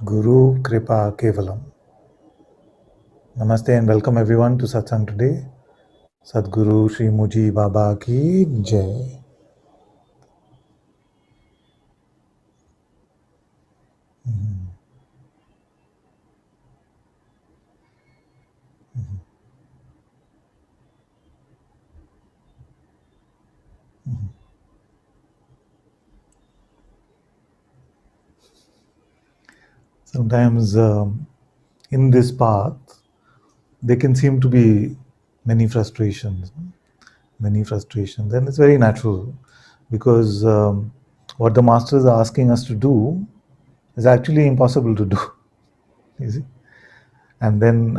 Guru Kripa Kevalam. Namaste and welcome everyone to Satsang today. Sadguru Sri Muji Baba Ki Jai. Sometimes in this path, there can seem to be many frustrations, and it's very natural because what the masters are asking us to do is actually impossible to do. You see? And then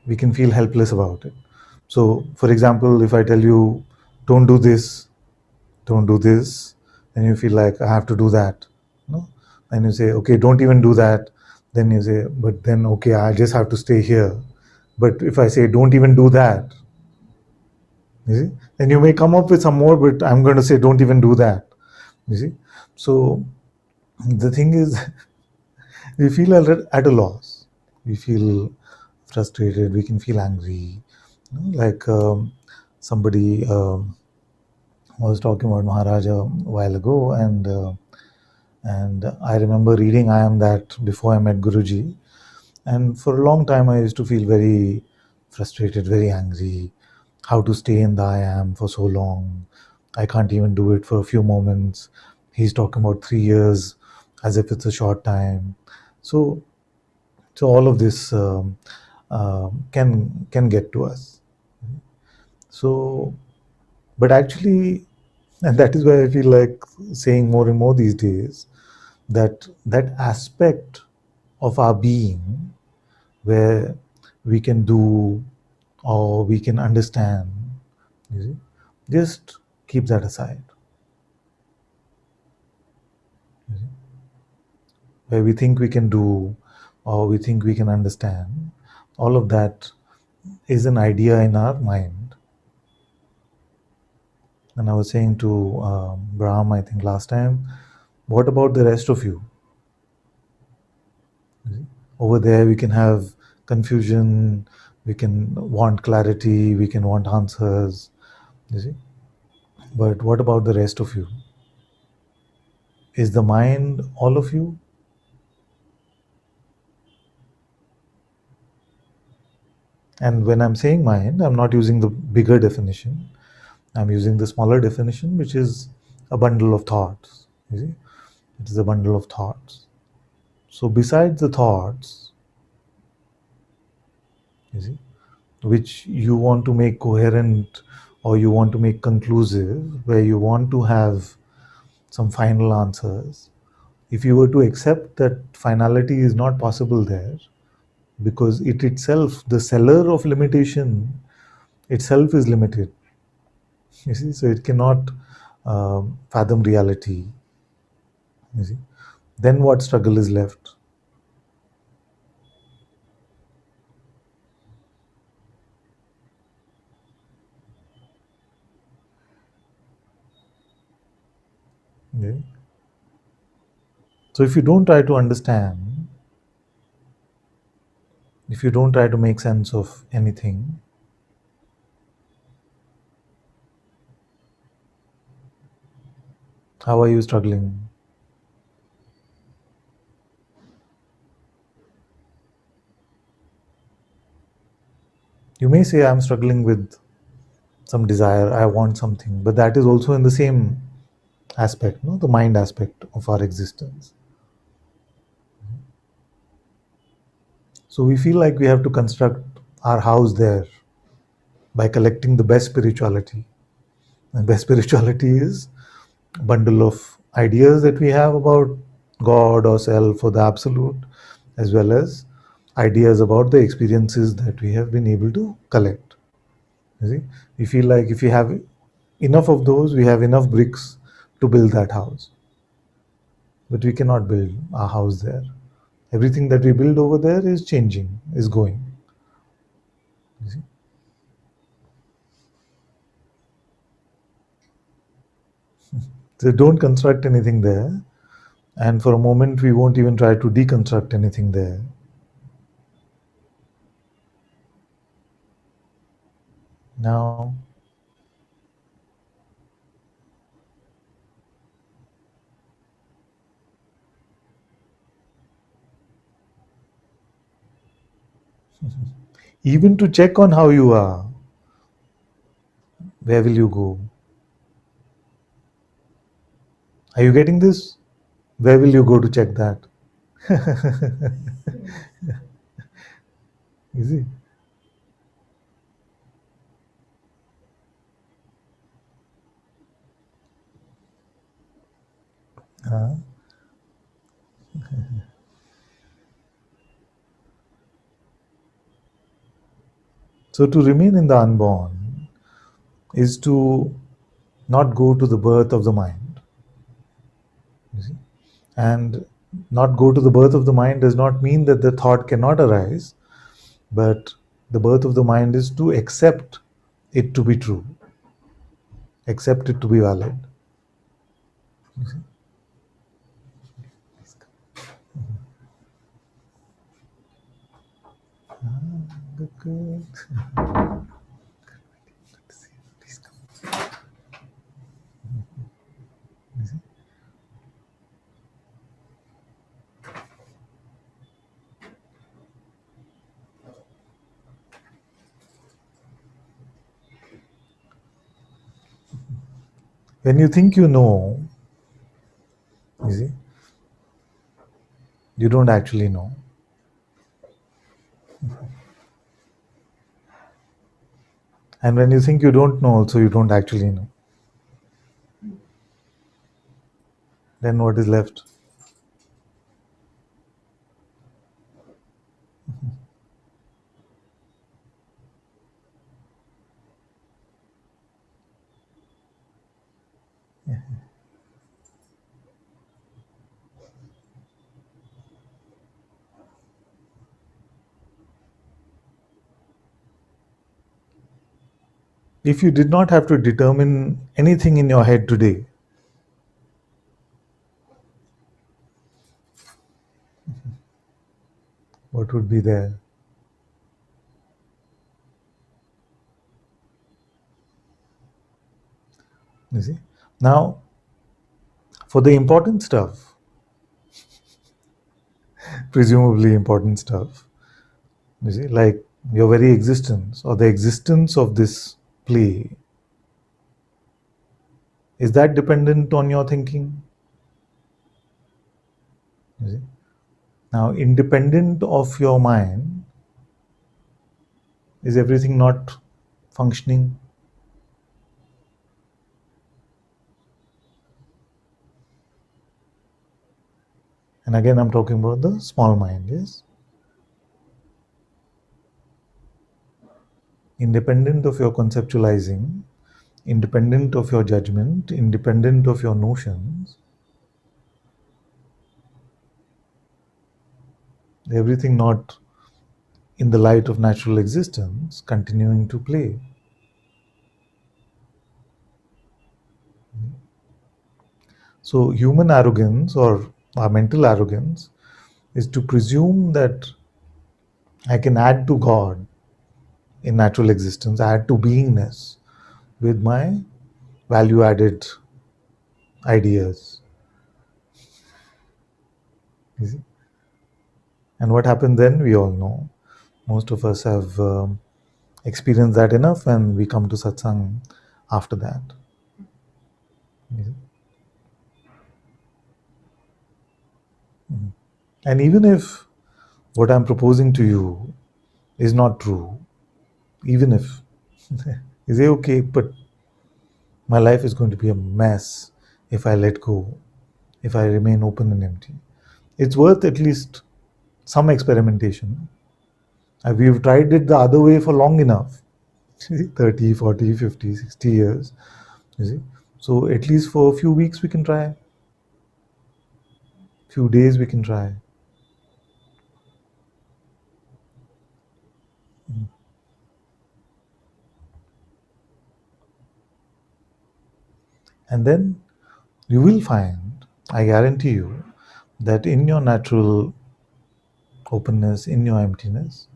we can feel helpless about it. So, for example, if I tell you, don't do this, don't do this, then you feel like I have to do that. No? And you say, okay, don't even do that. Then you say, but then, okay, I just have to stay here. But if I say, don't even do that, you see, then you may come up with some more, but I'm going to say, don't even do that. You see? So the thing is, we feel at a loss. We feel frustrated. We can feel angry. Like somebody was talking about Maharaj a while ago, and I remember reading I Am That before I met Guruji, and for a long time I used to feel very frustrated, very angry. How to stay in the I Am for so long? I can't even do it for a few moments. He's talking about 3 years as if it's a short time. So, so all of this can get to us. So, but actually, and that is why I feel like saying more and more these days that that aspect of our being where we can do or we can understand, you see, just keep that aside. You see. Where we think we can do or we think we can understand, all of that is an idea in our mind. And I was saying to Brahm, I think last time, what about the rest of you? Over there, we can have confusion, we can want clarity, we can want answers, you see. But what about the rest of you? Is the mind all of you? And when I'm saying mind, I'm not using the bigger definition. I'm using the smaller definition, which is a bundle of thoughts. You see, it is a bundle of thoughts. So besides the thoughts, you see, which you want to make coherent or you want to make conclusive, where you want to have some final answers, if you were to accept that finality is not possible there, because it itself, the seller of limitation itself is limited, you see, so it cannot fathom reality, you see, then what struggle is left? Okay? So if you don't try to understand, if you don't try to make sense of anything, how are you struggling? You may say, I'm struggling with some desire, I want something, but that is also in the same aspect, no, the mind aspect of our existence. So we feel like we have to construct our house there by collecting the best spirituality. And best spirituality is a bundle of ideas that we have about God or self or the absolute, as well as ideas about the experiences that we have been able to collect. You see, we feel like if we have enough of those, we have enough bricks to build that house. But we cannot build our house there. Everything that we build over there is changing, is going. You see? So don't construct anything there. And for a moment, we won't even try to deconstruct anything there. Now, even to check on how you are, where will you go? Are you getting this? Where will you go to check that? Easy. Uh, so to remain in the unborn is to not go to the birth of the mind. You see? And not go to the birth of the mind does not mean that the thought cannot arise, but the birth of the mind is to accept it to be true, accept it to be valid. You see? Good, good. Please come. You see? When you think you see, you don't actually know. And when you think you don't know, also you don't actually know. Then what is left? If you did not have to determine anything in your head today, what would be there? You see? Now, for the important stuff, presumably important stuff, you see, like your very existence or the existence of this play, is that dependent on your thinking? You see? Now, independent of your mind, is everything not functioning? And again, I'm talking about the small mind, yes? Independent of your conceptualizing, independent of your judgment, independent of your notions, everything not in the light of natural existence, continuing to play. So, human arrogance or our mental arrogance is to presume that I can add to God in natural existence, add to beingness with my value added ideas. You see? And what happened then, we all know. Most of us have experienced that enough, and we come to satsang after that. You see? And even if what I'm proposing to you is not true, even if you say, okay, but my life is going to be a mess if I let go, if I remain open and empty. It's worth at least some experimentation. We've tried it the other way for long enough 30, 40, 50, 60 years. You see? So at least for a few weeks we can try, few days we can try. And then you will find, I guarantee you, that in your natural openness, in your emptiness,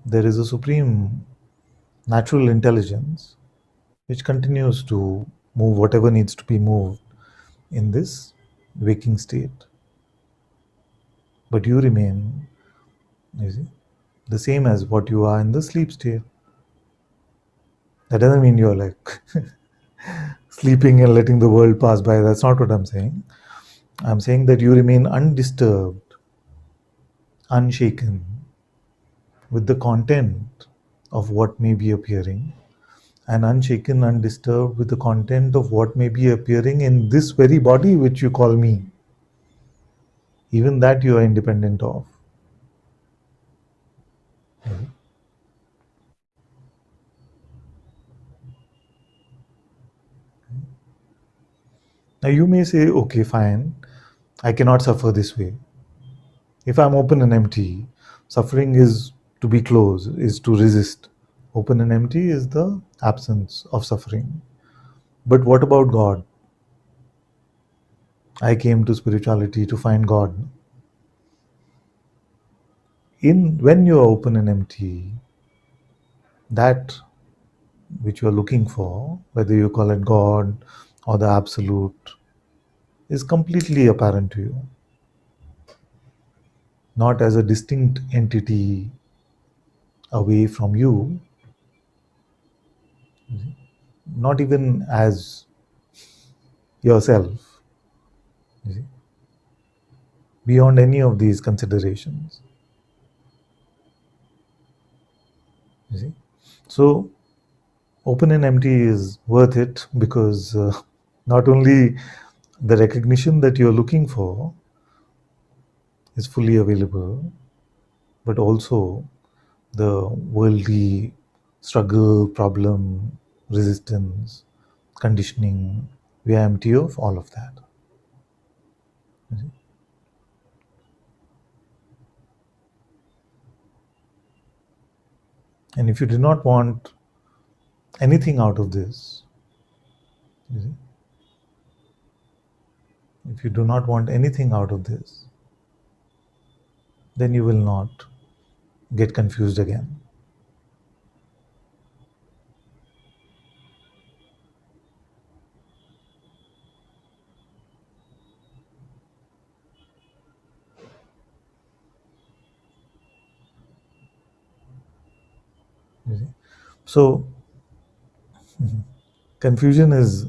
there is a supreme natural intelligence which continues to move whatever needs to be moved in this waking state. But you remain, you see, the same as what you are in the sleep state. That doesn't mean you're like sleeping and letting the world pass by. That's not what I'm saying. I'm saying that you remain undisturbed, unshaken with the content of what may be appearing, and unshaken, undisturbed with the content of what may be appearing in this very body which you call me. Even that you are independent of. Now you may say, okay, fine, I cannot suffer this way. If I'm open and empty, suffering is to be close, is to resist. Open and empty is the absence of suffering. But what about God? I came to spirituality to find God. When you are open and empty, that which you are looking for, whether you call it God or the absolute, is completely apparent to you. Not as a distinct entity away from you, not even as yourself, you see, beyond any of these considerations. You see, so open and empty is worth it because not only the recognition that you're looking for is fully available, but also the worldly struggle, problem, resistance, conditioning, we are empty of all of that. And if you do not want anything out of this, you see, if you do not want anything out of this, then you will not get confused again. You see? So, confusion is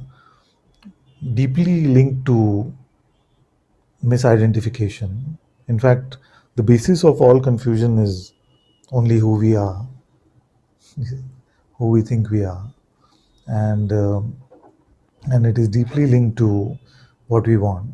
deeply linked to misidentification. In fact, the basis of all confusion is only who we are, who we think we are, and it is deeply linked to what we want.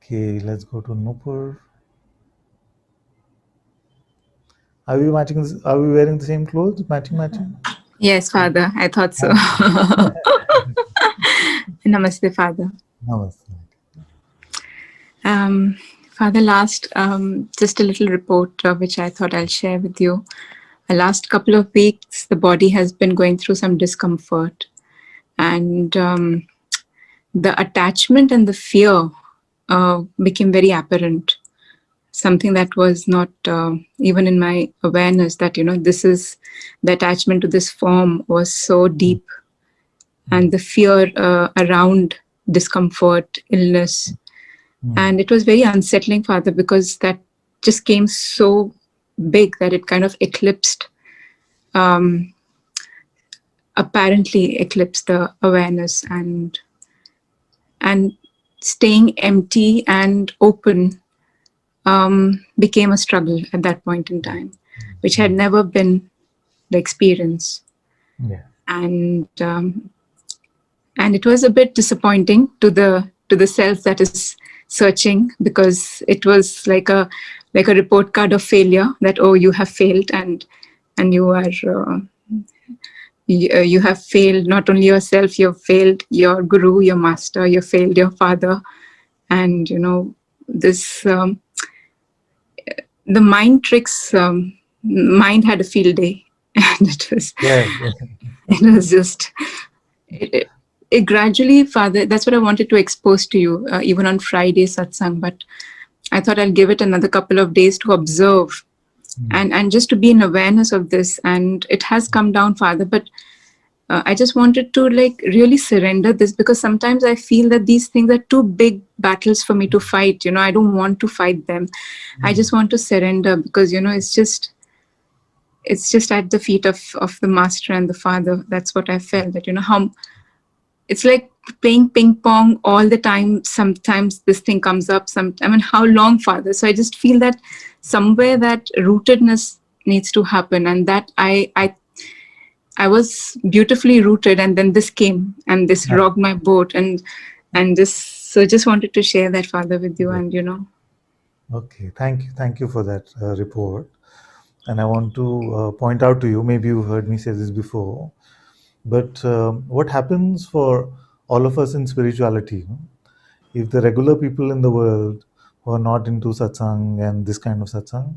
Okay, let's go to Nupur. Are we matching? Are we wearing the same clothes? Matching? Yes, Father. I thought so. Namaste, Father. Namaste. Father, last just a little report which I thought I'll share with you. The last couple of weeks, the body has been going through some discomfort, and the attachment and the fear became very apparent. Something that was not even in my awareness, that this is the attachment to this form was so deep, and the fear around discomfort, illness. And it was very unsettling, Father, because that just came so big that it kind of apparently eclipsed the awareness, and staying empty and open became a struggle at that point in time, which had never been the experience. Yeah. And it was a bit disappointing to the self that is searching, because it was like a report card of failure, that, oh, you have failed, and and you are you have failed not only yourself, you have failed your guru, your master, you failed your father. And this the mind tricks, mind had a field day. And Yes. it was just it, it gradually, father, that's what I wanted to expose to you, even on Friday satsang. But I thought I'll give it another couple of days to observe, Mm. and just to be in awareness of this. And it has come down, father. But I just wanted to like really surrender this, because sometimes I feel that these things are too big battles for me to fight. I don't want to fight them. I Mm. just want to surrender, because it's just at the feet of the master and the father. That's what I felt, that how it's like playing ping pong all the time. Sometimes this thing comes up, I mean, how long, father? So I just feel that somewhere that rootedness needs to happen, and that I was beautifully rooted, and then this came and this Yeah. rocked my boat, and just wanted to share that, father, with you. Yes. And Okay. Thank you. Thank you for that report. And I want to point out to you, maybe you heard me say this before, but what happens for all of us in spirituality, if the regular people in the world who are not into satsang and this kind of satsang,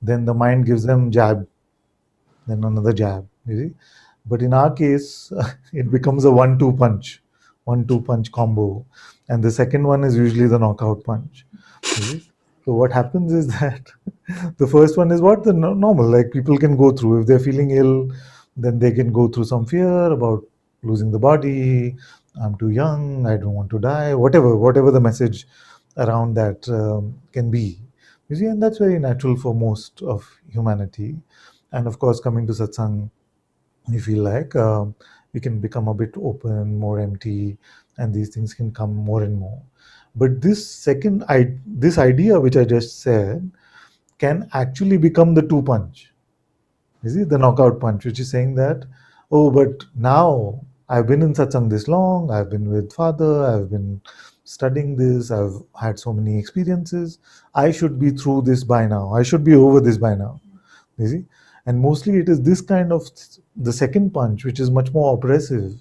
then the mind gives them jab, then another jab, you see. But in our case, it becomes a 1-2 punch combo, and the second one is usually the knockout punch, you see. So what happens is that the first one is what the normal, like people can go through if they're feeling ill, then they can go through some fear about losing the body. I'm too young. I don't want to die. Whatever the message around that can be, you see, and that's very natural for most of humanity. And of course, coming to satsang, we feel like we can become a bit open, more empty, and these things can come more and more. But this idea which I just said can actually become the two punch. You see, the knockout punch, which is saying that, oh, but now I've been in satsang this long, I've been with Father, I've been studying this, I've had so many experiences, I should be through this by now, I should be over this by now. You see, and mostly it is this kind of the second punch which is much more oppressive,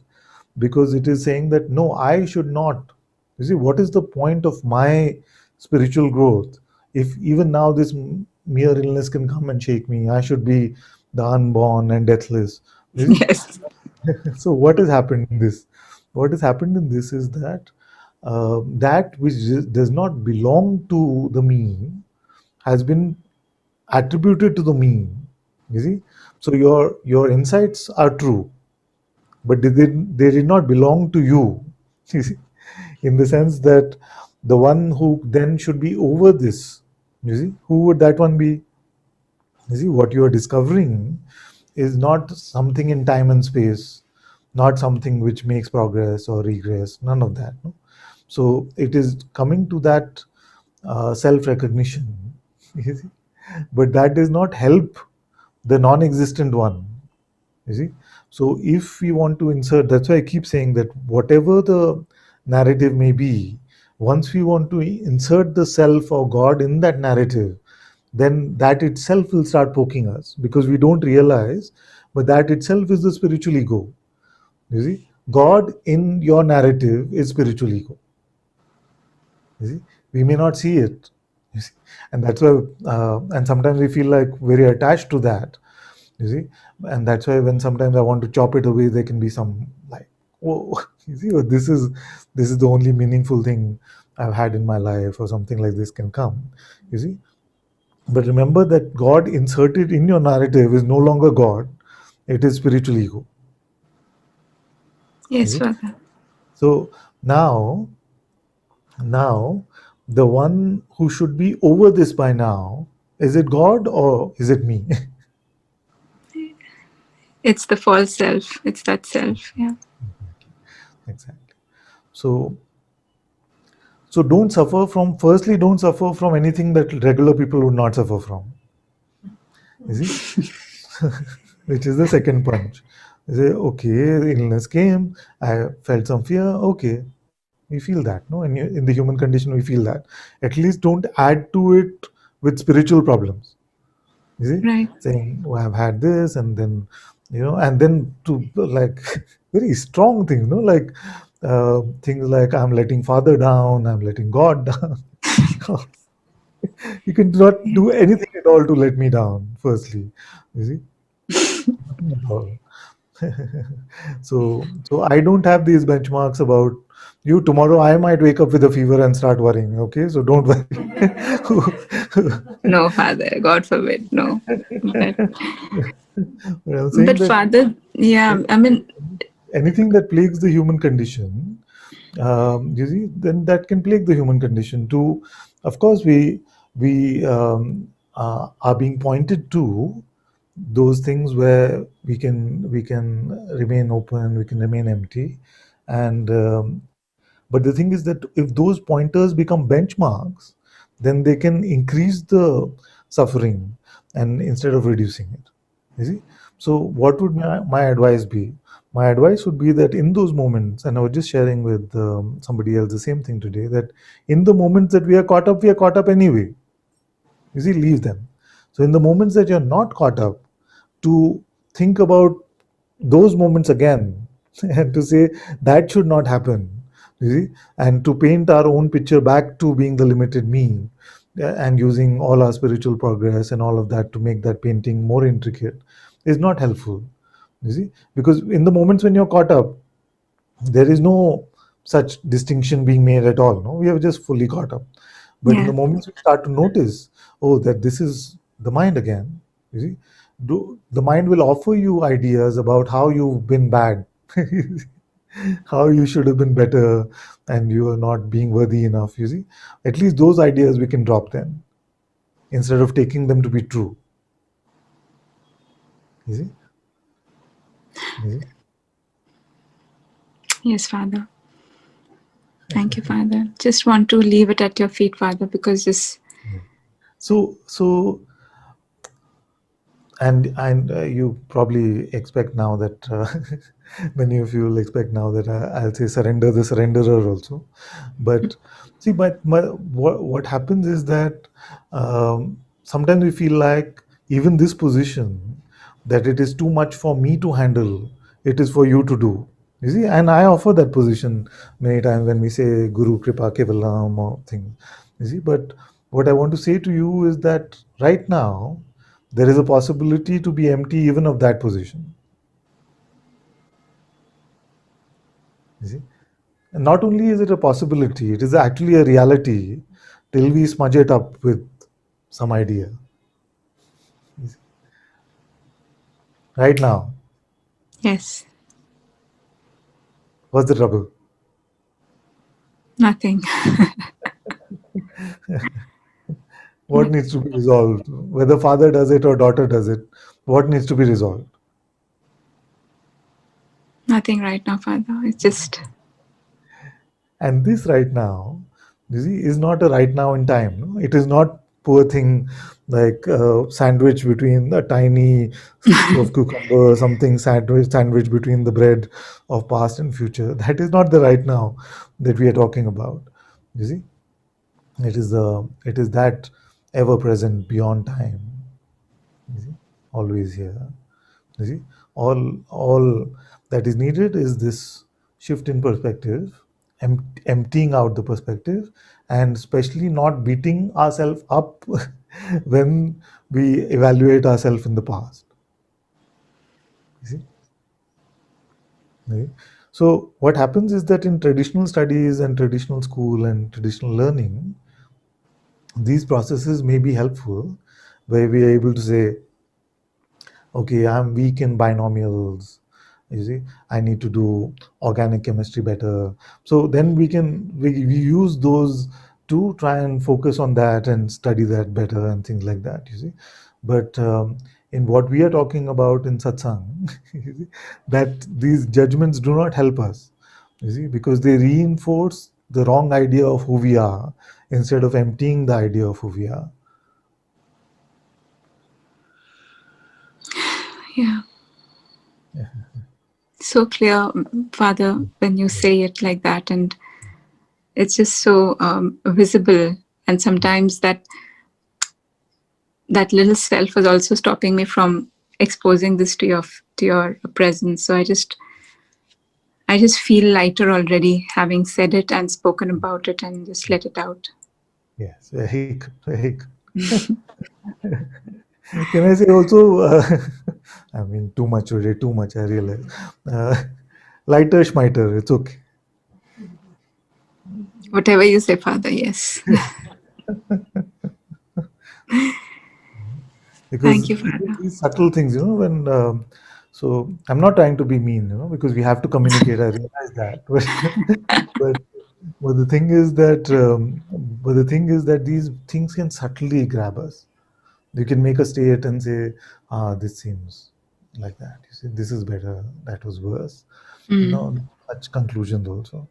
because it is saying that no, I should not. You see, what is the point of my spiritual growth if even now this mere illness can come and shake me? I should be the unborn and deathless. You see, yes, so what has happened in this? What has happened in this is that that which does not belong to the me has been attributed to the me. You see, so your insights are true, but they did not belong to you. You see, in the sense that the one who then should be over this, you see, who would that one be? You see, what you are discovering is not something in time and space, not something which makes progress or regress, none of that. No? So it is coming to that self recognition, you see, but that does not help the non existent one. You see, so if we want to insert, that's why I keep saying that whatever the narrative may be, once we want to insert the self or God in that narrative, then that itself will start poking us because we don't realize, but that itself is the spiritual ego. You see, God in your narrative is spiritual ego. You see, we may not see it. You see, and that's why, and sometimes we feel like very attached to that. You see, and that's why when sometimes I want to chop it away, there can be some like, oh, you see, oh, this is the only meaningful thing I've had in my life, or something like this can come. You see, but remember that God inserted in your narrative is no longer God; it is spiritual ego. You yes, see, father. so now the one who should be over this by now, is it God or is it me? It's the false self. It's that self. Yeah. Exactly. So don't suffer from, firstly, don't suffer from anything that regular people would not suffer from. You see, which is the second punch. You say, okay, the illness came, I felt some fear. Okay, we feel that. No, in the human condition, we feel that. At least don't add to it with spiritual problems. You see, Right. saying, "Oh, I've had this," and then, and then to like very strong things, like things like, "I'm letting Father down, I'm letting God down." You can not Yeah. do anything at all to let me down. Firstly, you see, nothing at all. So I don't have these benchmarks about you. Tomorrow I might wake up with a fever and start worrying. Okay, so don't worry. No, Father. God forbid. No. But, But I'm saying but that Father, yeah, a- I mean, anything that plagues the human condition, you see, then that can plague the human condition too. Of course, we are being pointed to those things where we can remain open, we can remain empty, and but the thing is that if those pointers become benchmarks, then they can increase the suffering and instead of reducing it. You see, so what would my advice be? My advice would be that in those moments, and I was just sharing with somebody else the same thing today, that in the moments that we are caught up anyway. You see, leave them. So in the moments that you're not caught up, to think about those moments again and to say that should not happen, you see, and to paint our own picture back to being the limited me, and using all our spiritual progress and all of that to make that painting more intricate is not helpful, you see, because in the moments when you're caught up, there is no such distinction being made at all. No, we have just fully caught up. But in yeah. the moments we start to notice, oh, that this is the mind again, you see, the mind will offer you ideas about how you've been bad, how you should have been better, and you are not being worthy enough. You see, at least those ideas we can drop them instead of taking them to be true. You see, you see. Yes, Father. Thank you, Father. Just want to leave it at your feet, Father, because just, So and you probably expect now that many of you will expect now that I'll say surrender the surrenderer also. But see, what happens is that sometimes we feel like even this position, that it is too much for me to handle, it is for you to do. You see, and I offer that position many times when we say Guru Kripa Kevalam or things. You see, but what I want to say to you is that right now there is a possibility to be empty even of that position. You see, and not only is it a possibility, it is actually a reality till we smudge it up with some idea. You see, right now, yes, what's the trouble? nothing. What needs to be resolved? Whether father does it or daughter does it, what needs to be resolved? Nothing right now, Father. It's just, And this right now, you see, is not a right now in time. No? It is not poor thing like sandwich between a tiny scoop of cucumber, something sandwich between the bread of past and future. That is not the right now that we are talking about. You see, it is that ever present beyond time. You see, always here. You see, all that is needed is this shift in perspective, emptying out the perspective, and especially not beating ourselves up when we evaluate ourselves in the past. You see? Right? So what happens is that in traditional studies and traditional school and traditional learning, these processes may be helpful, where we are able to say, okay, I'm weak in binomials, you see, I need to do organic chemistry better. So then we use those to try and focus on that and study that better and things like that, you see. But in what we are talking about in satsang, you see, that these judgments do not help us, you see, because they reinforce the wrong idea of who we are instead of emptying the idea of who we are. yeah, Yeah. so clear, Father, when you say it like that. And it's just so visible. And sometimes that that little self was also stopping me from exposing this to your presence. So I just feel lighter already having said it and spoken about it and just let it out. Yes, very good, very good. Can I say also? I mean, too much already, too much. I realize. Uh, Lighter, schmiter. It's okay. Whatever you say, Father, yes. Thank Because you, Father. these subtle things, when so I'm not trying to be mean, because we have to communicate. I realize that, but but the thing is that these things can subtly grab us. You can make a state and say, this seems like that. You see, this is better. That was worse. Mm. Such conclusions also.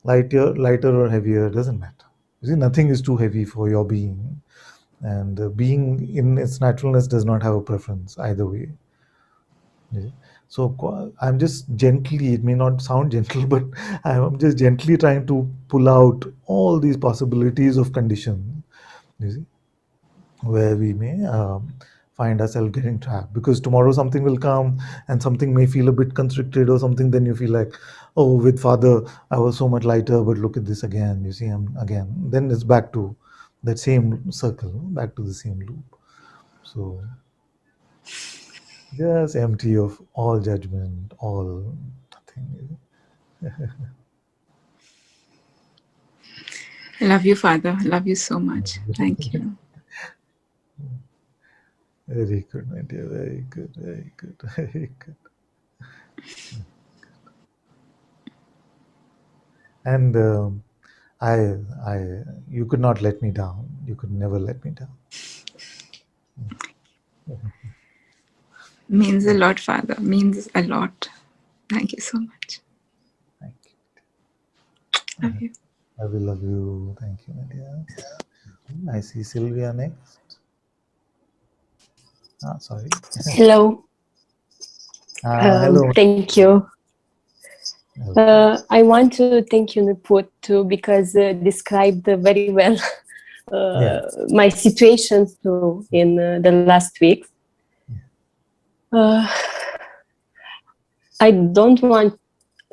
Lighter or heavier doesn't matter. You see, nothing is too heavy for your being, and being in its naturalness does not have a preference either way. You see? So I'm just gently. It may not sound gentle, but I'm just gently trying to pull out all these possibilities of condition. You see, where we may find ourselves getting trapped, because tomorrow something will come and something may feel a bit constricted or something, then you feel like, oh, with father I was so much lighter, but look at this again, you see, I'm again, then it's back to that same circle, back to the same loop. So just empty of all judgment, all nothing. I love you, Father. I love you so much. Thank you. Very good, my dear, very good, very good, very good. And I, you could not let me down. You could never let me down. Means a lot, Father. Means a lot. Thank you so much. Thank Love you. you. I will love you. Thank you, my dear. I see Sylvia next. Sorry. Hello. Hello. Thank you. Okay. I want to thank you, Nuput, too, because described very well Yeah. my situation too in the last weeks. Uh, I don't want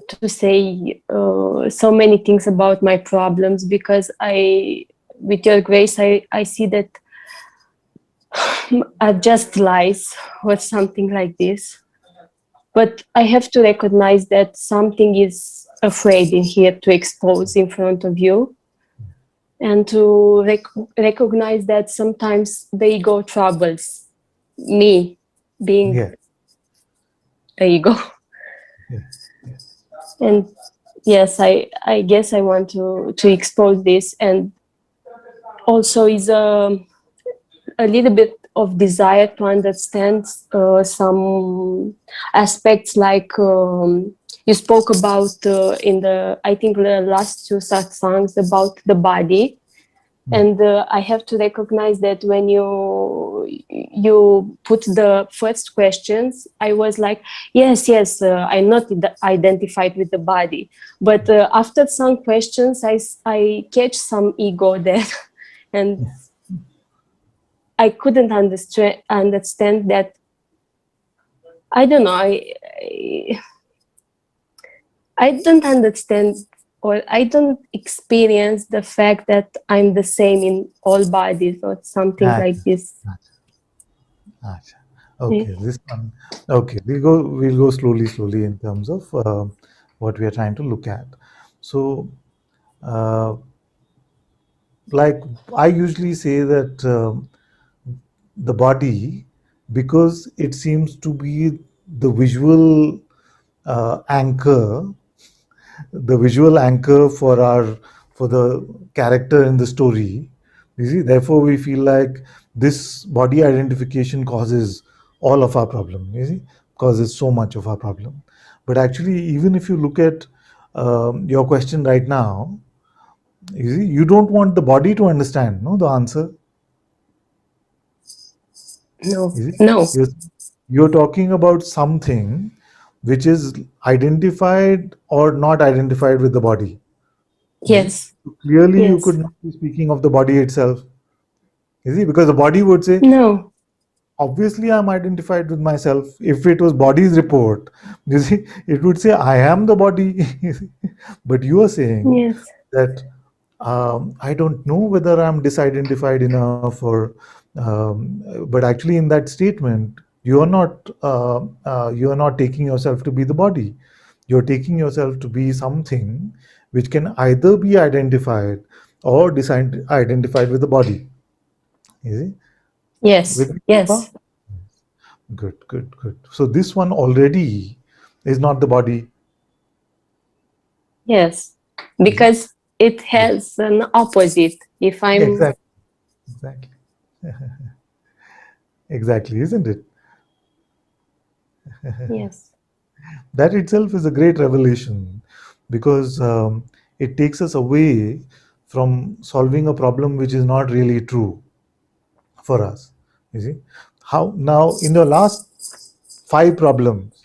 to say so many things about my problems because with your grace, I see that are just lies or something like this. But I have to recognize that something is afraid in here to expose in front of you, and to recognize that sometimes the ego troubles me being Yeah. the ego. Yeah. Yeah. And yes, I guess I want to expose this, and also is a little bit of desire to understand some aspects like you spoke about in the, I think, the last two satsangs about the body. Yeah. And I have to recognize that when you put the first questions, I was like, yes, I'm not identified with the body. But after some questions, I catch some ego there. And I couldn't understand that. I don't know. I don't understand, or I don't experience the fact that I'm the same in all bodies or something Acha, like this. acha, acha. Okay, this one. Okay, We'll go slowly, slowly in terms of what we are trying to look at. So, uh, like I usually say that the body, because it seems to be the visual anchor, for our, for the character in the story, you see, therefore we feel like this body identification causes all of our problem, you see, causes so much of our problem. But actually, even if you look at your question right now, you see, you don't want the body to understand, no, the answer. No, You see, no, you're, you're talking about something which is identified or not identified with the body. You see, yes, clearly you could yes, not be speaking of the body itself. yes, You see, because the body would say, No. obviously I'm identified with myself. If it was body's report, you see, it would say I am the body. But you are saying Yes. that I don't know whether I'm disidentified enough, or but actually in that statement you are not taking yourself to be the body. You're taking yourself to be something which can either be identified or identified with the body. You see, Yes. with me so far? Yes. Good, good, good. So this one already is not the body. Yes. You see? Because it Yeah. has an opposite. If Yeah, I'm, exactly, exactly, exactly, isn't it? yes. That itself is a great revelation, because it takes us away from solving a problem which is not really true for us. You see, how now in the last five problems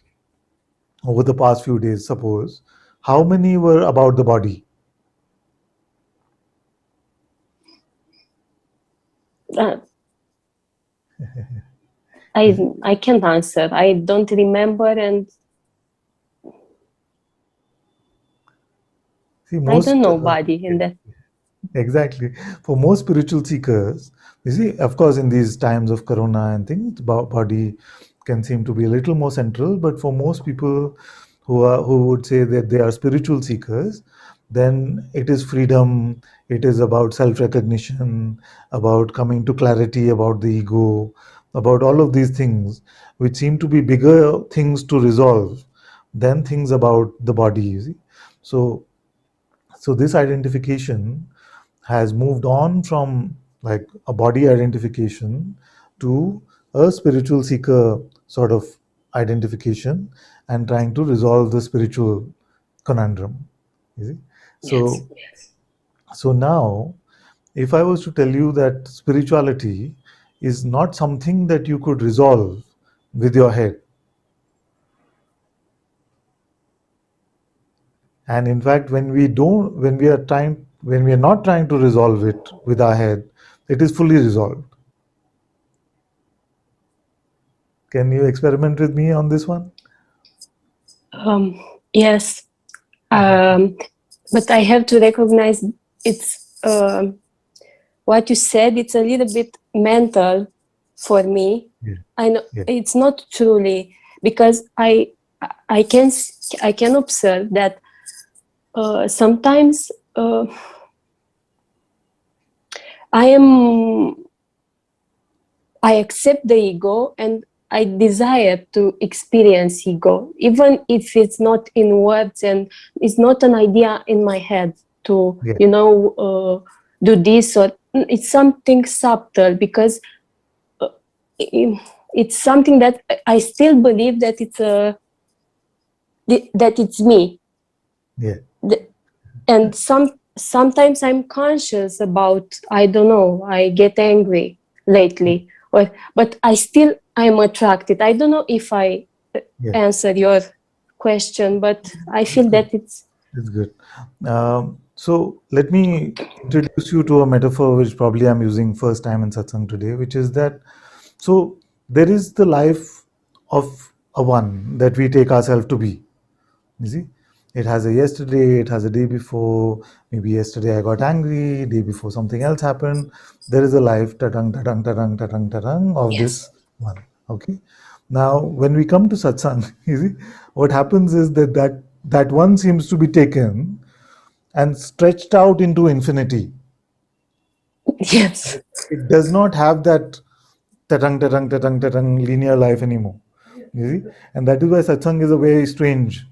over the past few days, suppose, how many were about the body? Uh, I can't answer. I don't remember, and See, I don't most know body in that. exactly. For most spiritual seekers, you see, of course, in these times of corona and things, body can seem to be a little more central. But for most people who would say that they are spiritual seekers, then it is freedom. It is about self-recognition, about coming to clarity about the ego, about all of these things, which seem to be bigger things to resolve than things about the body. You see, so this identification has moved on from like a body identification to a spiritual seeker sort of identification, and trying to resolve the spiritual conundrum. You see? Yes. So now, if I was to tell you that spirituality is not something that you could resolve with your head, and in fact when we are not trying to resolve it with our head, it is fully resolved. Can you experiment with me on this one? Um, yes. Um, but I have to recognize it's what you said. It's a little bit mental for me. Yeah, I know yeah, it's not truly, because I can observe that sometimes I am I accept the ego, and I desire to experience ego, even if it's not in words and it's not an idea in my head to, yeah, do this, or it's something subtle, because uh, it's something that I still believe that that it's me. yeah, And sometimes I'm conscious about, I don't know, I get angry lately, or but I'm attracted. I don't know if I yeah. answer your question, but I It's feel good. that it's It's good. So let me introduce you to a metaphor which probably I'm using first time in satsang today, which is that so there is the life of a one that we take ourselves to be. You see, it has a yesterday, it has a day before. Maybe yesterday I got angry, day before something else happened. There is a life, tatang, tatang, tatang, tatang, tatang, of yes, this one. Okay. Now, when we come to satsang, you see, what happens is that one seems to be taken and stretched out into infinity. yes, It does not have that tatang, tatang, tatang, tatang linear life anymore. You see? And that is why satsang is a very strange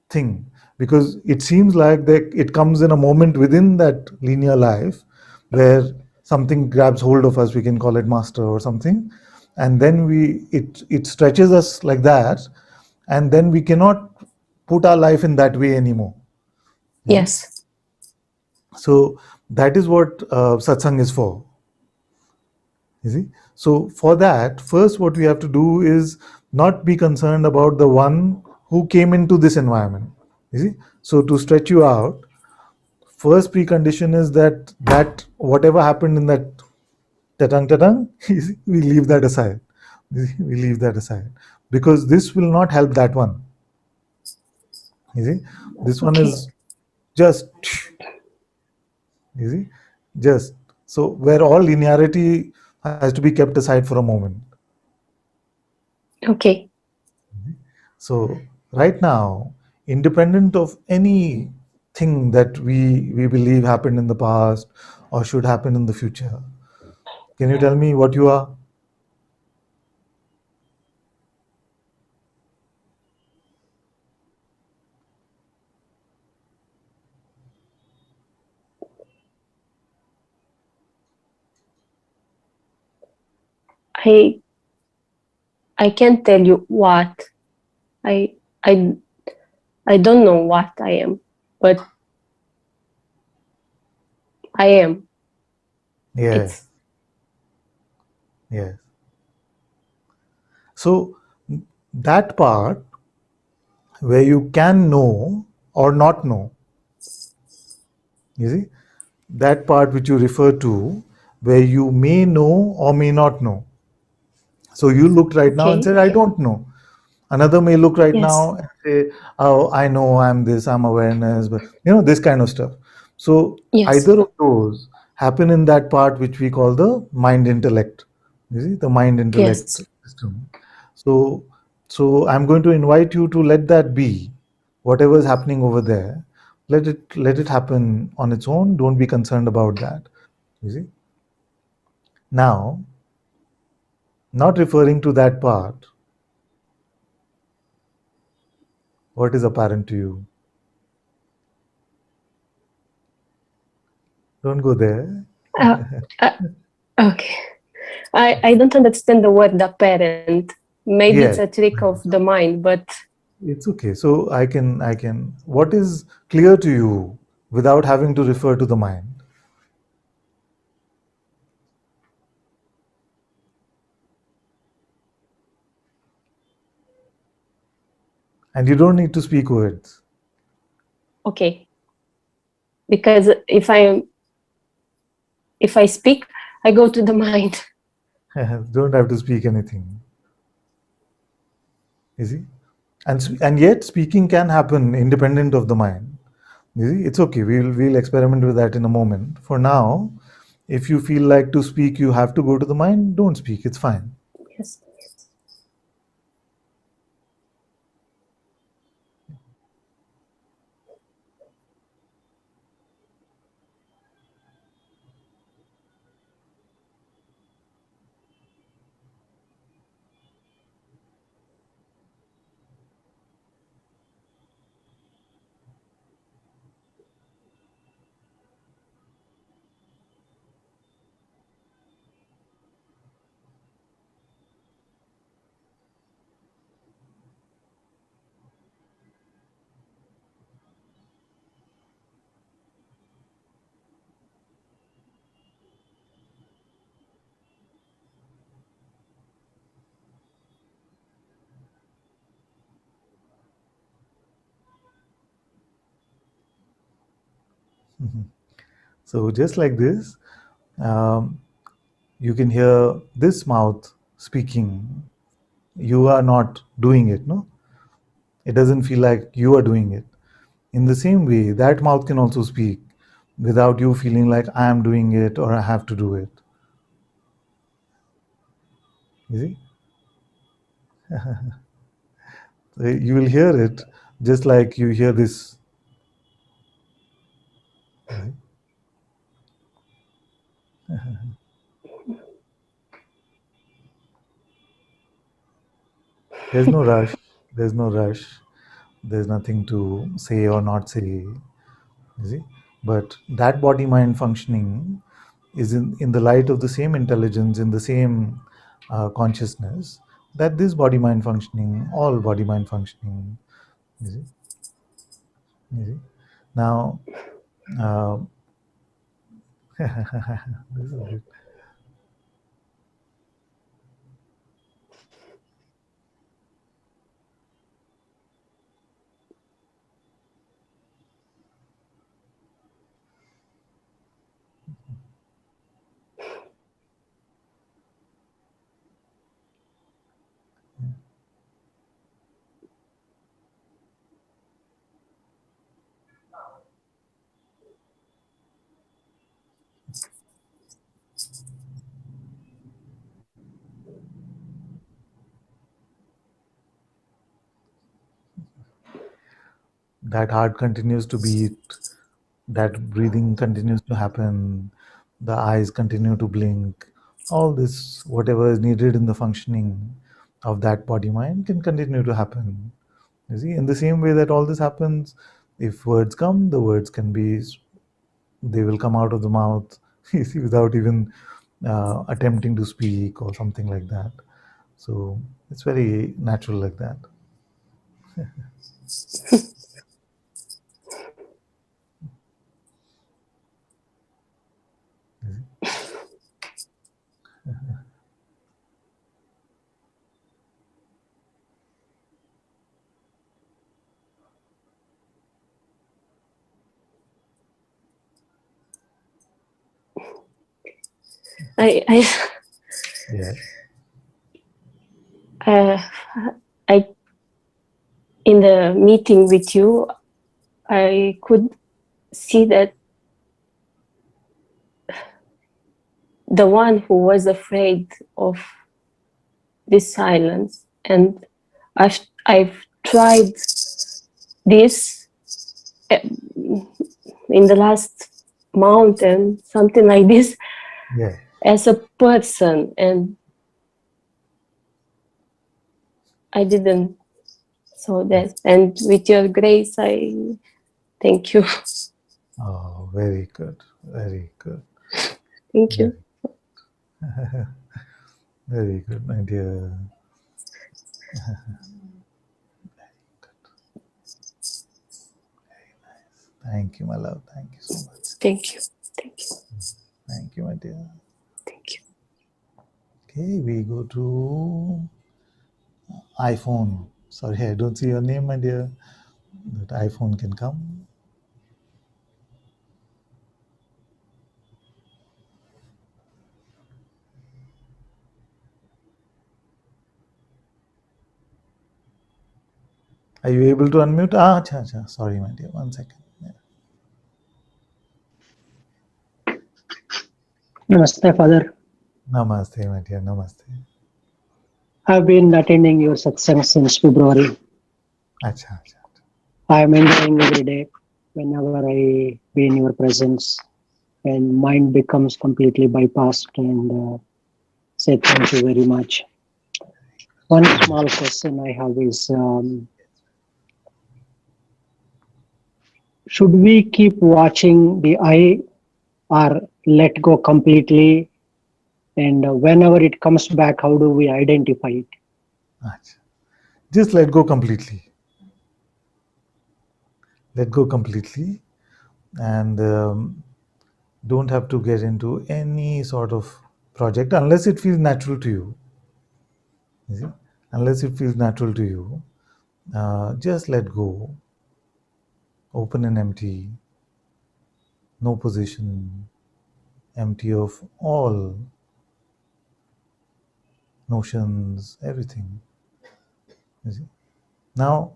thing, because it seems like that it comes in a moment within that linear life where something grabs hold of us, we can call it master or something, and then it stretches us like that, and then we cannot put our life in that way anymore. You see? yes, So that is what satsang is for. You see? So for that, first what we have to do is not be concerned about the one who came into this environment. You see? So to stretch you out, first precondition is that whatever happened in that tatang tatang, we leave that aside. We leave that aside because this will not help that one. You see, this one Okay. is just, you see, just so where all linearity has to be kept aside for a moment. Okay. So right now, independent of anything that we believe happened in the past or should happen in the future, can you tell me what you are? I I can't tell you what. I I I don't know what I am, but I am. Yes, It's yes. So that part where you can know or not know, you see, that part which you refer to, where you may know or may not know. So you looked right now and okay. said, I don't know. Another may look right Yes. now and say, oh, I know I'm this, I'm awareness, but this kind of stuff. So Yes. either of those happen in that part which we call the mind intellect. You see, the mind intellect Yes. system. So, so I'm going to invite you to let that be, whatever is happening over there. Let it happen on its own. Don't be concerned about that. You see. Now, not referring to that part, what is apparent to you? Don't go there. Uh, uh, okay. I don't understand the word apparent. Maybe it's a Yes, trick of the mind, but it's okay. So I can. What is clear to you without having to refer to the mind, and you don't need to speak words. okay. Because if I speak, I go to the mind. Don't have to speak anything. You see, and yet speaking can happen independent of the mind. You see, it's okay. We'll experiment with that in a moment. For now, if you feel like to speak, you have to go to the mind. Don't speak. It's fine. Yes. So just like this, um, you can hear this mouth speaking. You are not doing it, no? It doesn't feel like you are doing it. In the same way, that mouth can also speak without you feeling like I am doing it or I have to do it. You see? So you will hear it just like you hear this. You see? There's no rush. There's no rush. There's nothing to say or not say. You see? But that body mind functioning is in the light of the same intelligence, in the same consciousness that this body mind functioning, all body mind functioning. You see? You see? Now, uh, this is good. that heart continues to beat, that breathing continues to happen, the eyes continue to blink. All this, whatever is needed in the functioning of that body mind, can continue to happen. You see, in the same way that all this happens, if words come, the words can be, they will come out of the mouth, you see, without even attempting to speak or something like that. So it's very natural like that. I Yes. I in the meeting with you, I could see that the one who was afraid of this silence, and I've tried this in the last mountain, something like this, Yeah. as a person, and I didn't saw that. And with your grace, I thank you. Oh, very good. Very good. Thank you. Very good, my dear. Thank you, my love. Thank you so much. Thank you. Thank you. Thank you, my dear. Thank you. Okay, we go to iPhone. Sorry, I don't see your name, my dear. That iPhone can come. Are you able to unmute? Ah, acha, acha. Sorry, my dear. 1 second. Yeah. Namaste, Father. Namaste, my dear. Namaste. I've been attending your satsang since February. Acha, acha. I am enjoying every day whenever I be in your presence, and mind becomes completely bypassed. And say thank you very much. One small question I have is: should we keep watching the eye, or let go completely? And whenever it comes back, how do we identify it? Acha. Just let go completely. Let go completely. And don't have to get into any sort of project unless it feels natural to you. You see? Unless it feels natural to you, just let go, open and empty, no position, empty of all notions, everything. You see? Now,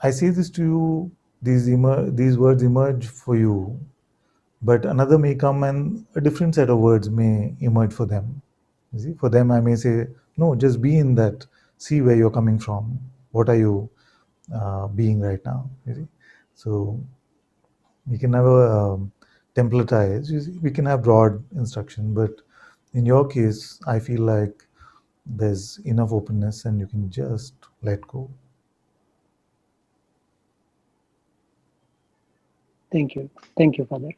I say this to you, these words emerge for you, but another may come and a different set of words may emerge for them. You see, for them, I may say, no, just be in that, see where you're coming from. What are you being right now? You see? So we can never templatize. You see, we can have broad instruction, but in your case, I feel like there's enough openness and you can just let go. Thank you. Thank you, Father.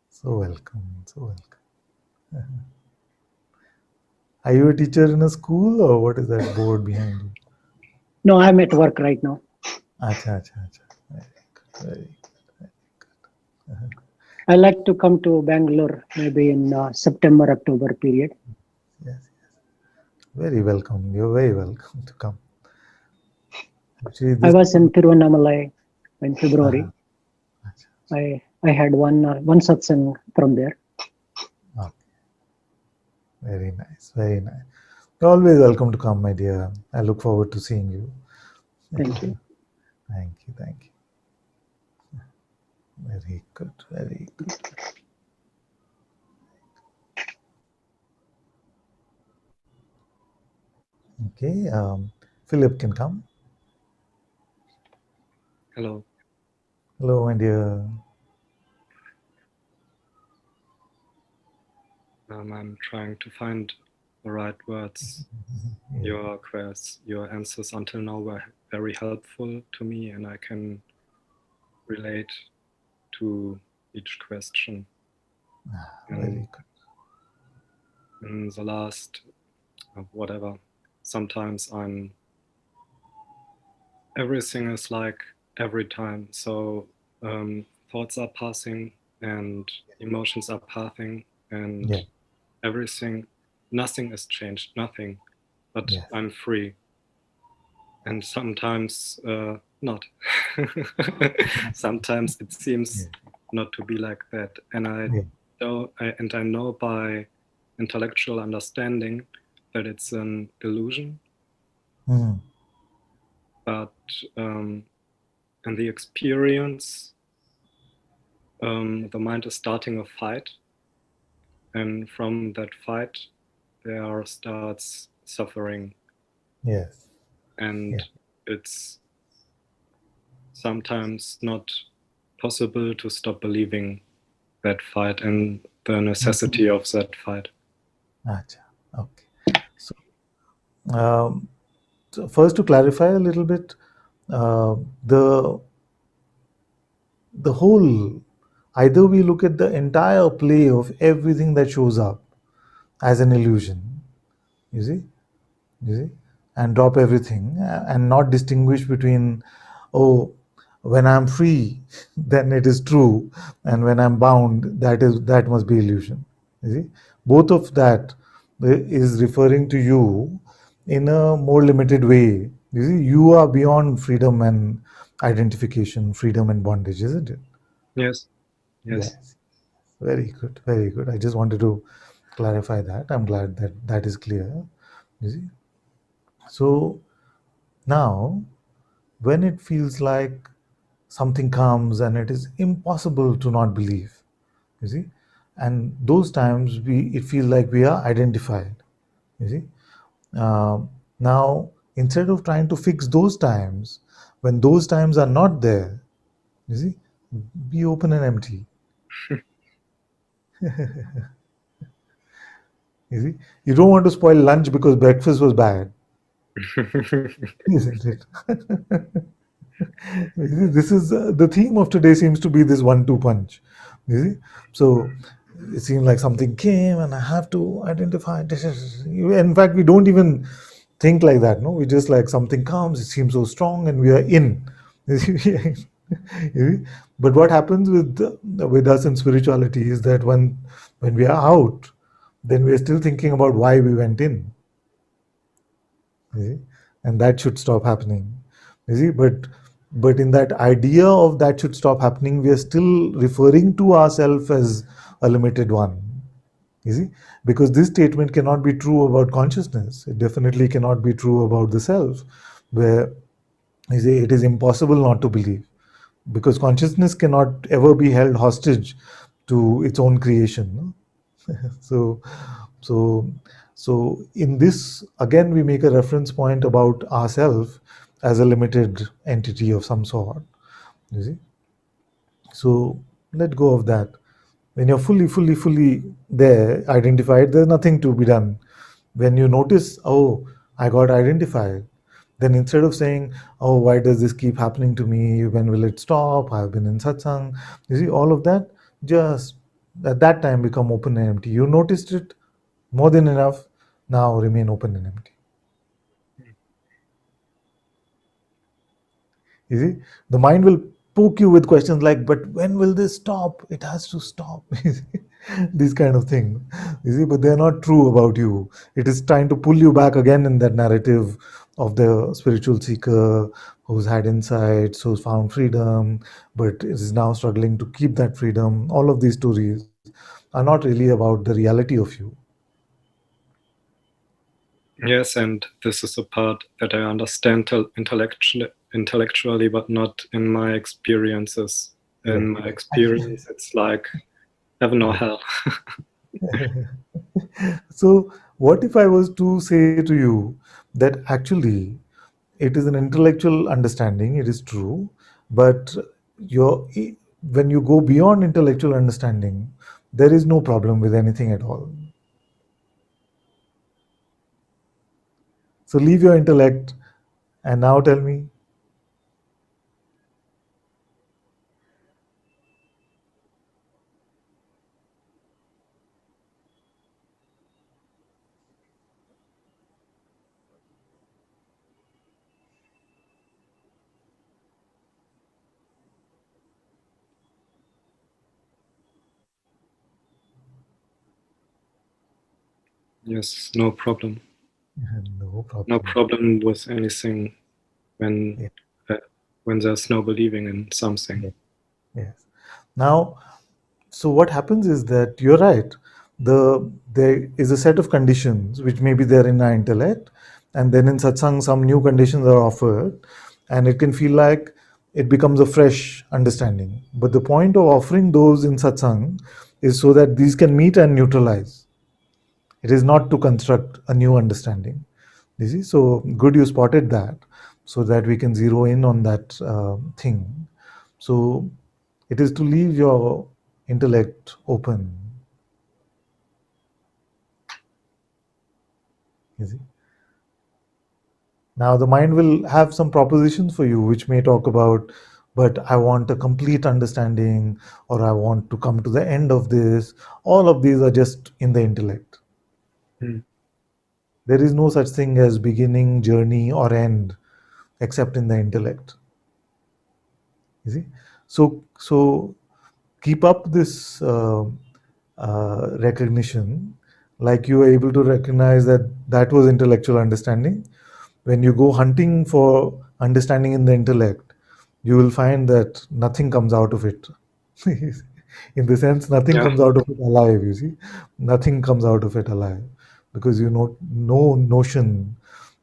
So welcome. So welcome. Are you a teacher in a school or what is that board behind you? No, I'm at work right now. Acha, acha, acha. Very good. Very good. I like to come to Bangalore maybe in September, October period. Yes, yes. Very welcome. You're very welcome to come. Actually, I this. was in Tiruvannamalai in February. Acha. I had one satsang from there. Okay. Very nice. Very nice. You're always welcome to come, my dear. I look forward to seeing you. Thank you. Thank you. Thank you. Very good. Very good. Okay. Philip can come. Hello. Hello, my dear. I'm trying to find the right words. Yeah. Your answers until now were very helpful to me, and I can relate to each question. And Very good. in the last, whatever, sometimes everything is like every time. So thoughts are passing and emotions are passing, and Yeah. everything, nothing is changed, nothing, but Yes. I'm free. And sometimes not. Sometimes it seems Yeah. not to be like that, and Yeah. I know by intellectual understanding that it's an illusion, Mm. but in the experience, the mind is starting a fight, and from that fight, there starts suffering, Yes. and Yeah. it's sometimes not possible to stop believing that fight and the necessity of that fight. Acha. Okay. So, um, so first to clarify a little bit, uh, the the whole, either we look at the entire play of everything that shows up as an illusion, you see, you see, and drop everything and not distinguish between, oh, when I'm free, then it is true, and when I'm bound, that must be illusion. You see, both of that is referring to you in a more limited way. You see, you are beyond freedom and identification, freedom and bondage, isn't it? Yes, yes. Yes. Very good, very good. I just wanted to clarify that. I'm glad that that is clear. You see, so now when it feels like something comes and it is impossible to not believe, you see, and those times we it feels like we are identified, you see. Now instead of trying to fix those times, when those times are not there, you see, be open and empty. You see, you don't want to spoil lunch because breakfast was bad, isn't it? This is the theme of today seems to be this one-two punch. You see, so it seems like something came and I have to identify. In fact, we don't even think like that. No, we just like something comes. It seems so strong, and we are in. You see? But what happens with us in spirituality is that when we are out, then we are still thinking about why we went in. You see? And that should stop happening. You see, but in that idea of that should stop happening, we are still referring to ourselves as a limited one. You see, because this statement cannot be true about consciousness. It definitely cannot be true about the self, where you see, it is impossible not to believe, because consciousness cannot ever be held hostage to its own creation. No? So, so, so in this again, we make a reference point about ourselves as a limited entity of some sort. You see, so let go of that. When you're fully there, identified, there's nothing to be done. When you notice, oh, I got identified, then instead of saying, oh, why does this keep happening to me? When will it stop? I've been in satsang. You see, all of that, just at that time become open and empty. You noticed it more than enough. Now remain open and empty. You see, the mind will poke you with questions like, but when will this stop? It has to stop. These kind of things. You see, but they're not true about you. It is trying to pull you back again in that narrative of the spiritual seeker who's had insights, who's found freedom, but is now struggling to keep that freedom. All of these stories are not really about the reality of you. Yes, and this is the part that I understand intellectually, but not in my experiences. Yeah. In my experience, it's like heaven or hell. So, what if I was to say to you that actually it is an intellectual understanding, it is true, But when you go beyond intellectual understanding, there is no problem with anything at all. So leave your intellect and now tell me. Yes, no problem. No problem. No problem with anything when there's no believing in something. Yes. Now, so what happens is that you're right. There is a set of conditions which may be there in our intellect, and then in satsang some new conditions are offered, and it can feel like it becomes a fresh understanding. But the point of offering those in satsang is so that these can meet and neutralize. It is not to construct a new understanding. You see, so good you spotted that, so that we can zero in on that thing. So it is to leave your intellect open. You see. Now the mind will have some propositions for you, which may talk about, but I want a complete understanding, or I want to come to the end of this. All of these are just in the intellect. Mm. There is no such thing as beginning, journey, or end, except in the intellect. You see, so keep up this recognition, like you were able to recognize that that was intellectual understanding. When you go hunting for understanding in the intellect, you will find that nothing comes out of it. In the sense, nothing Yeah. comes out of it alive. You see, nothing comes out of it alive, because you know no notion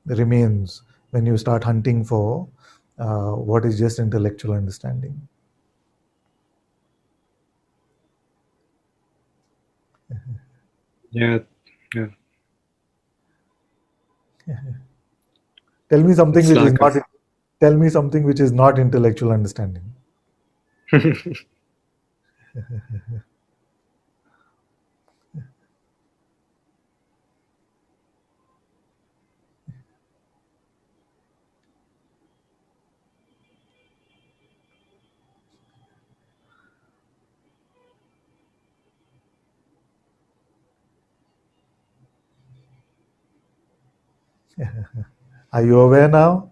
remains when you start hunting for what is just intellectual understanding. Yeah. Yeah. Tell me something It's which is like not. Tell me something which is not intellectual understanding. Are you aware now?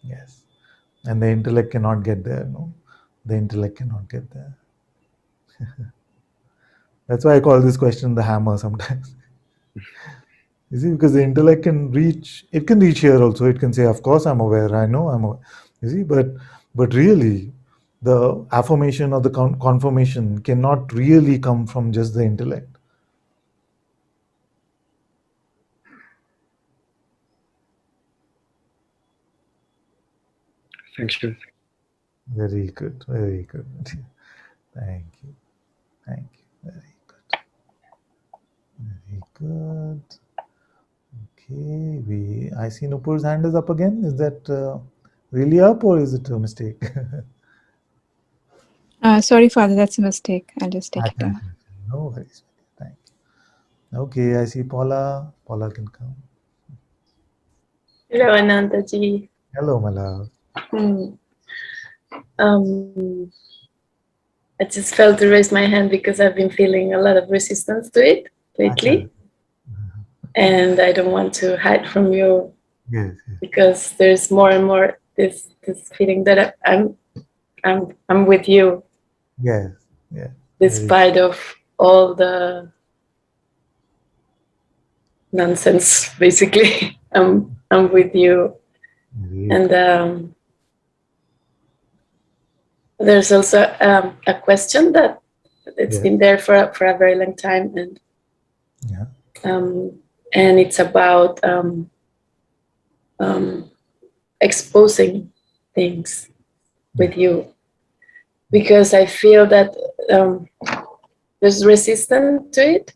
Yes. And the intellect cannot get there. No, the intellect cannot get there. That's why I call this question the hammer sometimes. You see, because the intellect can reach. It can reach here also. It can say, "Of course, I'm aware. I know I'm aware." You see, but really, the affirmation or the confirmation cannot really come from just the intellect. Thank you. Very good. Very good. Thank you. Thank you. Very good. Very good. Okay. I see Nupur's hand is up again. Is that really up, or is it a mistake? Sorry, Father, that's a mistake. I'll just take it down. No worries. Thank you. Okay. I see Paula. Paula can come. Hello, Ananta-ji. Hello, my love. Um, I just felt to raise my hand because I've been feeling a lot of resistance to it lately, and I don't want to hide from you. Yes. Because there's more and more this feeling that I'm with you. Yes. Yeah. Despite of all the nonsense, basically, I'm with you. And there's also a question that it's been there for a very long time, and it's about exposing things with you, because I feel that there's resistance to it,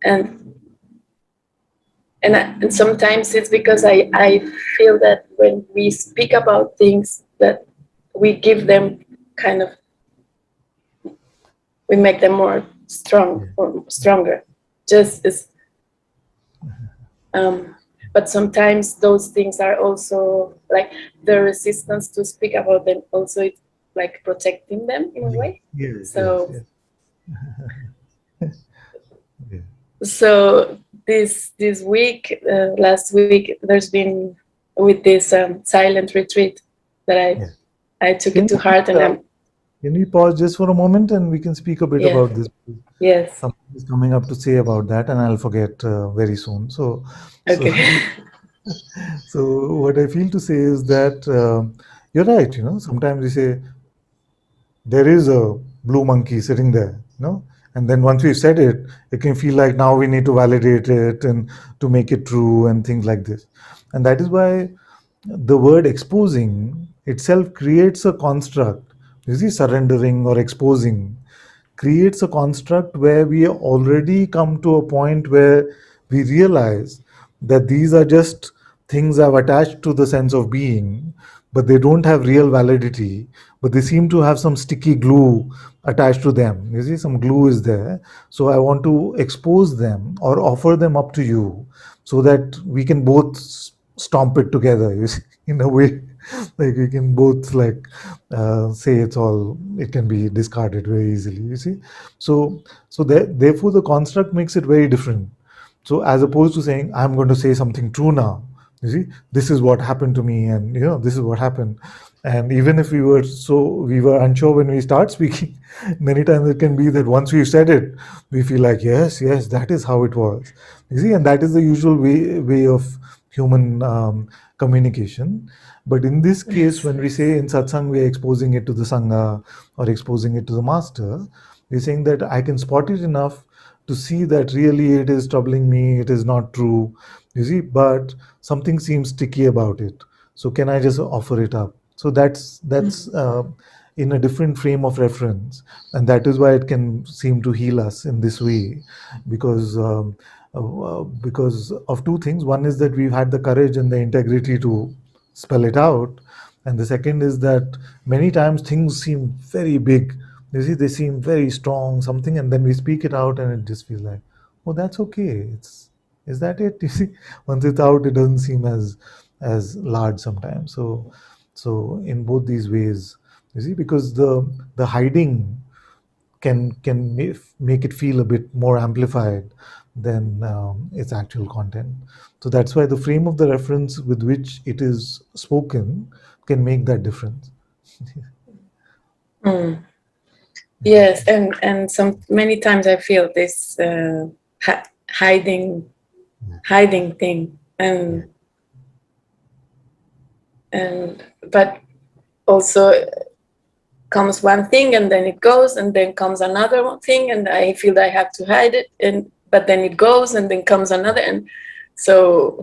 and and sometimes it's because I feel that when we speak about things that we give them kind of, we make them more strong or stronger, just as but sometimes those things are also like the resistance to speak about them, also it's like protecting them in a way. So Yeah. so this week, last week, there's been with this silent retreat that Yeah. I took Can it to we, heart, and I'm can we pause just for a moment and we can speak a bit yes, about this? yes, Something is coming up to say about that, and I'll forget very soon. So, okay. so what I feel to say is that you're right. Sometimes we say there is a blue monkey sitting there, and then once we've said it, it can feel like now we need to validate it and to make it true and things like this, and that is why the word exposing itself creates a construct. You see, surrendering or exposing creates a construct where we already come to a point where we realize that these are just things I've attached to the sense of being, but they don't have real validity, but they seem to have some sticky glue attached to them. You see, some glue is there. So I want to expose them or offer them up to you so that we can both stomp it together, you see, in a way. Like we can both say it can be discarded very easily, you see. Therefore the construct makes it very different. So as opposed to saying I'm going to say something true now, you see, this is what happened to me, and this is what happened. And even if we were unsure when we start speaking, many times it can be that once we've said it, we feel like yes, that is how it was, you see. And that is the usual way of human communication. But in this case, when we say in satsang we are exposing it to the sangha or exposing it to the master, we're saying that I can spot it enough to see that really it is troubling me, it is not true, you see, but something seems sticky about it. So can I just offer it up? So that's in a different frame of reference, and that is why it can seem to heal us in this way, because of two things. One is that we've had the courage and the integrity to spell it out, and the second is that many times things seem very big, you see, they seem very strong, something, and then we speak it out and it just feels like, oh, that's okay. Is that it? You see, once it's out, it doesn't seem as large sometimes. So in both these ways, you see, because the hiding can make it feel a bit more amplified than its actual content. So that's why the frame of the reference with which it is spoken can make that difference. Mm. Yes, and some many times I feel this hiding thing, Yeah. and but also comes one thing and then it goes, and then comes another one thing, and I feel that I have to hide it, and but then it goes and then comes another, and so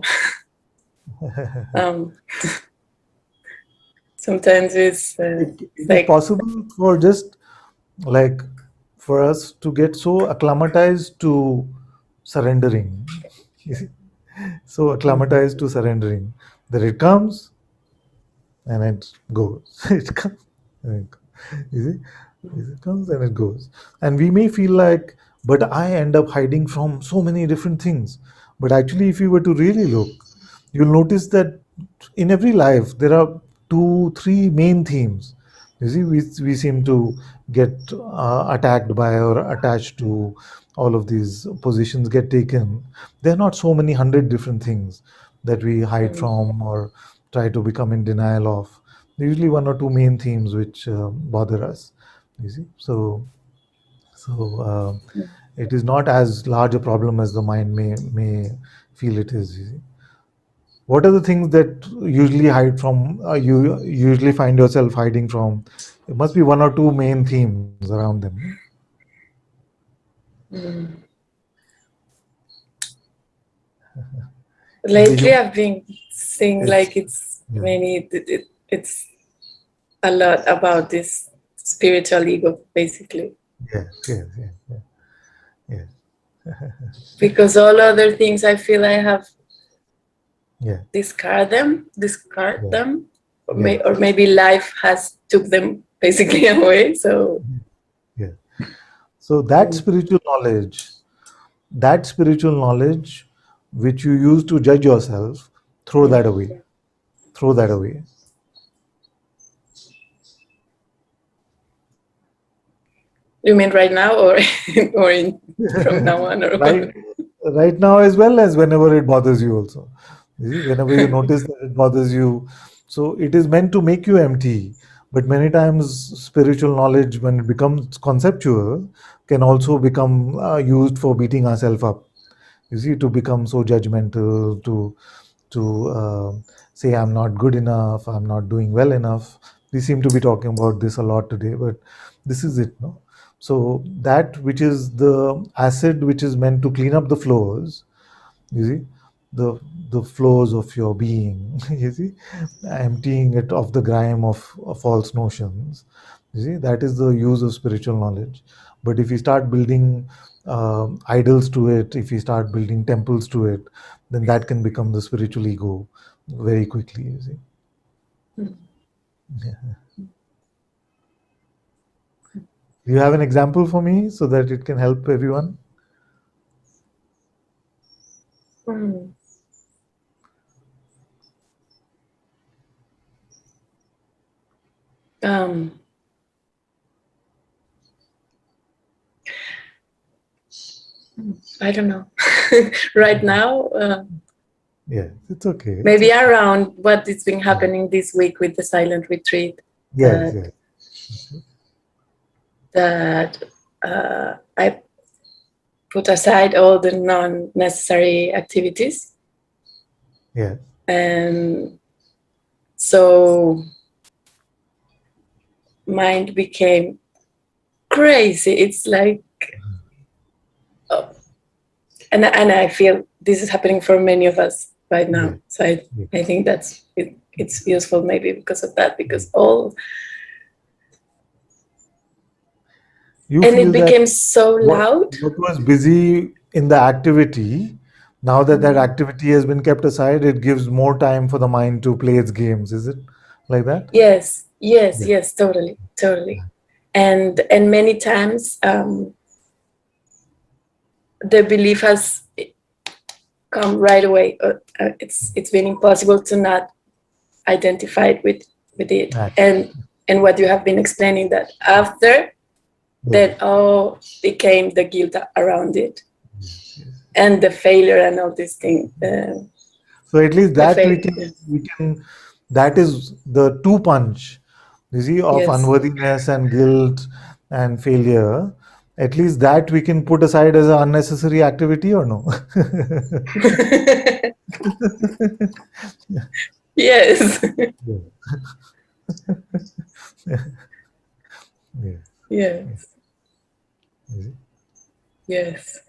um, sometimes it's It is like possible for just like for us to get so acclimatized to surrendering, you see, so acclimatized to surrendering that it comes and it goes. It comes and it goes. You see, it comes and it goes. And we may feel like, but I end up hiding from so many different things. But actually, if you were to really look, you'll notice that in every life there are two, three main themes. You see, we seem to get attacked by or attached to all of these positions get taken. There are not so many hundred different things that we hide from or try to become in denial of. Usually one or two main themes which bother us. You see, so it is not as large a problem as the mind may feel it is. You see. What are the things that usually hide from? You usually find yourself hiding from? It must be one or two main themes around them. No? In the lately human, I've been seeing it's like it's yeah, many it's a lot about this spiritual ego, basically, yes. because all other things I feel I have Yeah. discard them, Yeah. or maybe life has took them basically away. So Yeah. So that spiritual knowledge, which you use to judge yourself, throw that away. Throw that away. you mean right now, or from now on, or Right, right now as well as whenever it bothers you also. You see, whenever you notice that it bothers you, so it is meant to make you empty. But many times, spiritual knowledge, when it becomes conceptual, can also become used for beating ourselves up. You see, to become so judgmental, to say I'm not good enough, I'm not doing well enough. We seem to be talking about this a lot today, but this is it, no? So that which is the acid which is meant to clean up the floors, you see, the the flows of your being, you see, emptying it of the grime of false notions. You see, that is the use of spiritual knowledge. But if you start building idols to it, if you start building temples to it, then that can become the spiritual ego very quickly, you see. Do you have an example for me so that it can help everyone? Hmm. Um, I don't know. Right now, Yeah, it's okay. It's maybe okay. around what has been happening this week with the silent retreat, Yes, that yes, I put aside all the non-necessary activities, yes. and so mind became crazy. It's like, oh, and I feel this is happening for many of us right Yeah, now. So yeah. I think that's it, it's useful maybe because of that, because all, You and it feel that became so loud. what was busy in the activity, now that that activity has been kept aside, it gives more time for the mind to play its games. Is it like that? Yes, yes, Yeah. yes, totally, totally. And many times the belief has come right away. It's been impossible to not identify it with it. Ah, And what you have been explaining, that after yeah. that all became the guilt around it, Yes, yes. and the failure and all these things. So at least The that failure. we can that is the two punch, you see, of Yes. unworthiness and guilt and failure. At least that we can put aside as an unnecessary activity, or no? Yes. Yeah. Yeah. Yes. You see? Yes.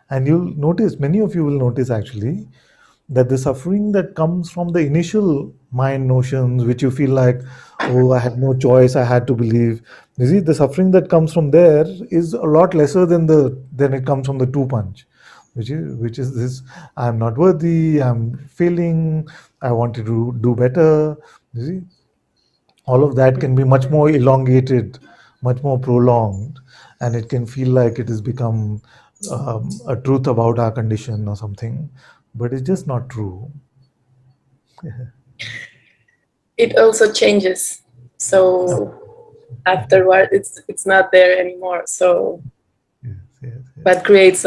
And you'll notice, many of you will notice actually, that the suffering that comes from the initial mind notions, which you feel like, oh, I had no choice, I had to believe. You see, the suffering that comes from there is a lot lesser than it comes from the two punch, which is this: I'm not worthy, I'm failing, I wanted to do better. You see, all of that can be much more elongated, much more prolonged, and it can feel like it has become a truth about our condition or something, but it's just not true. It also changes. So afterward, it's not there anymore. So, Yes, yes, yes, but creates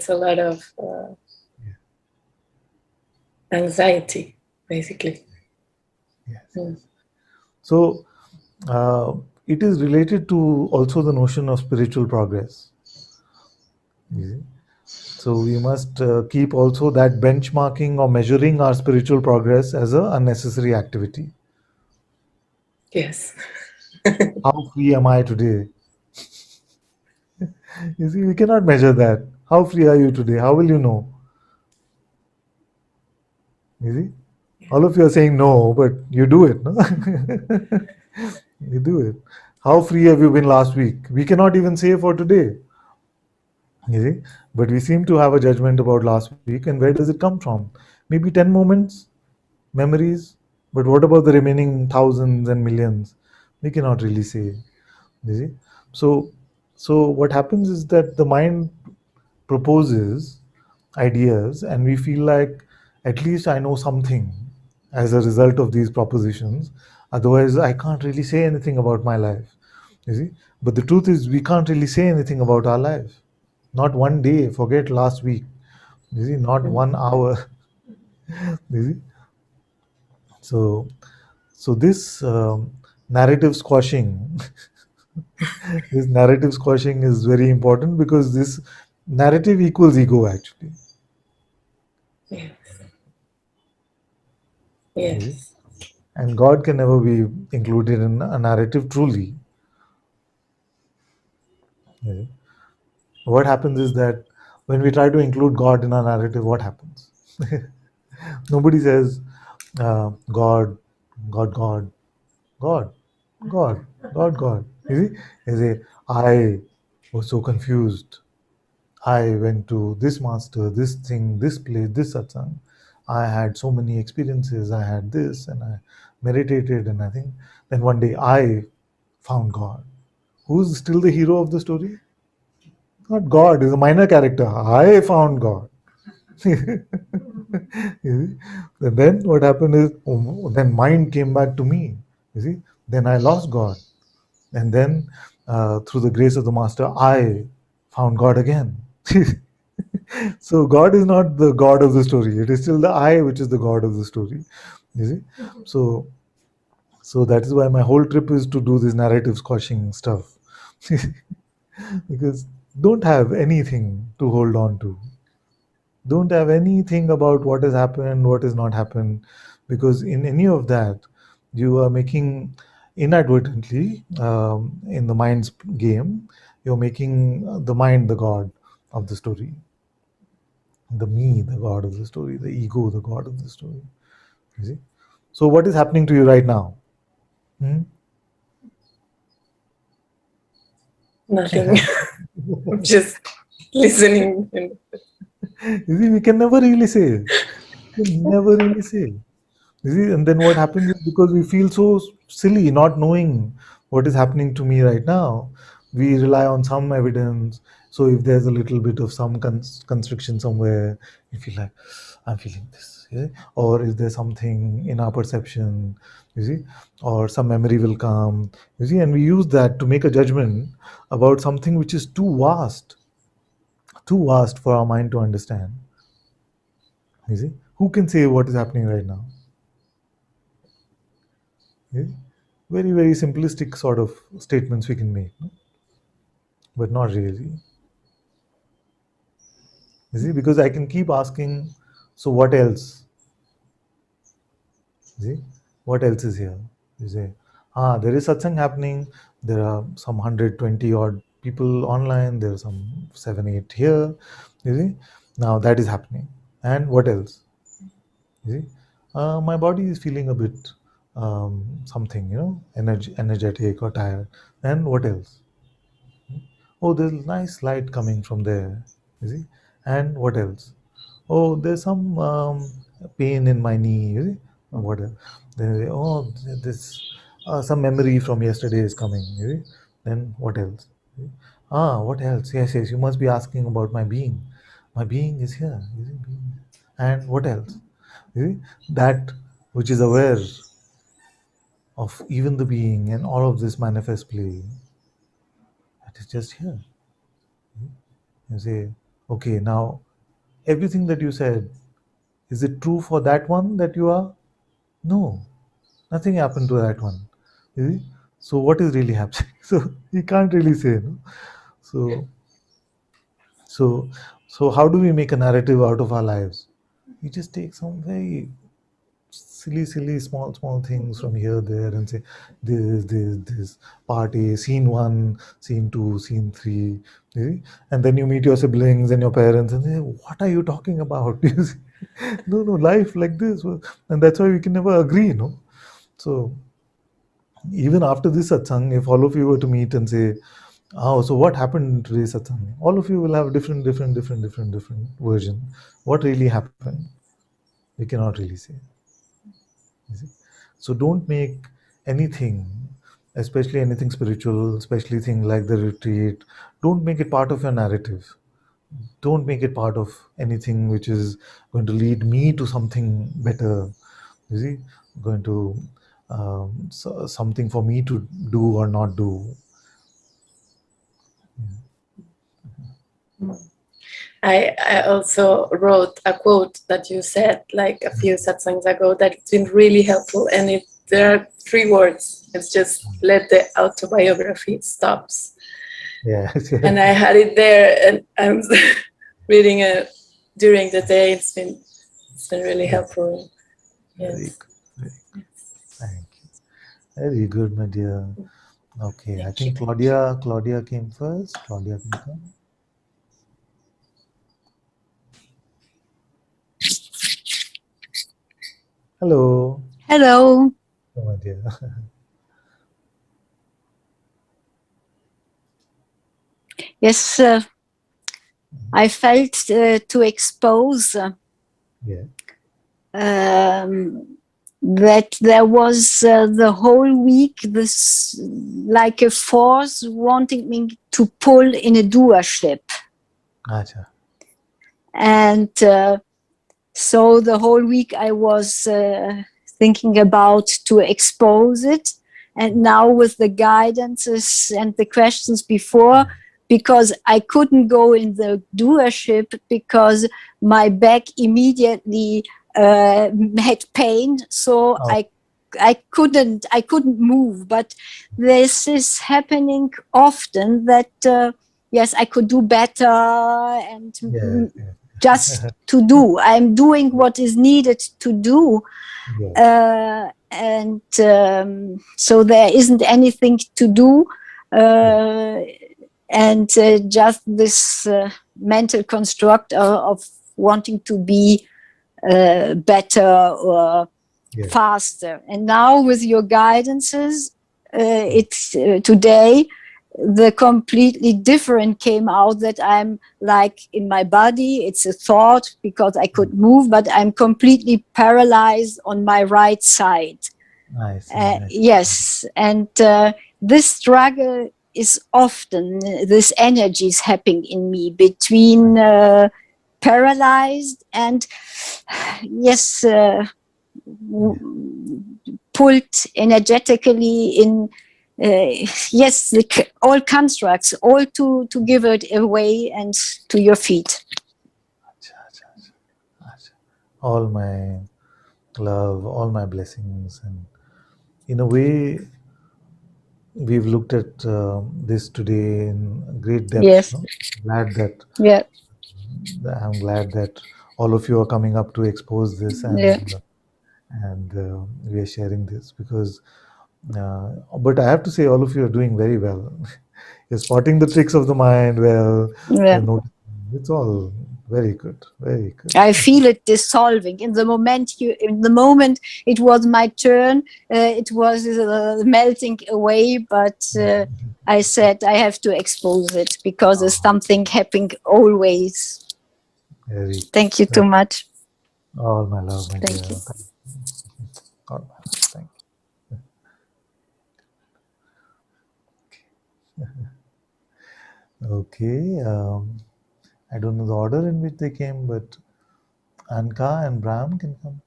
a lot of anxiety, basically. yes, Mm. yes. So it is related to also the notion of spiritual progress. You see? So we must keep also that benchmarking or measuring our spiritual progress as a unnecessary activity. Yes. How free am I today? You see, we cannot measure that. How free are you today? How will you know? You see, all of you are saying no, but you do it, no? You do it. How free have you been last week? We cannot even say for today. You see, but we seem to have a judgment about last week, and where does it come from? Maybe 10 moments, memories, but what about the remaining thousands and millions? We cannot really say. You see, so what happens is that the mind proposes ideas, and we feel like at least I know something as a result of these propositions. Otherwise, I can't really say anything about my life. You see, but the truth is, we can't really say anything about our life. Not one day. Forget last week. You see, not 1 hour. You see, so this narrative squashing, this narrative squashing is very important, because this narrative equals ego actually. Yes. You see? Yes. And God can never be included in a narrative truly. You see? What happens is that when we try to include God in our narrative, what happens? Nobody says God, God, God, God, God, God, God. You see? They say, I was so confused. I went to this master, this thing, this place, this satsang. I had so many experiences. I had this, and I meditated, and I think then one day I found God. Who's still the hero of the story? Not God, is a minor character. I found God. You see? And then what happened is, then mind came back to me. You see, then I lost God, and then through the grace of the master, I found God again. So God is not the God of the story. It is still the I which is the God of the story. You see, so that is why my whole trip is to do this narrative squashing stuff, because don't have anything to hold on to. Don't have anything about what has happened, what has not happened, because in any of that, you are making inadvertently, in the mind's game, you're making the mind the god of the story, the me the god of the story, the ego the god of the story. You see? So, what is happening to you right now? Hmm? Nothing. Just listening. You see, we can never really say. We can never really say. You see, and then what happens is, because we feel so silly not knowing what is happening to me right now, we rely on some evidence. So if there's a little bit of some constriction somewhere, you feel like, I'm feeling this. Yeah? Or is there something in our perception, you see, or some memory will come, you see, and we use that to make a judgment about something which is too vast for our mind to understand. You see, who can say what is happening right now? Yeah? Very, very simplistic sort of statements we can make, no? But not really. You see, because I can keep asking, so what else? You see, what else is here? You say, there is satsang happening. There are some 120 odd people online. There are some 7, 8 here. You see, now that is happening. And what else? You see, my body is feeling a bit something, energetic or tired. And what else? Oh, there's nice light coming from there. You see, and what else? Oh, there's some pain in my knee. You see, or what else? Then they, oh, this some memory from yesterday is coming. You see, then what else? You see? What else? Yes, yes. You must be asking about my being. My being is here. You see, being. And what else? You see, that which is aware of even the being and all of this manifest play, that is just here. You say, okay, now everything that you said, is it true for that one that you are? No, nothing happened to that one. You see? So what is really happening? So you can't really say, no? So so so how do we make a narrative out of our lives? We just take some very silly, small things from here, there, and say this, part A, scene one, scene two, scene three. You see? And then you meet your siblings and your parents and say, what are you talking about? You see? No, life like this. And that's why we can never agree, no? So even after this satsang, if all of you were to meet and say, Oh, so what happened in today's satsang? All of you will have different version. What really happened? We cannot really say. You see? So don't make anything, especially anything spiritual, especially things like the retreat, don't make it part of your narrative. Don't make it part of anything which is going to lead me to something better. You see, going to something for me to do or not do. I also wrote a quote that you said like a few satsangs ago that it's been really helpful, and there are 3 words. It's just let the autobiography stops. Yes, And I had it there, and I'm reading it during the day. It's been really helpful. Very Yes. good. Thank you. Very good, my dear. Okay, I Thank think you. Claudia came first. Claudia can come. Hello. Hello. Oh, my dear. Yes, I felt to expose Yeah. that there was the whole week this like a force wanting me to pull in a doership. Acha. And so the whole week I was thinking about to expose it. And now with the guidances and the questions before, because I couldn't go in the doership because my back immediately had pain. So Oh, I couldn't move, but this is happening often that yes, I could do better and yes, yes. just to do. I'm doing what is needed to do. Yes. And so there isn't anything to do. And just this mental construct of wanting to be better or Yes. faster. And now with your guidances, it's today the completely different came out, that I'm like in my body, it's a thought because I could move, but I'm completely paralyzed on my right side. I see. I see. Yes, and this struggle is often, this energy is happening in me between paralyzed and yes, pulled energetically in yes, all constructs, all to give it away and to your feet. Acha, acha, acha, acha. All my love, all my blessings, and in a way, we've looked at this today in great depth. Yes. No? Glad that Yeah. I'm glad that all of you are coming up to expose this, Yeah. and we are sharing this because. But I have to say, all of you are doing very well. You're spotting the tricks of the mind well. Yeah. You know, it's all very good, very good. I feel it dissolving in the moment. In the moment it was my turn, it was melting away. But I said I have to expose it because there's something happening always. Very good. Thank you too much. All my love, my Thank dear. you. All my love. Thank you. Okay. I don't know the order in which they came, but Anka and Bram can come.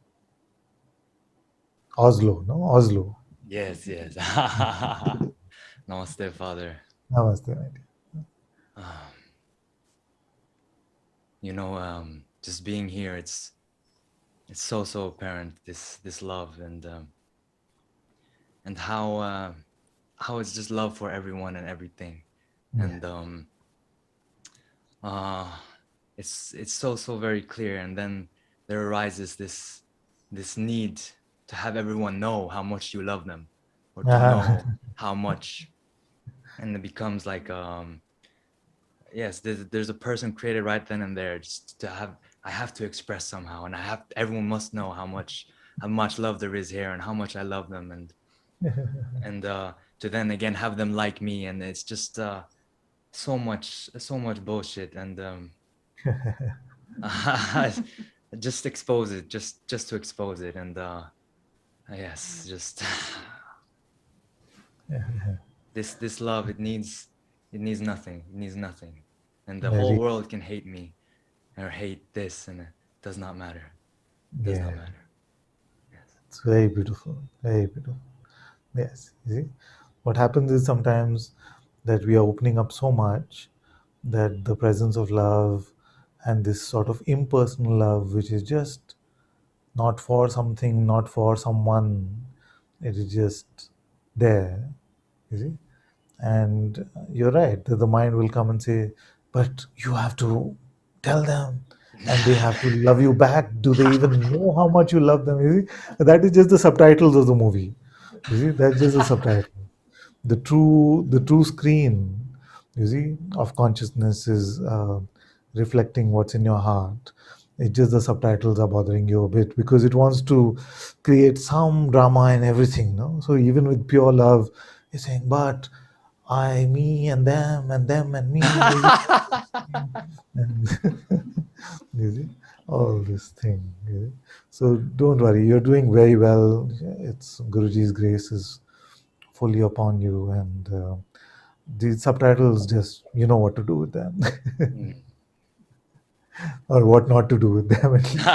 Oslo, no? Oslo. Yes, yes. Namaste, Father. Namaste, my dear. Um, you know, just being here, it's so apparent, this love, and how it's just love for everyone and everything, Yeah. and it's so very clear. And then there arises this need to have everyone know how much you love them, or to know how much, and it becomes like yes, there's a person created right then and there, just to have, I have to express somehow, and everyone must know how much love there is here and how much I love them, and to then again have them like me. And it's just so much bullshit, and just expose it, just to expose it, and yes, just this love, it needs nothing, and the whole Very, world can hate me or hate this, and it does not matter. It does not yeah, matter. Yes. it's very beautiful, very beautiful. Yes, you see, what happens is sometimes that we are opening up so much that the presence of love and this sort of impersonal love, which is just not for something, not for someone, it is just there, you see. And you're right that the mind will come and say, but you have to tell them and they have to love you back. Do they even know how much you love them? You see, that is just the subtitles of the movie. You see, that's just the subtitle. The true screen, you see, of consciousness is reflecting what's in your heart. It's just the subtitles are bothering you a bit because it wants to create some drama and everything. No, so even with pure love, you're saying, but I, me, and them and me, you see, and you see, all this thing. You see. So don't worry, you're doing very well. It's Guruji's grace is fully upon you, and these subtitles, just you know what to do with them Mm. or what not to do with them at least.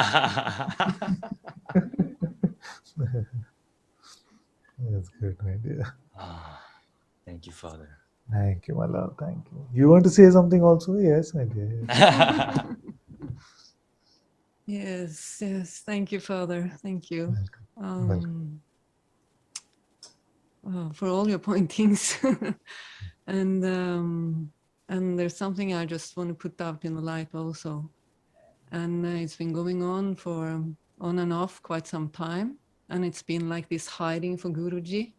That's good, my dear. Ah, thank you, Father. Thank you, my love. Thank you. You want to say something also? Yes, my dear. Yes. Yes, yes. Thank you, Father. Thank you. Welcome. For all your pointings. and there's something I just want to put out in the light also. And it's been going on for on and off quite some time. And it's been like this hiding for Guruji.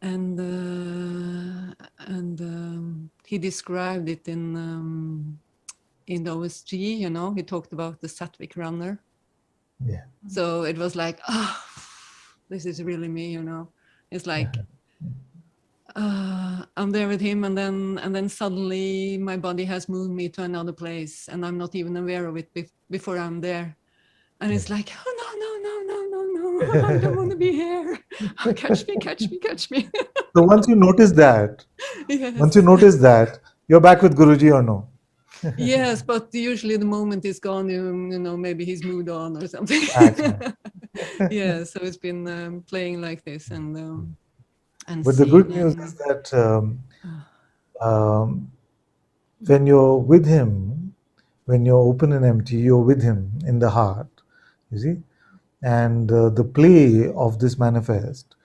And he described it in the OSG, you know, he talked about the Sattvic runner. Yeah. So it was like, oh, this is really me, you know. It's like I'm there with him, and then suddenly my body has moved me to another place, and I'm not even aware of it before I'm there. And it's like, oh no, no, no, no, no, no, I don't want to be here. Oh, catch me, catch me, catch me. So once you notice that, Yes. you're back with Guruji or no? Yes, but usually the moment is gone, you know, maybe he's moved on or something. Excellent. Yeah, so it's been playing like this, and But the good news seeing. is that um, when you're with him, when you're open and empty, you're with him in the heart, you see, and the play of this manifest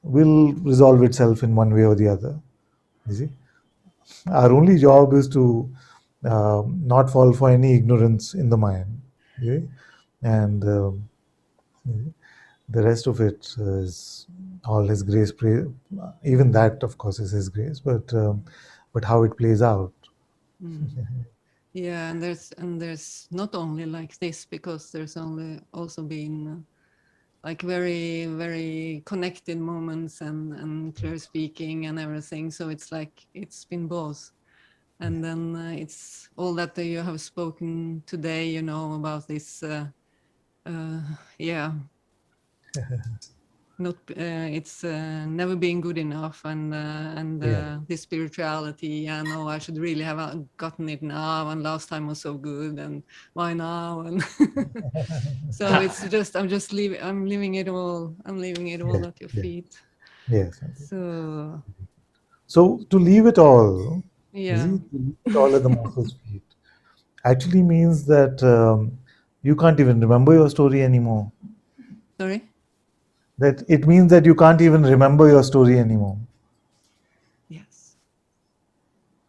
will resolve itself in one way or the other, you see. Our only job is to not fall for any ignorance in the mind, you see? And the rest of it is all his grace. Even that, of course, is his grace, but how it plays out. Yeah, and there's not only like this, because there's only also been like very, very connected moments and clear speaking and everything. So it's like it's been both. And then it's all that you have spoken today, you know, about this yeah, not it's never been good enough, and Yeah. the spirituality, yeah, no, I should really have gotten it now, and last time was so good, and why now? And so it's just I'm leaving it all, Yes. at your Yes. feet. Yes. So So to leave it all, you yeah. see, to leave it all at the master's feet actually means that you can't even remember your story anymore. Sorry. That it means that you can't even remember your story anymore. Yes.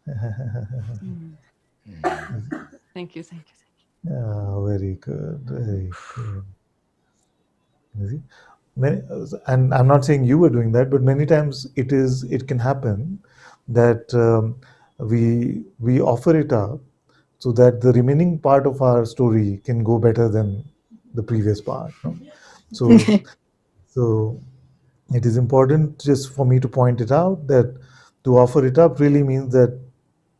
Mm. Thank you, thank you, thank you. Very good. Very good. You see? And I'm not saying you were doing that, but many times it can happen that we offer it up so that the remaining part of our story can go better than the previous part. No? So so it is important just for me to point it out that to offer it up really means that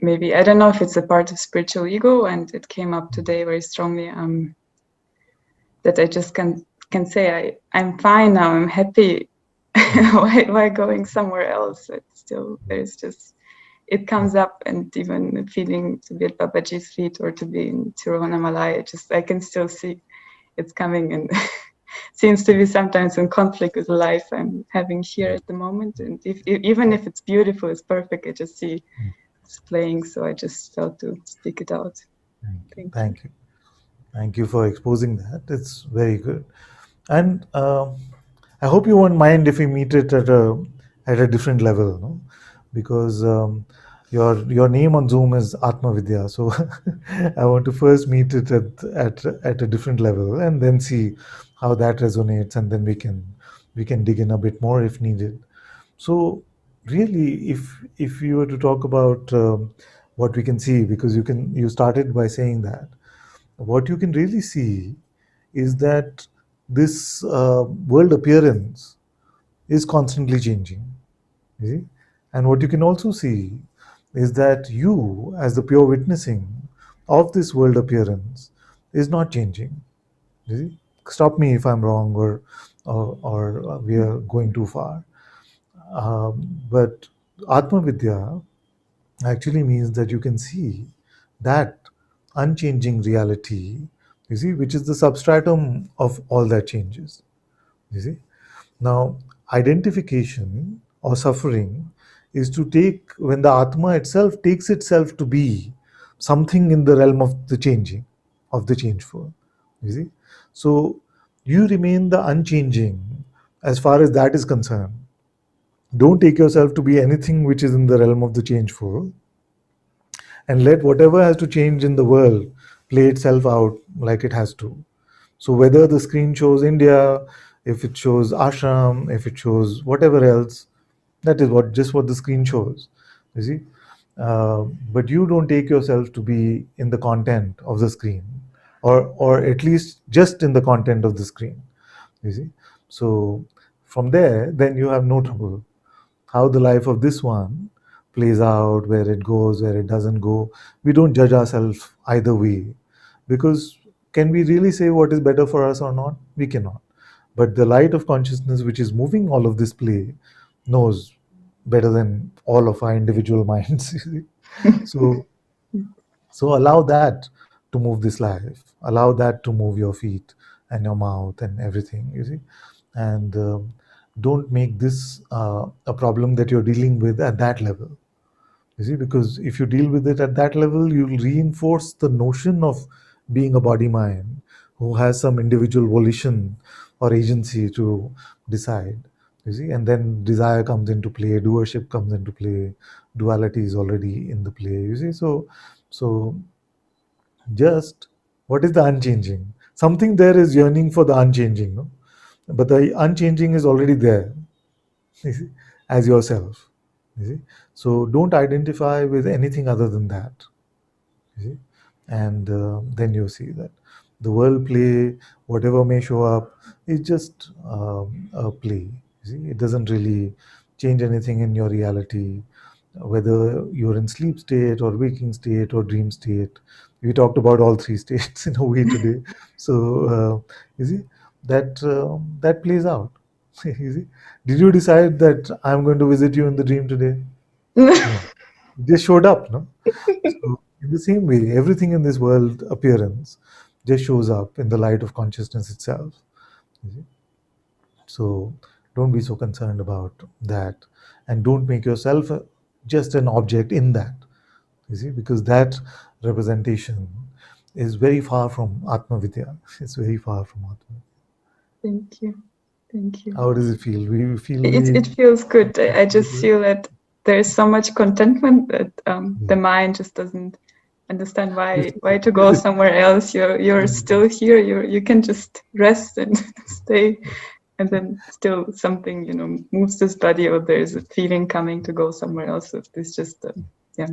maybe, I don't know if it's a part of spiritual ego, and it came up today very strongly, that I just can say I'm fine now, I'm happy. why going somewhere else? It's still, there's just, it comes up, and even feeling to be at Babaji's feet or to be in Tiruvannamalai, I can still see it's coming, and seems to be sometimes in conflict with the life I'm having here at the moment. And even if it's beautiful, it's perfect, I just see it's playing, so I just felt to speak it out. Thank you. Thank you for exposing that. It's very good. And I hope you won't mind if we meet it at a different level, no? Because your name on Zoom is Atma Vidya, so I want to first meet it at a different level, and then see how that resonates, and then we can dig in a bit more if needed. So really, if you were to talk about what we can see, because you started by saying that what you can really see is that this world appearance is constantly changing. You see? And what you can also see is that you, as the pure witnessing of this world appearance, is not changing. You see? Stop me if I'm wrong, or we are going too far. But Atma Vidya actually means that you can see that unchanging reality, you see, which is the substratum of all that changes. You see? Now, identification or suffering is to take, when the Atma itself takes itself to be something in the realm of the changing, of the changeful. You see? So, you remain the unchanging as far as that is concerned. Don't take yourself to be anything which is in the realm of the changeful, and let whatever has to change in the world play itself out like it has to. So whether the screen shows India, if it shows ashram, if it shows whatever else, that is what the screen shows. You see, but you don't take yourself to be in the content of the screen, or at least just in the content of the screen. You see, so from there, then you have no trouble. How the life of this one plays out, where it goes, where it doesn't go, we don't judge ourselves either way, because can we really say what is better for us or not? We cannot. But the light of consciousness, which is moving all of this play, knows better than all of our individual minds. so so allow that to move this life, allow that to move your feet and your mouth and everything, you see. And don't make this a problem that you're dealing with at that level. You see, because if you deal with it at that level, you'll reinforce the notion of being a body mind who has some individual volition or agency to decide. You see, and then desire comes into play, doership comes into play, duality is already in the play. You see, so just what is the unchanging? Something there is yearning for the unchanging, no? But the unchanging is already there, you see, as yourself. You see, so don't identify with anything other than that. You see, and then you see that the world play, whatever may show up, is just a play. You see, it doesn't really change anything in your reality, whether you're in sleep state or waking state or dream state. We talked about all three states in a way today. So you see that plays out. You see, did you decide that I'm going to visit you in the dream today? No, it just showed up, no? So in the same way, everything in this world appearance just shows up in the light of consciousness itself. You see? So don't be so concerned about that, and don't make yourself just an object in that. You see, because that representation is very far from Atma Vidya. It's very far from Atma. Thank you. Thank you. How does it feel? We feel it feels good. I just feel that there's so much contentment that the mind just doesn't understand why to go somewhere else. You're still here. You can just rest and stay, and then still something moves this body, or there's a feeling coming to go somewhere else. So it's just yeah,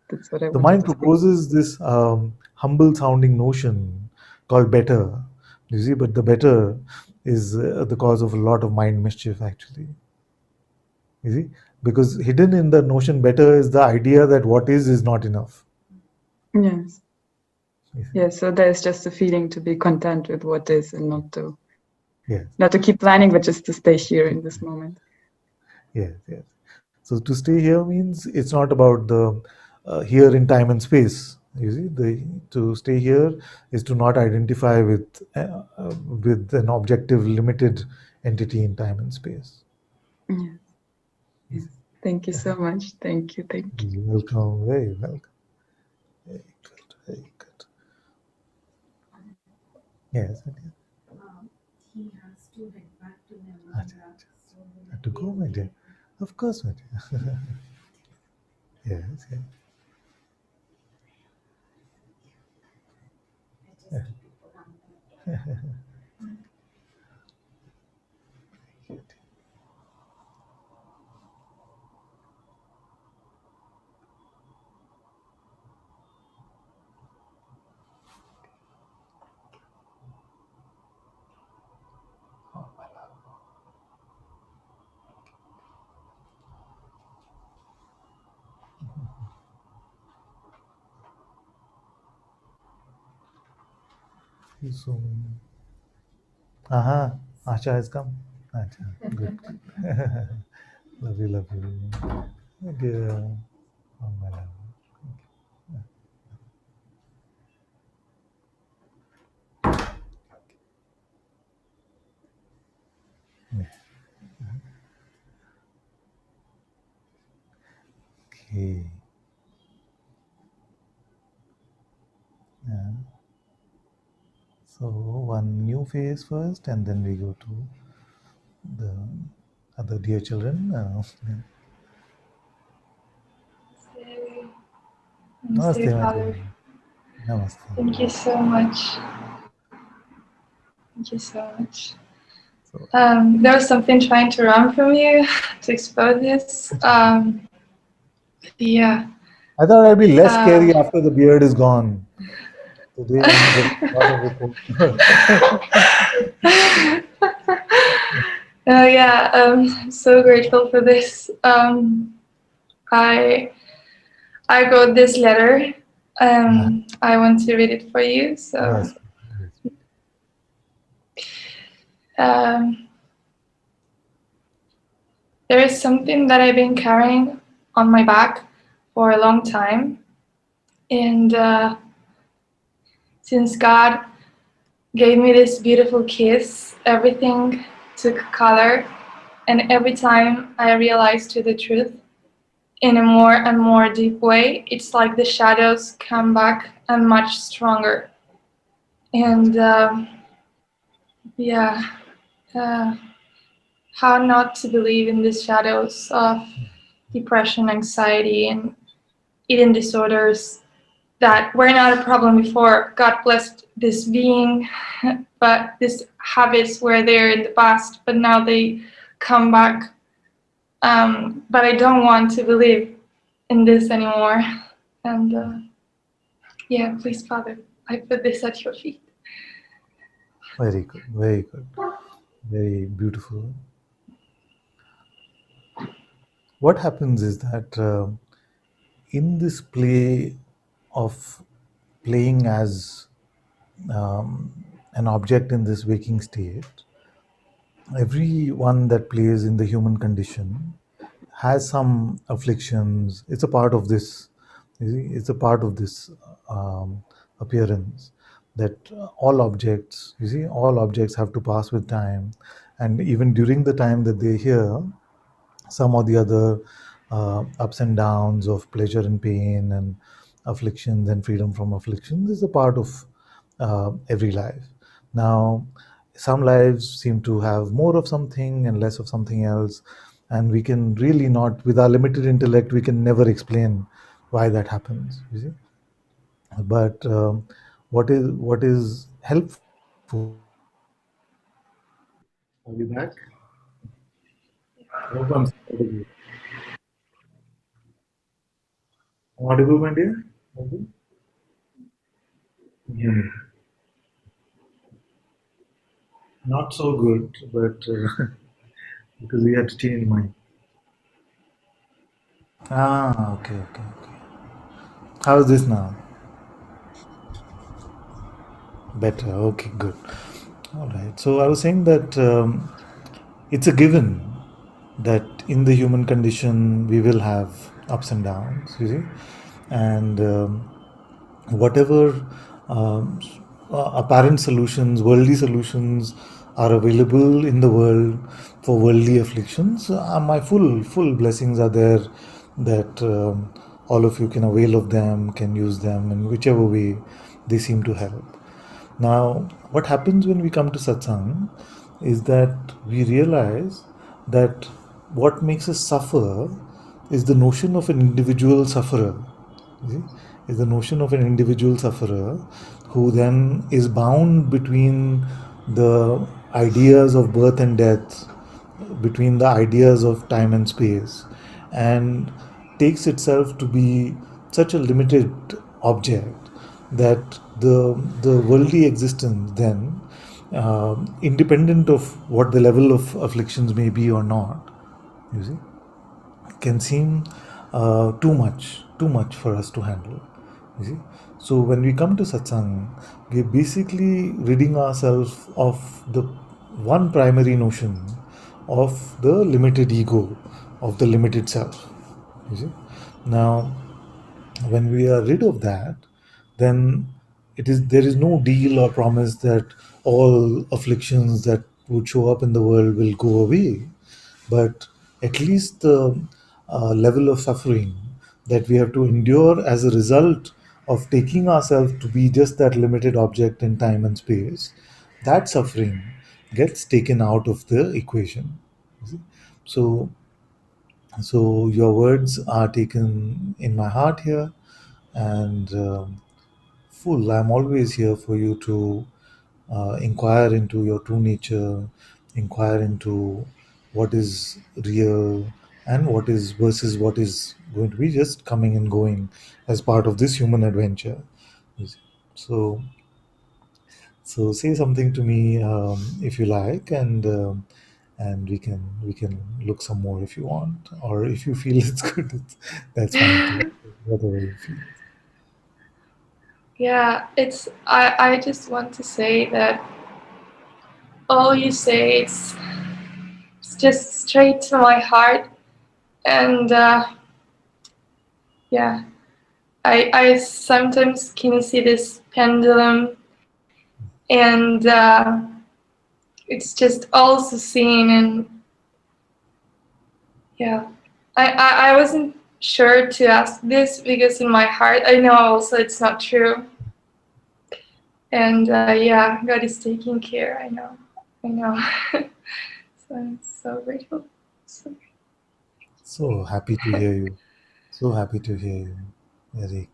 that's what I the wanted mind to say. proposes this humble sounding notion called better. You see, but the better is the cause of a lot of mind mischief, actually. You see, because hidden in the notion better is the idea that what is not enough. Yes. You see? Yes. So there's just a feeling to be content with what is and Yes, not to keep planning, but just to stay here in this moment. yes, yes. So to stay here means it's not about the here in time and space. You see, the to stay here is to not identify with an objective limited entity in time and space. Yes. Yes. Thank you so much. Thank you. Thank you. You're welcome, very welcome. Very good, very good. Yes, it is. He has to head back to Acha, Namibia. acha. So will Have it to be go, my okay? dear. Of course, my dear. Yes, yes. I just took it for granted. You so. Aha, Asha has come. Acha, good. Love you, love you. Okay. Oh, my love. Yeah. Okay. Yeah. So one new phase first, and then we go to the other dear children. Namaste, Namaste, my dear. Father. Namaste. Thank you so much. Thank you so much. So There was something trying to run from you to expose this. Yeah. I thought I'd be less Uh, scary after the beard is gone. Today I'm getting a lot of report. oh yeah, I'm so grateful for this. I I got this letter. I want to read it for you. So Yes. Yes. um, there is something that I've been carrying on my back for a long time, and since God gave me this beautiful kiss, everything took color, and every time I realized to the truth in a more and more deep way, it's like the shadows come back and much stronger. And yeah, uh, how not to believe in these shadows of depression, anxiety, and eating disorders that were not a problem before. God blessed this being, but these habits were there in the past, but now they come back. But I don't want to believe in this anymore. And yeah, please, Father, I put this at your feet. Very good. Very good. Very beautiful. What happens is that in this play of playing as an object in this waking state, everyone that plays in the human condition has some afflictions. It's a part of this. You see, it's a part of this appearance that all objects, you see, all objects have to pass with time, and even during the time that they're here, some or the other ups and downs of pleasure and pain and afflictions and freedom from afflictions is a part of every life. Now, some lives seem to have more of something and less of something else, and we can really not, with our limited intellect, we can never explain why that happens. You see, but what is helpful? Are you back? I hope I'm audible, my dear. Audible? Yeah. Not so good, but because we had to change mine. Okay, okay, okay. How is this now? Better. Okay, good. All right. So I was saying that it's a given that in the human condition we will have ups and downs, you see, and whatever um, apparent solutions, worldly solutions are available in the world for worldly afflictions, my full blessings are there that all of you can avail of them, can use them in whichever way they seem to help. Now, what happens when we come to satsang is that we realize that what makes us suffer is the notion of an individual sufferer. You see? Is the notion of an individual sufferer who then is bound between the ideas of birth and death, between the ideas of time and space, and takes itself to be such a limited object that the worldly existence then, independent of what the level of afflictions may be or not, you see, can seem too much for us to handle. You see, so when we come to satsang, we're basically ridding ourselves of the one primary notion of the limited ego, of the limited self. You see, now when we are rid of that, then there is no deal or promise that all afflictions that would show up in the world will go away, but at least the level of suffering that we have to endure as a result of taking ourselves to be just that limited object in time and space, that suffering gets taken out of the equation. You see? So, so your words are taken in my heart here, and full. I'm always here for you to inquire into your true nature, inquire into what is real and what is versus what is going to be just coming and going as part of this human adventure. You see. So, so say something to me if you like, and we can look some more if you want, or if you feel it's good, that's fine too. Whatever you feel. Yeah, I just want to say that all you say it's just straight to my heart, and yeah, I sometimes can see this pendulum, and it's just also seen, and yeah, I wasn't sure to ask this because in my heart I know also it's not true, and yeah, God is taking care. I know. So I'm so grateful. So So happy to hear you. So happy to hear you, Eric.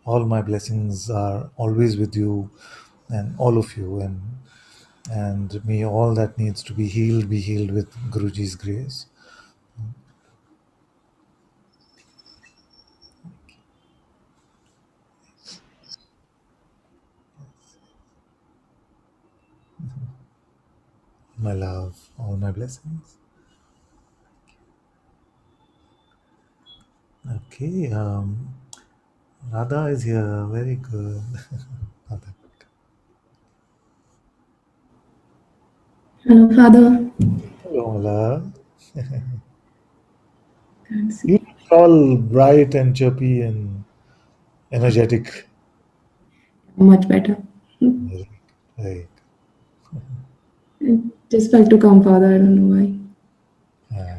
All my blessings are always with you and all of you, and may all that needs to be healed with Guruji's grace. My love, all my blessings. Okay, Radha is here. Very good. Radha. Hello, Father. Hello, my love. Can't You see. look all bright and chirpy and energetic. Much better. Very, very. It just felt to come, Father. I don't know why. Uh,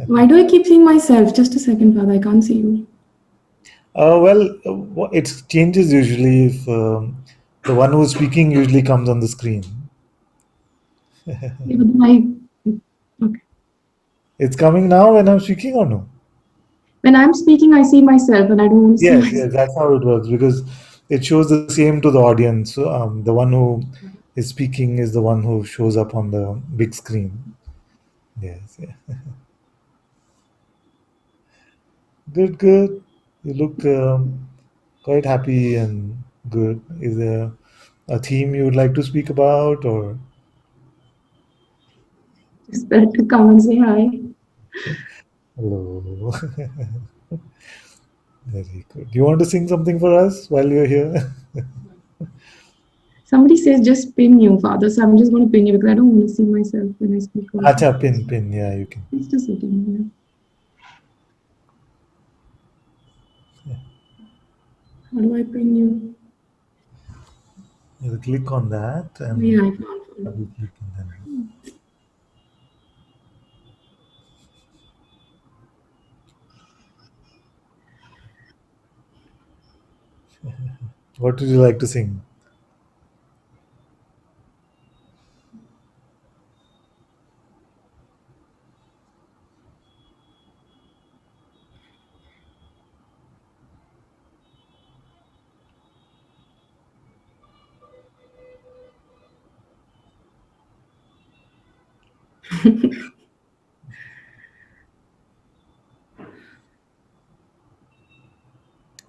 Why do I keep seeing myself? Just a second, Father. I can't see you. well, it changes usually if the one who's speaking usually comes on the screen. Yeah, but my okay. It's coming now when I'm speaking or no? When I'm speaking, I see myself, and I don't want to see Yes, myself. yes, that's how it works because it shows the same to the audience. So, the one who is speaking is the one who shows up on the big screen. Yes, yeah. Good, good. You look quite happy and good. Is there a theme you would like to speak about, or Just felt to come and say hi. Hello. Very good. Do you want to sing something for us while you're here? Somebody says just pin you, Father. So I'm just going to pin you because I don't want to see myself when I speak. Also. Acha, pin. Yeah, you can. It's just okay. Yeah. How do I pin you? You click on that and Yeah, I found it. double click and then. What would you like to sing?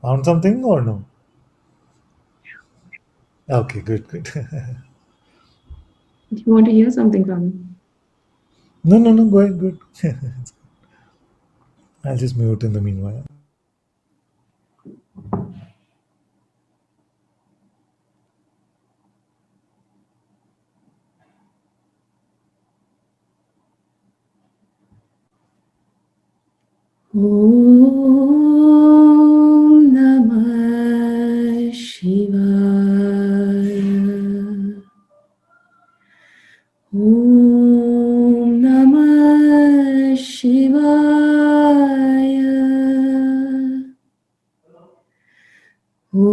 Found something or no? Okay, good. Do you want to hear something from me? No. Go ahead. Good. I'll just mute in the meanwhile. Om Namah Shivaya. Om Namah Shivaya. Om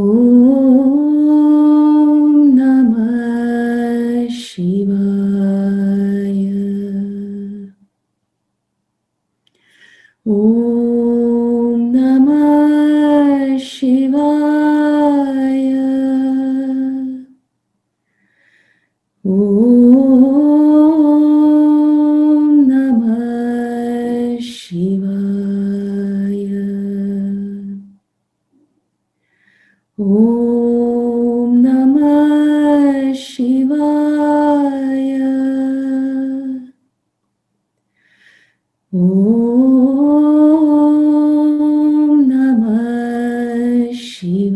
Namah Shivaya. Om Namah Shivaya. Om Namah Shivaya. Om Namah Shivaya. Om Namah Shivaya.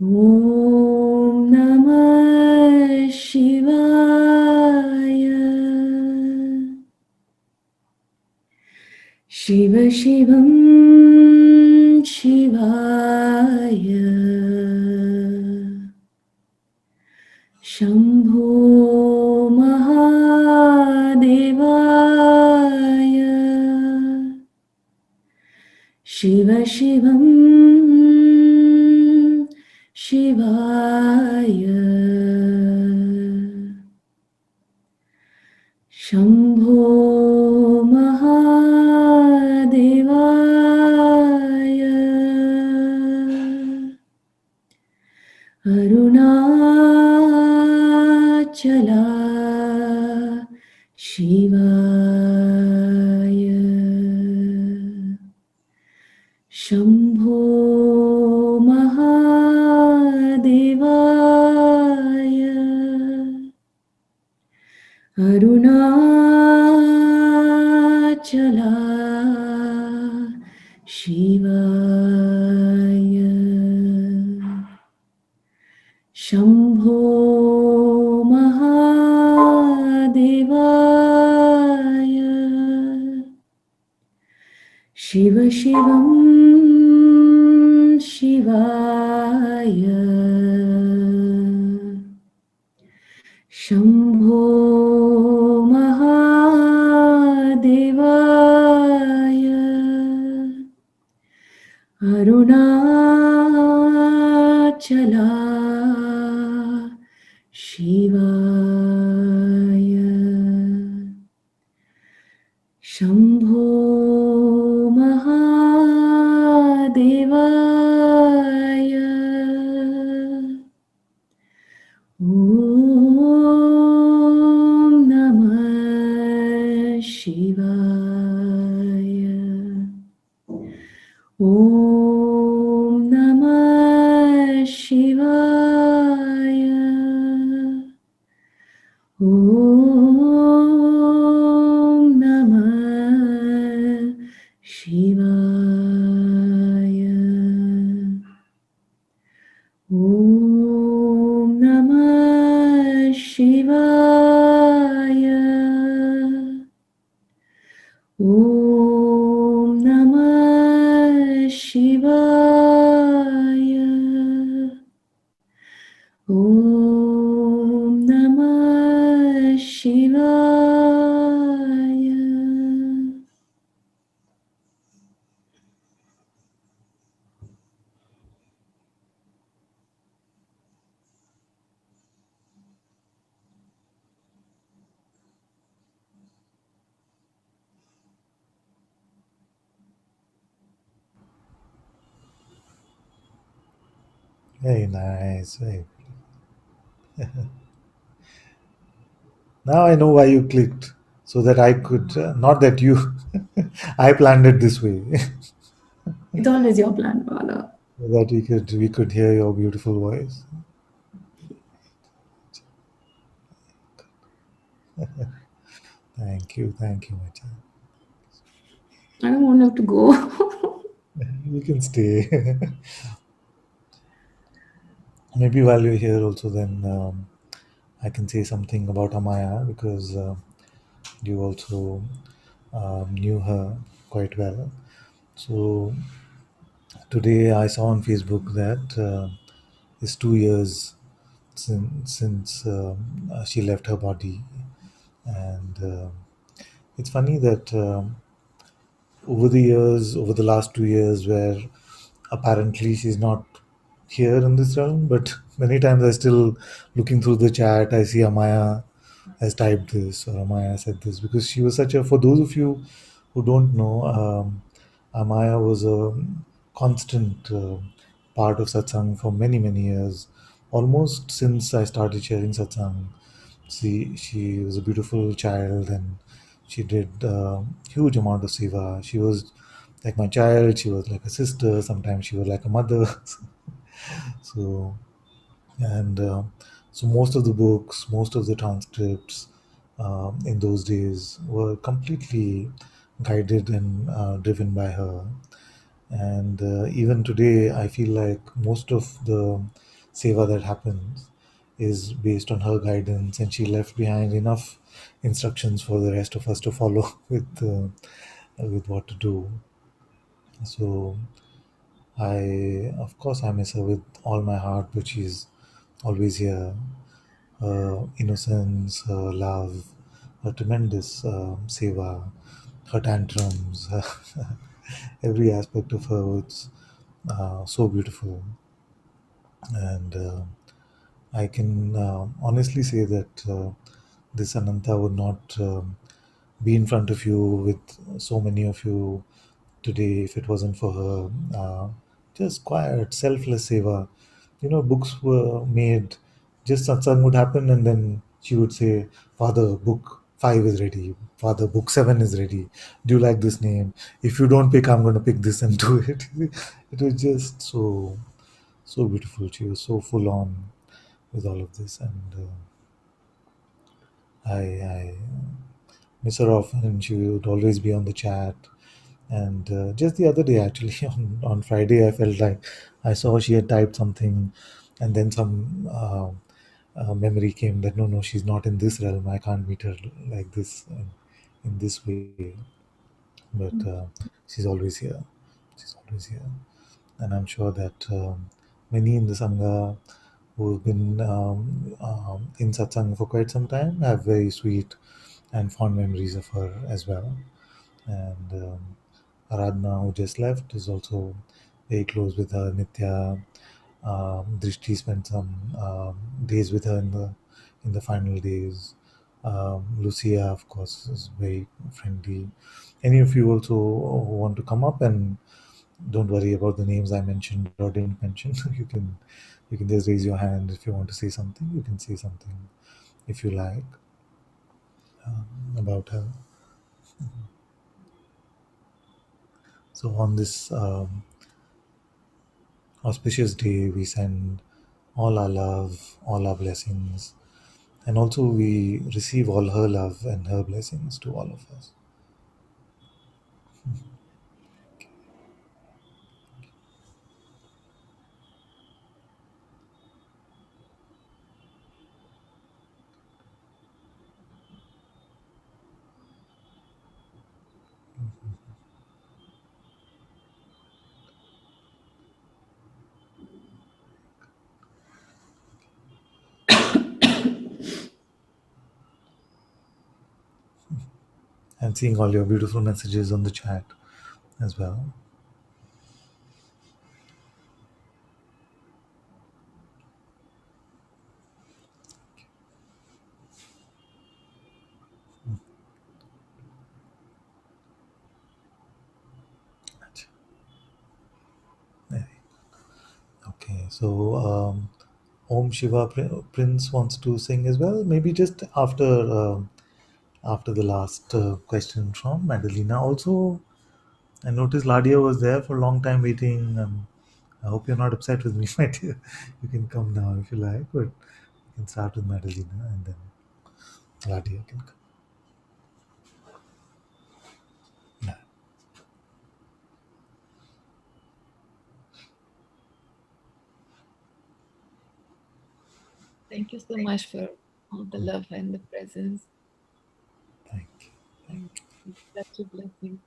Om Namah Shivaya. Shiva Shivam Shivaya. Shambho Mahadevaya. Shiva Shivam Shivaya. Shambho Mahadevaya. Arunachala Shivaya. Shambho Mahadevaya. Arunachala Shivaya. Shambho Mahadevaya. Shiva Shivam Shivaya. Shambho Mahadevaya. Arunachala Shivaya. Shambho Mahadevaya. Om Namah Shivaya. Om Namah Shivaya. Om Om Namah Shivaya. Very nice. Very. Now I know why you clicked, so that I could, not that you, I planned it this way, It's always your plan, Father. so that we could hear your beautiful voice. Thank you, my child. I don't want to have to go. You can stay. Maybe while you're here, also, then I can say something about Amaya, because you also knew her quite well. So today I saw on Facebook that it's 2 years since she left her body, and it's funny that over the years, over the last 2 years, where apparently she's not here in this realm, but many times I still, looking through the chat, I see Amaya has typed this, or Amaya said this, because she was such a, for those of you who don't know, Amaya was a constant part of satsang for many, many years, almost since I started sharing satsang. She was a beautiful child, and she did huge amount of seva. She was like my child. She was like a sister. Sometimes she was like a mother. So, and so most of the books, most of the transcripts in those days were completely guided and driven by her. And even today, I feel like most of the seva that happens is based on her guidance, and she left behind enough instructions for the rest of us to follow with what to do. So of course, I miss her with all my heart, but she's always here. Her innocence, her love, her tremendous seva, her tantrums, every aspect of her was so beautiful. And I can honestly say that this Ananta would not be in front of you with so many of you today if it wasn't for her just quiet, selfless seva. Books were made, just satsang would happen, and then she would say, Father, book 5 is ready. Father, book 7 is ready. Do you like this name? If you don't pick, I'm going to pick this and do it. It was just so beautiful. She was so full on with all of this, and I miss her often, and she would always be on the chat. And just the other day, actually, on Friday, I felt like I saw she had typed something, and then some memory came that no, she's not in this realm. I can't meet her like this in this way. But she's always here. She's always here, and I'm sure that many in the sangha who've been in satsang for quite some time have very sweet and fond memories of her as well. And Aradhana, who just left, is also very close with her. Nitya, Drishti spent some days with her in the final days. Lucia, of course, is very friendly. Any of you also who want to come up, and don't worry about the names I mentioned or didn't mention. You can just raise your hand if you want to say something. You can say something if you like about her. So on this auspicious day, we send all our love, all our blessings, and also we receive all her love and her blessings to all of us. and seeing all your beautiful messages on the chat as well. Okay, so Om Shiva Prince wants to sing as well. Maybe just after the last question from Madalena. Also, I noticed Ladia was there for a long time waiting. I hope you're not upset with me, my dear. You can come now if you like, but you can start with Madalena and then Ladia can come. Yeah. Thank you so much for all the love and the presence. Thank you. And it's such a blessing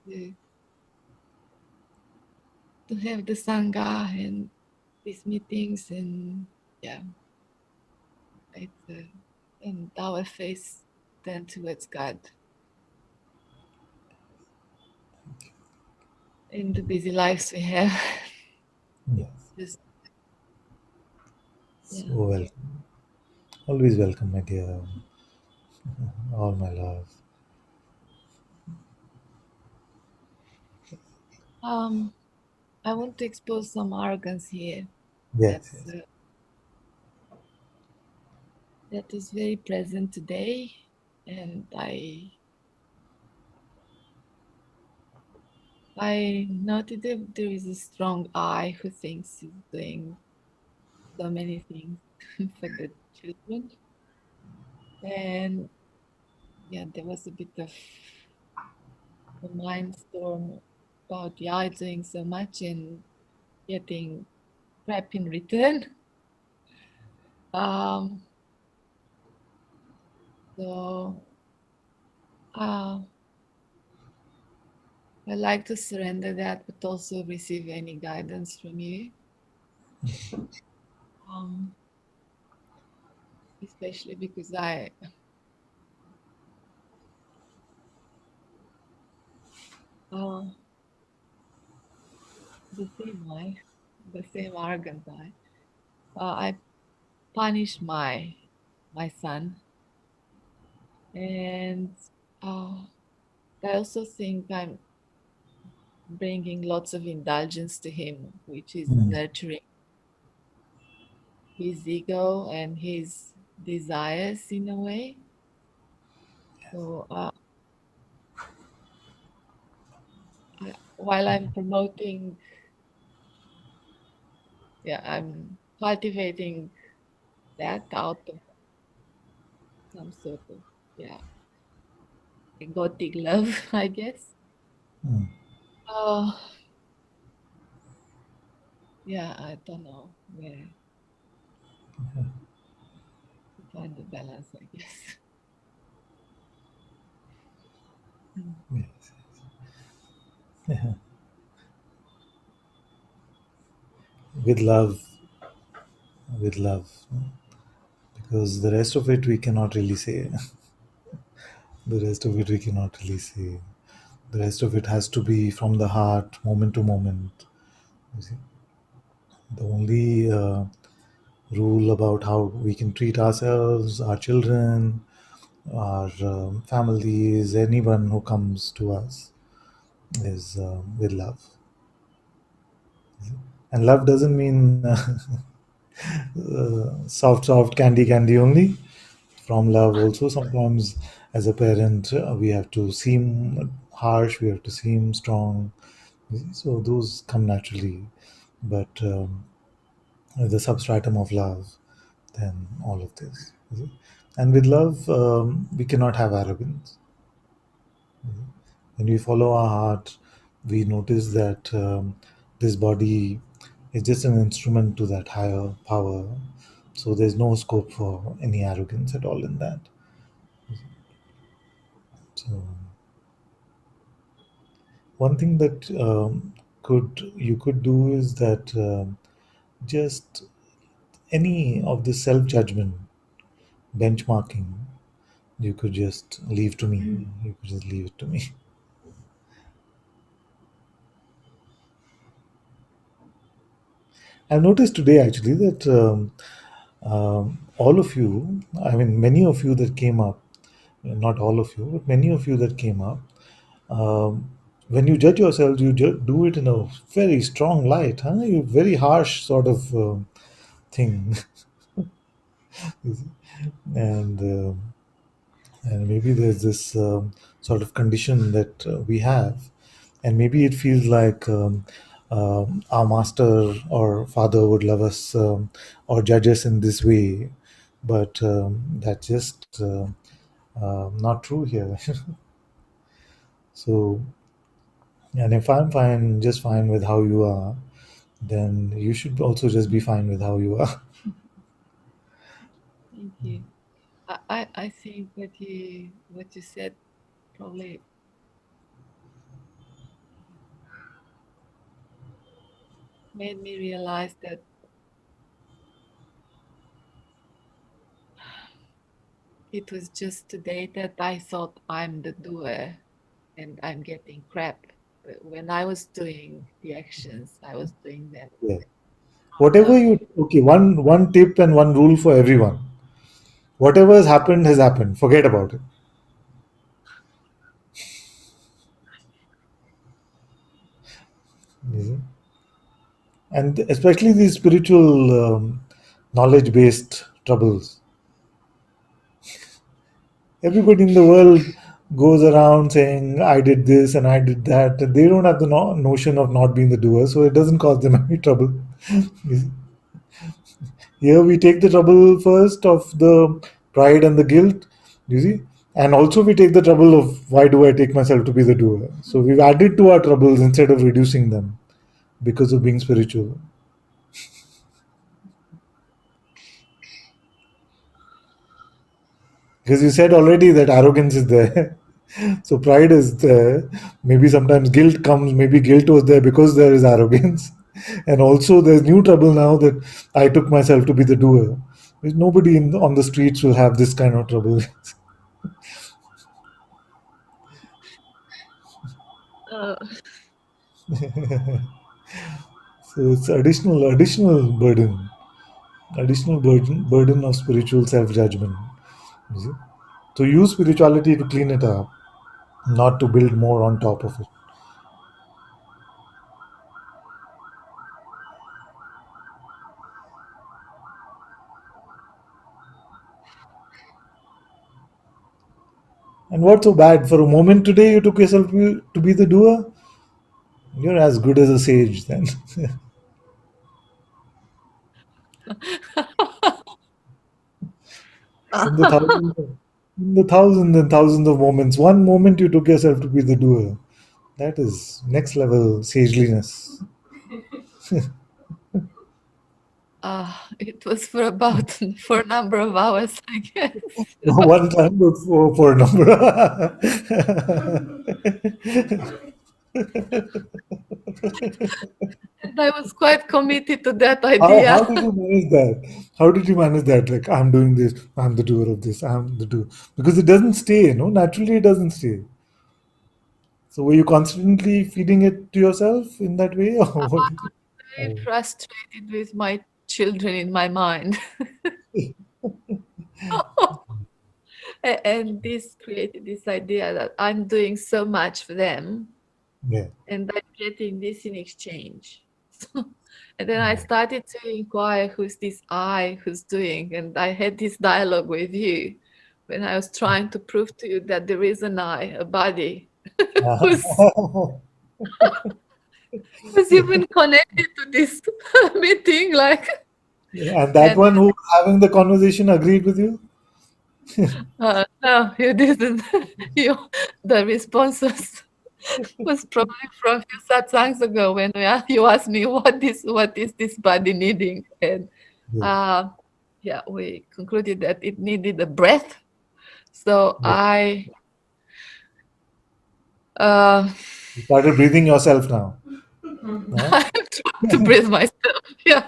to have the Sangha and these meetings, and yeah, it's and our face turned towards God in the busy lives we have. Yes. Just, So yeah. welcome. Always welcome, my dear. All my love. I want to expose some arrogance here. Yes, That's yes. that is very present today, and I noted that there is a strong I who thinks he's doing so many things for the children, and yeah, there was a bit of a mind storm about the I doing so much and getting crap in return. Um, so uh, I like to surrender that, but also receive any guidance from you. Um, Especially because uh, the same I, the same arrogant I punish my son, and I also think I'm bringing lots of indulgence to him, which is Mm. nurturing his ego and his desires in a way. So while I'm promoting, yeah, I'm cultivating that out of some sort of, yeah, egotic love, I guess. Mm. Uh, yeah, I don't know where to find the balance, I guess. Mm. Yes. Yeah. With love, with love. Because the rest of it we cannot really say. The rest of it we cannot really say. The rest of it has to be from the heart, moment to moment. You see, the only rule about how we can treat ourselves, our children, our families, anyone who comes to us is with love. And love doesn't mean soft candy only. From love also, sometimes as a parent we have to seem harsh, we have to seem strong. So those come naturally, but the substratum of love, then all of this. You see? And with love, we cannot have arrogance. When we follow our heart, we notice that this body is just an instrument to that higher power. So there's no scope for any arrogance at all in that. So one thing that could you could do is that just any of the self judgment, benchmarking, you could just leave to me. You could just leave it to me. I've noticed today actually that all of you, I mean, many of you that came up, not all of you, but many of you that came up, when you judge yourselves, you do it in a very strong light, huh? You very harsh sort of thing, and maybe there's this sort of condition that we have, and maybe it feels like our master or father would love us or judge us in this way, but that's just not true here. So, and if I'm fine, just fine with how you are, then you should also just be fine with how you are. Thank you. I think what you said probably made me realize that it was just today that I thought I'm the doer and I'm getting crap. But when I was doing the actions, I was doing them. Yeah. Whatever you, okay, one tip and one rule for everyone. Whatever has happened. Forget about it. You see? And especially these spiritual knowledge based troubles. Everybody in the world goes around saying, I did this and I did that. They don't have the notion of not being the doer, so it doesn't cause them any trouble. You see? Here we take the trouble first of the pride and the guilt, you see, and also we take the trouble of why do I take myself to be the doer. So we've added to our troubles instead of reducing them because of being spiritual. Because you said already that arrogance is there. So pride is there. Maybe sometimes guilt comes, maybe guilt was there because there is arrogance. And also there's new trouble now that I took myself to be the doer. Nobody on the streets will have this kind of trouble. Uh, So it's additional burden of spiritual self-judgment. You see? So use spirituality to clean it up, not to build more on top of it. And what's so bad? For a moment today, you took yourself to be the doer. You're as good as a sage then. in the thousands, in the thousands and thousands of moments, one moment you took yourself to be the doer. That is next level sageliness. it was for about for a number of hours, I guess. One time for a number. And I was quite committed to that How idea. did you manage that? How did you manage that? Like, I'm doing this, I'm the doer of this, I'm the doer. Because it doesn't stay, naturally it doesn't stay. So were you constantly feeding it to yourself in that way? Or what did Very frustrated with my children in my mind. And this created this idea that I'm doing so much for them Yeah. and I'm getting this in exchange. And then I started to inquire who's this I who's doing, and I had this dialogue with you when I was trying to prove to you that there is an I, a body, who's even connected to this meeting, like. And that And one who was having the conversation agreed with you? no, you didn't. The response was probably from a few satsangs ago when you asked me what is this body needing, and Yeah. yeah, we concluded that it needed a breath. So Yeah. I You started breathing yourself now. Huh? I'm trying to breathe myself. Yeah.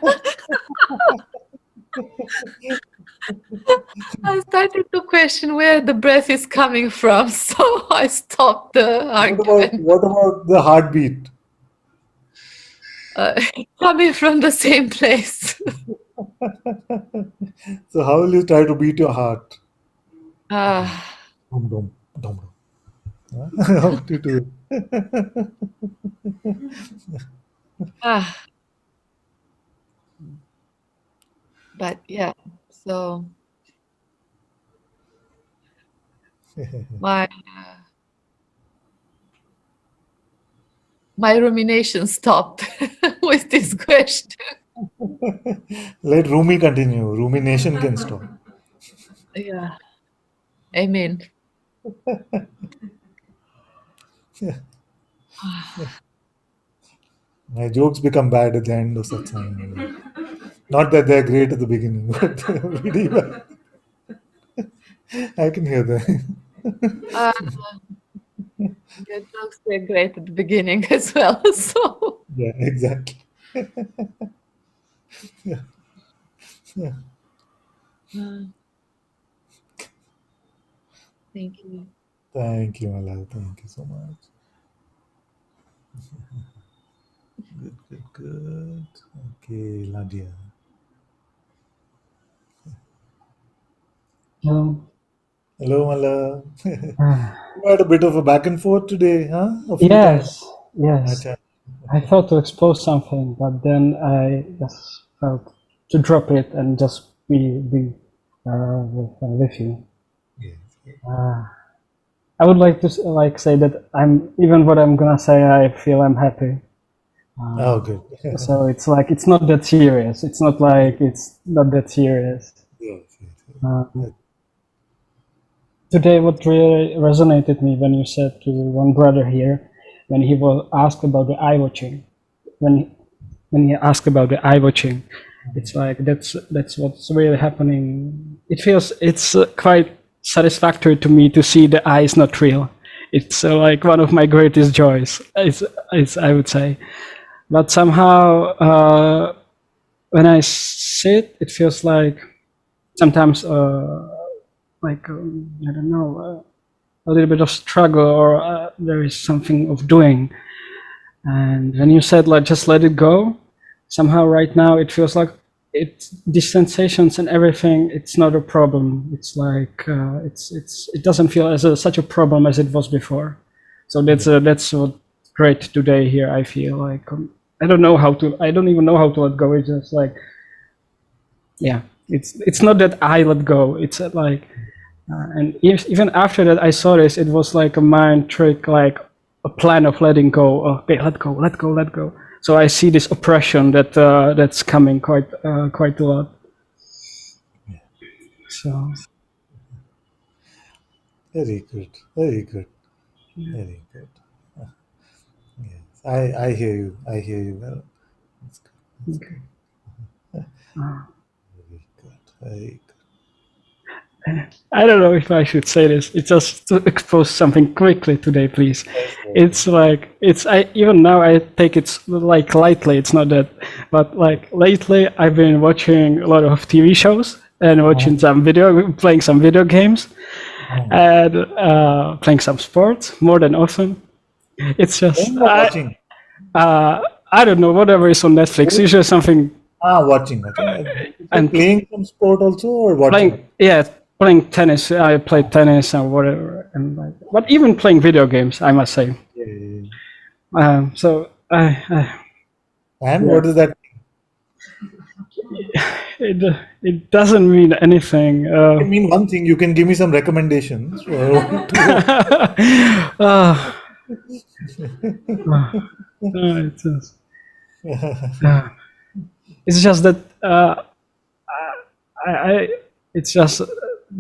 I started to question where the breath is coming from, so I stopped the argument. What about the heartbeat? Coming from the same place. So how will you try to beat your heart? Ah, Dum dum dum dum. Huh? How do you do it? ah. But yeah, so my my rumination stopped with this question. Let Rumi continue. Rumination can stop. Yeah, amen. My jokes become bad at the end of satsang. Not that they're great at the beginning, but they're really bad. I can hear them. Uh, your jokes were great at the beginning as well. So Yeah, exactly. Yeah. Yeah. thank you. Thank you, my love. Thank you so much. Good, good, good. Okay, Ladia. Um, Hello, my love. You had a bit of a back and forth today, huh? A few times. yes. Acha. I thought to expose something, but then I just felt to drop it and just be with you. Yes. I would like to say that I'm even what I'm gonna say. I feel I'm happy. Oh, good. So it's like it's not that serious. It's not like it's not that serious. Yes, yes, Um, Today, what really resonated me when you said to one brother here, when he was asked about the eye watching, when he asked about the eye watching, it's like that's what's really happening. It feels it's quite satisfactory to me to see the eye is not real. It's like one of my greatest joys. It's I would say, but somehow when I sit, it feels like sometimes like I don't know. A little bit of struggle or there is something of doing. And when you said like just let it go, somehow right now it feels like it's these sensations and everything. It's not a problem. It's like it doesn't feel as such a problem as it was before. So that's what great today here. I feel like I don't know how to. I don't even know how to let go. It's just like yeah. It's not that I let go. It's like and even after that, I saw this. It was like a mind trick, like a plan of letting go. Okay, let go, let go, let go. So I see this oppression that that's coming quite a lot. So very good. Very good. Very good. Yes, I hear you. I hear you well. That's good. That's okay. good. Very good. Very good. I don't know if I should say this. It's just to expose something quickly today, please. It's like I even now I take it like lightly. It's not that, but like lately I've been watching a lot of TV shows and watching playing some video games, and playing some sports more than often. It's just Playing or watching? I don't know, whatever is on Netflix. Usually something. Watching. And playing some sport also or watching? Playing tennis. I play tennis and whatever, and like, but even playing video games, I must say. Yeah. So And what does that mean? It doesn't mean anything. I mean one thing. You can give me some recommendations. It's just that it's just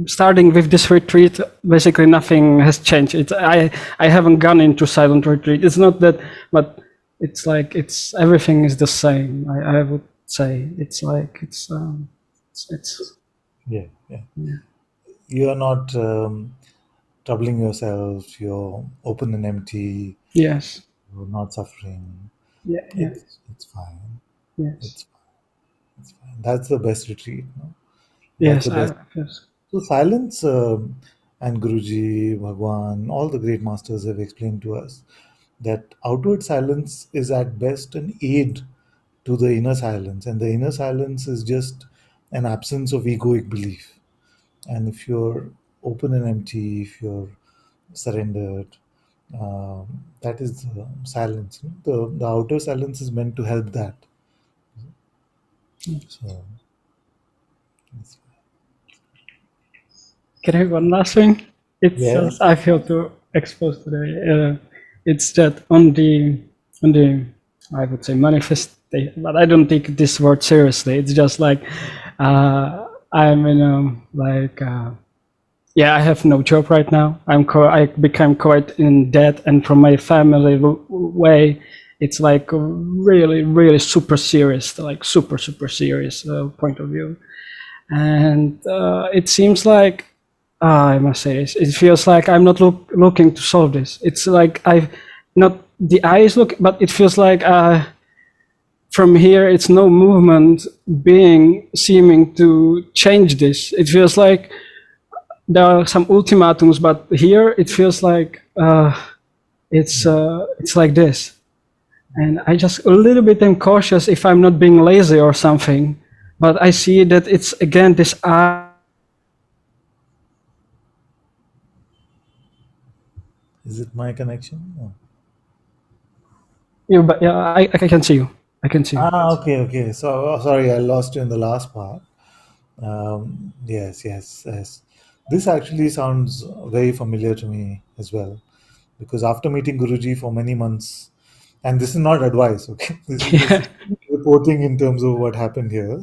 starting with this retreat. Basically, nothing has changed. I haven't gone into silent retreat. It's not that, but it's like everything is the same. I would say it's like it's. Yeah. You are not troubling yourself. You're open and empty. Yes. You're not suffering. Yeah. It's fine. Yes. It's fine. It's fine. That's the best retreat. No? That's Yes, the best. yes. So silence and Guruji, Bhagwan, all the great masters have explained to us that outward silence is at best an aid to the inner silence, and the inner silence is just an absence of egoic belief. And if you're open and empty, if you're surrendered, that is silence. The outer silence is meant to help that. So, Can I have one last thing? It's yes. just I feel to expose today. It's that on the I would say manifestation, but I don't take this word seriously. It's just like I'm in yeah, I have no job right now. I become quite in debt, and from my family way, it's like really, really super serious, like super serious point of view. And it seems like I must say this. It feels like I'm not looking to solve this. It's like I've not the eyes look, but it feels like from here it's no movement being seeming to change this. It feels like there are some ultimatums, but here it feels like it's like this, and I just a little bit am cautious if I'm not being lazy or something, but I see that it's again this Is it my connection? No. you, but yeah, I can see you. I can see you. Okay. So, sorry, I lost you in the last part. Yes. This actually sounds very familiar to me as well, because after meeting Guruji for many months, and this is not advice, okay? This is Yeah. just reporting in terms of what happened here,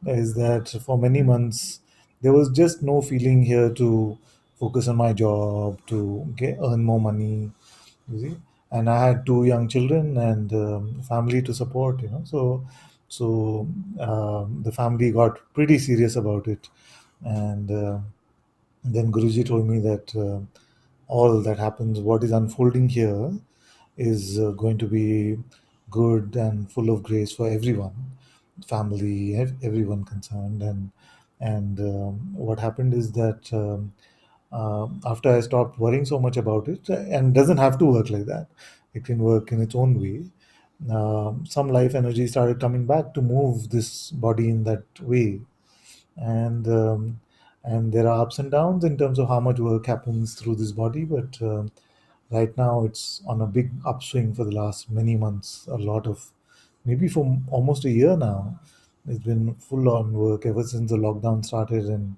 is that for many months there was just no feeling here to focus on my job, to earn more money, you see. And I had two young children and family to support, so the family got pretty serious about it. And then Guruji told me that all that happens, what is unfolding here, is going to be good and full of grace for everyone, family, everyone concerned. And what happened is that after I stopped worrying so much about it, and doesn't have to work like that, it can work in its own way. Some life energy started coming back to move this body in that way, and there are ups and downs in terms of how much work happens through this body, but right now it's on a big upswing for the last many months. A lot of, maybe for almost a year now, it's been full on work ever since the lockdown started, and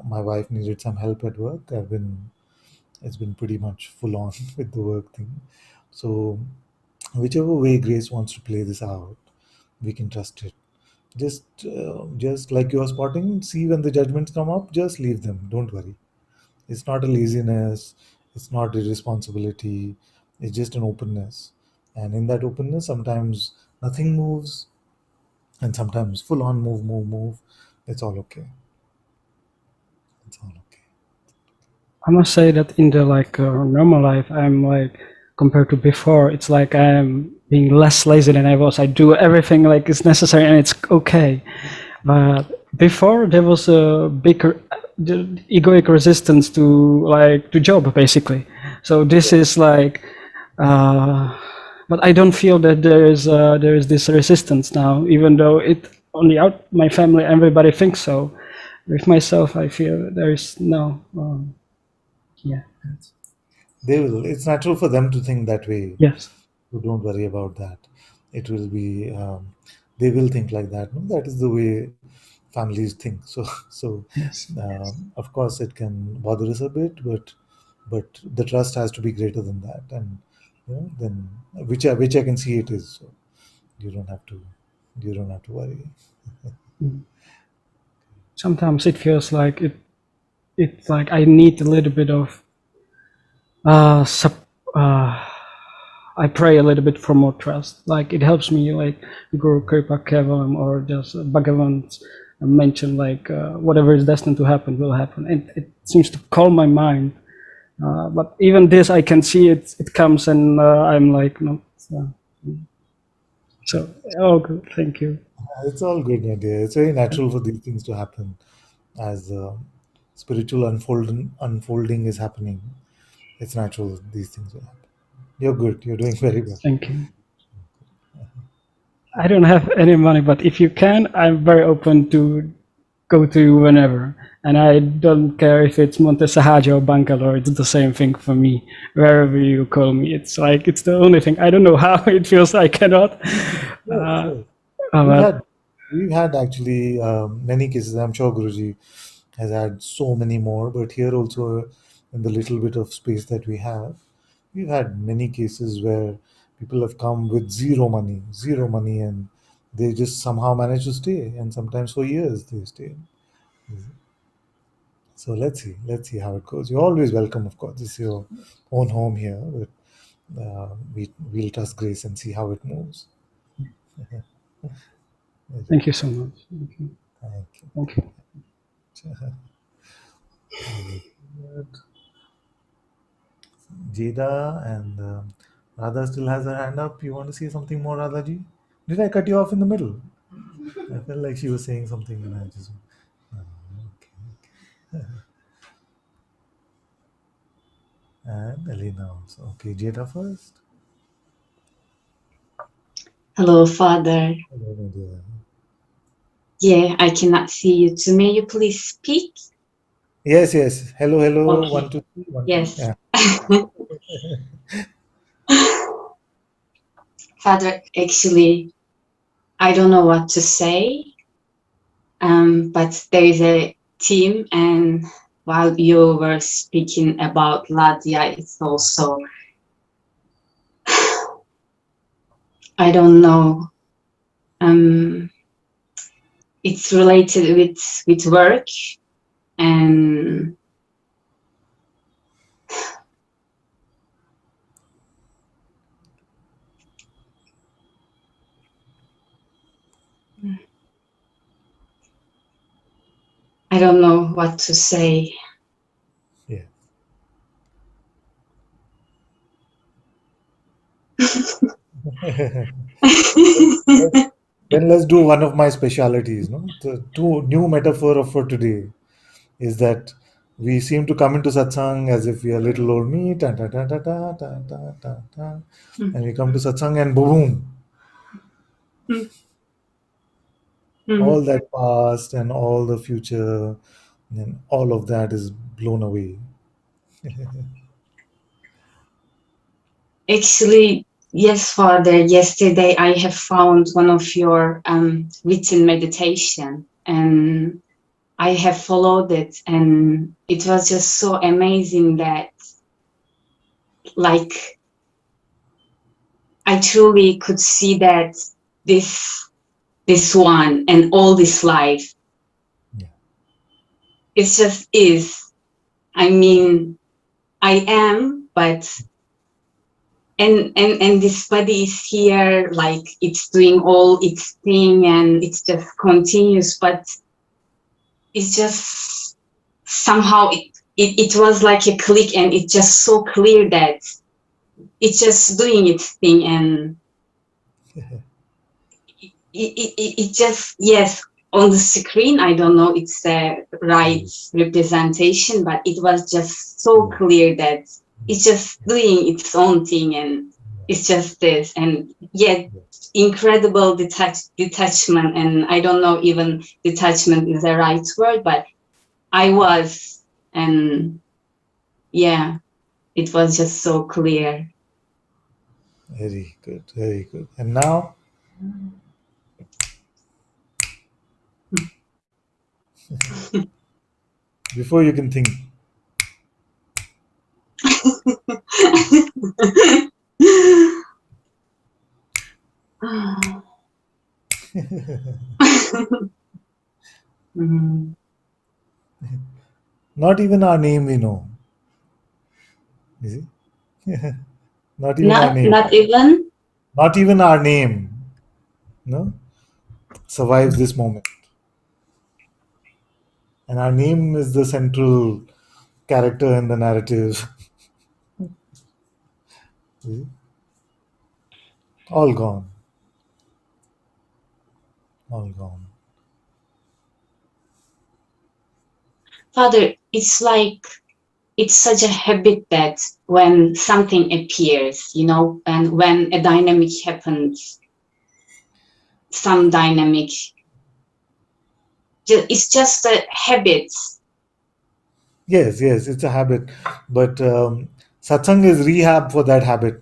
my wife needed some help at work. It's been pretty much full on with the work thing. So whichever way Grace wants to play this out, we can trust it. Just like you're spotting, see when the judgments come up, just leave them. Don't worry. It's not a laziness. It's not irresponsibility. It's just an openness. And in that openness, sometimes nothing moves, and sometimes full on move. It's all okay. It's all okay. I must say that in the normal life, I'm like compared to before, it's like I'm being less lazy than I was. I do everything like it's necessary and it's okay. But before there was a bigger egoic resistance to job basically. So this is like, but I don't feel that there is this resistance now, even though it on the out my family everybody thinks so. With myself, I feel there is no. Yeah. They will. It's natural for them to think that way. Yes. So don't worry about that. It will be. They will think like that. No? That is the way families think. So Yes. of course, it can bother us a bit, but the trust has to be greater than that, and then which I can see it is. So you don't have to. You don't have to worry. Sometimes it feels like it's like I need a little bit of uh, sup- uh I pray a little bit for more trust. Like it helps me, like Guru Kripa Kevalam or just Bhagavan mention, like whatever is destined to happen will happen, and it seems to calm my mind. But even this, I can see it. It comes, and I'm like, no. So, oh, good. Thank you. It's all good, my dear. It's very natural for these things to happen as spiritual unfolding is happening. It's natural these things will happen. You're good. You're doing very well. Thank you. I don't have any money, but if you can, I'm very open to go to you whenever. And I don't care if it's Monte Sahaja or Bangalore, it's the same thing for me. Wherever you call me, it's like, it's the only thing. I don't know how it feels, I cannot. Sure, sure. We've But had we've had actually many cases. I'm sure Guruji has had so many more, but here also in the little bit of space that we have, we've had many cases where people have come with zero money, and they just somehow manage to stay, and sometimes for years they stay. So let's see how it goes. You're always welcome, of course. This is your own home here, but we'll trust grace and see how it moves. thank you so much. Thank you. Thank you. Thank you. Jada and Radha still has her hand up. You want to say something more, Radha ji? Did I cut you off in the middle? I felt like she was saying something and I just. Okay. And Elena also. Okay, Jada first. Hello, Father. Hello, my dear. Yeah, I cannot see you. So may you please speak? Yes, yes. Hello, hello. Okay. 1, 2, 3. 1, 2. Yes. Yeah. Father, actually, I don't know what to say, but there is a team, and while you were speaking about Ladia, it's also, I don't know, it's related with work, and I don't know what to say. Yeah. Then let's do one of my specialities. No, the two new metaphor for today is that we seem to come into satsang as if we are little old me, ta ta ta ta ta ta ta ta ta, and we come to satsang and boom, all that past and all the future and all of that is blown away. Actually, yes, Father. Yesterday I have found one of your written meditation, and I have followed it, and it was just so amazing that, like, I truly could see that this one and all this life, it just is. I mean, I am, but and this body is here, like it's doing all its thing and it's just continuous, but it's just somehow it was like a click, and it's just so clear that it's just doing its thing, and it just, yes, on the screen I don't know it's the right representation, but it was just so clear that it's just doing its own thing, and it's just this, and yet incredible detachment, and I don't know even detachment is the right word, but I was, and yeah, it was just so clear. Very good, very good. And now, before you can think, not even our name we know. You see? Not even our name. Not even? Not even our name, no, survives this moment. And our name is the central character in the narrative. See? All gone. all gone. Father, it's like it's such a habit that when something appears, and when a dynamic happens, some dynamic, it's just a habit. Yes, it's a habit, but satsang is rehab for that habit.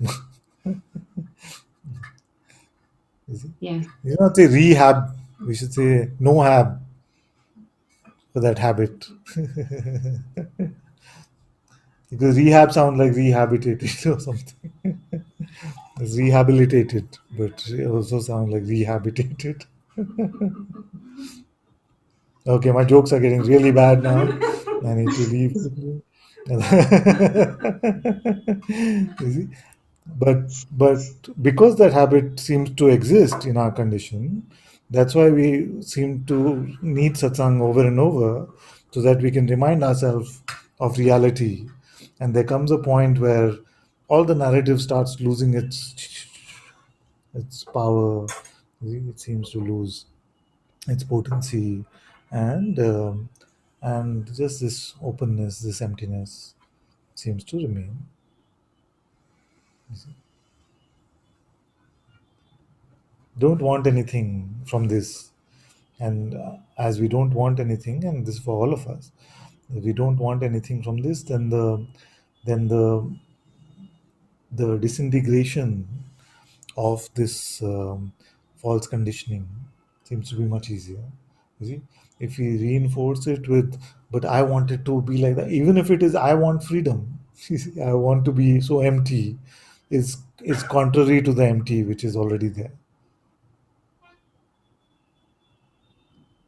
You see? Yeah. You should not say rehab. We should say no hab for that habit. Because rehab sounds like rehabilitated or something. It's rehabilitated, but it also sounds like rehabilitated. Okay, my jokes are getting really bad now. I need to leave. You see? But because that habit seems to exist in our condition, that's why we seem to need satsang over and over, so that we can remind ourselves of reality. And there comes a point where all the narrative starts losing its power. It seems to lose its potency, and just this openness, this emptiness seems to remain. Don't want anything from this, and as we don't want anything, and this is for all of us, if we don't want anything from this, then the disintegration of this false conditioning seems to be much easier. You see, if we reinforce it with, but I want it to be like that, even if it is I want freedom, you see, I want to be so empty, is contrary to the empty which is already there.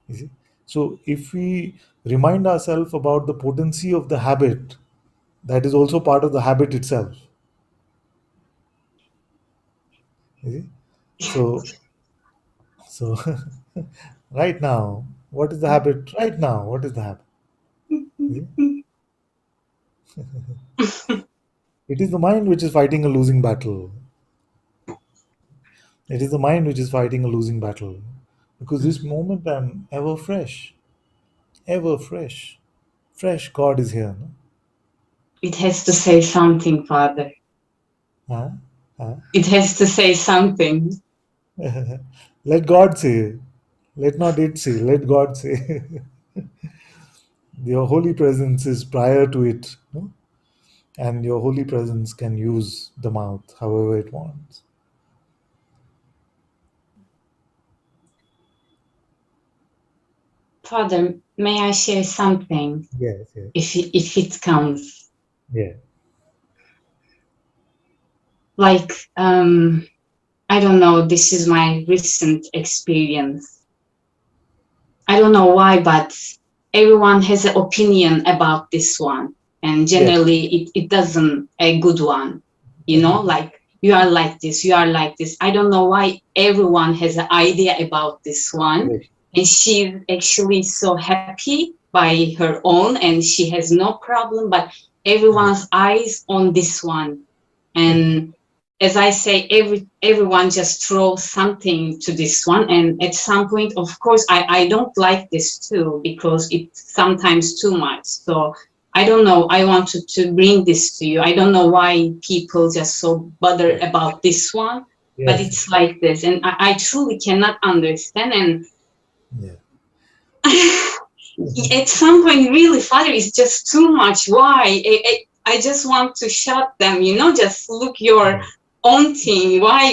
You see, so if we remind ourselves about the potency of the habit, that is also part of the habit itself. You see, so right now, what is the habit? Right now, what is the habit? You see? It is the mind which is fighting a losing battle. It is the mind which is fighting a losing battle. Because this moment I'm ever fresh. Ever fresh. Fresh God is here. No? It has to say something, Father. Huh? Huh? It has to say something. Let God say. Let not it say. Let God say. Your holy presence is prior to it. No? And your holy presence can use the mouth however it wants. Father, may I share something? Yes. If it comes. Yeah. Like, I don't know, this is my recent experience. I don't know why, but everyone has an opinion about this one. And generally, it doesn't a good one. Like you are like this, you are like this. I don't know why everyone has an idea about this one. Yes. And she's actually so happy by her own and she has no problem, but everyone's eyes on this one. And as I say, everyone just throws something to this one. And at some point, of course, I don't like this too, because it's sometimes too much. So I don't know. I wanted to bring this to you. I don't know why people just so bother about this one, but Yes. it's like this. And I truly cannot understand. And at some point, really, Father, it's just too much. Why? I just want to shut them, just look your own thing. Why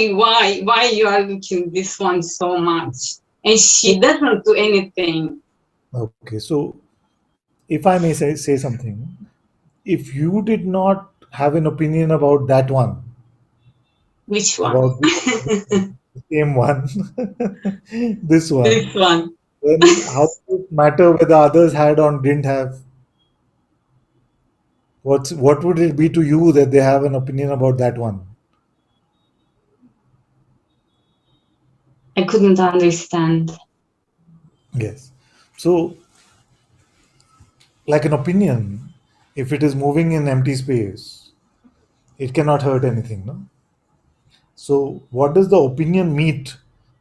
you are looking this one so much? And she doesn't do anything. Okay, so if I may say something, if you did not have an opinion about that one, Which one? about the same one, this one, This one. then how does it matter whether others had or didn't have? What would it be to you that they have an opinion about that one? I couldn't understand. Yes. So, like an opinion, if it is moving in empty space, it cannot hurt anything, no? So, what does the opinion meet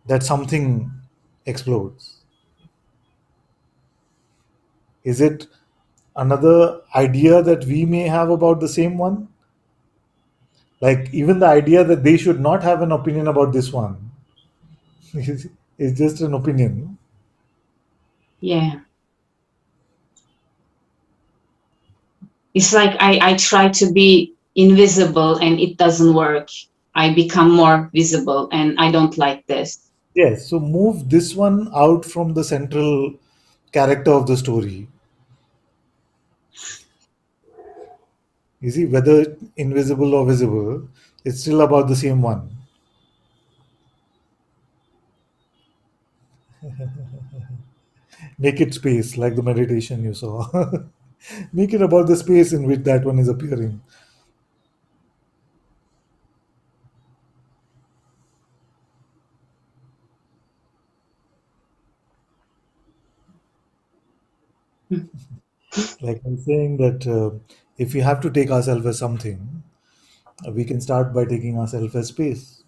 that something explodes? Is it another idea that we may have about the same one? Like even the idea that they should not have an opinion about this one is just an opinion. Yeah. It's like I try to be invisible and it doesn't work. I become more visible and I don't like this. Yes, so move this one out from the central character of the story. You see, whether invisible or visible, it's still about the same one. Make it space, like the meditation you saw. Make it about the space in which that one is appearing. Like I'm saying that if we have to take ourselves as something, we can start by taking ourselves as space.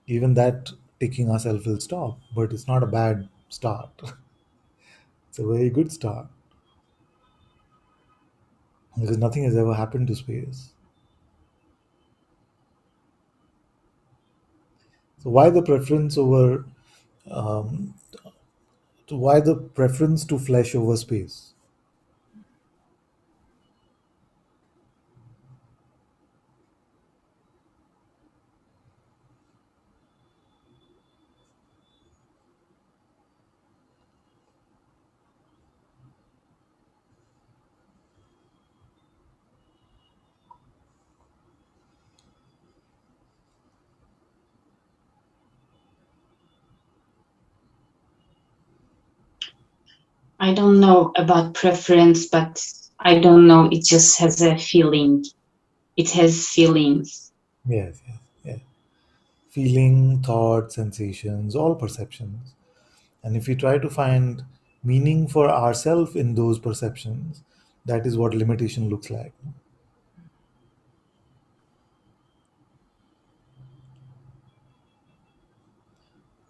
Even that taking ourselves will stop, but it's not a bad start. It's a very good start because nothing has ever happened to space. So why the preference over? Um, why the preference to flesh over space? I don't know about preference, but I don't know. It just has a feeling. It has feelings. Yes, yes, yes. Feeling, thought, sensations, all perceptions. And if we try to find meaning for ourselves in those perceptions, that is what limitation looks like.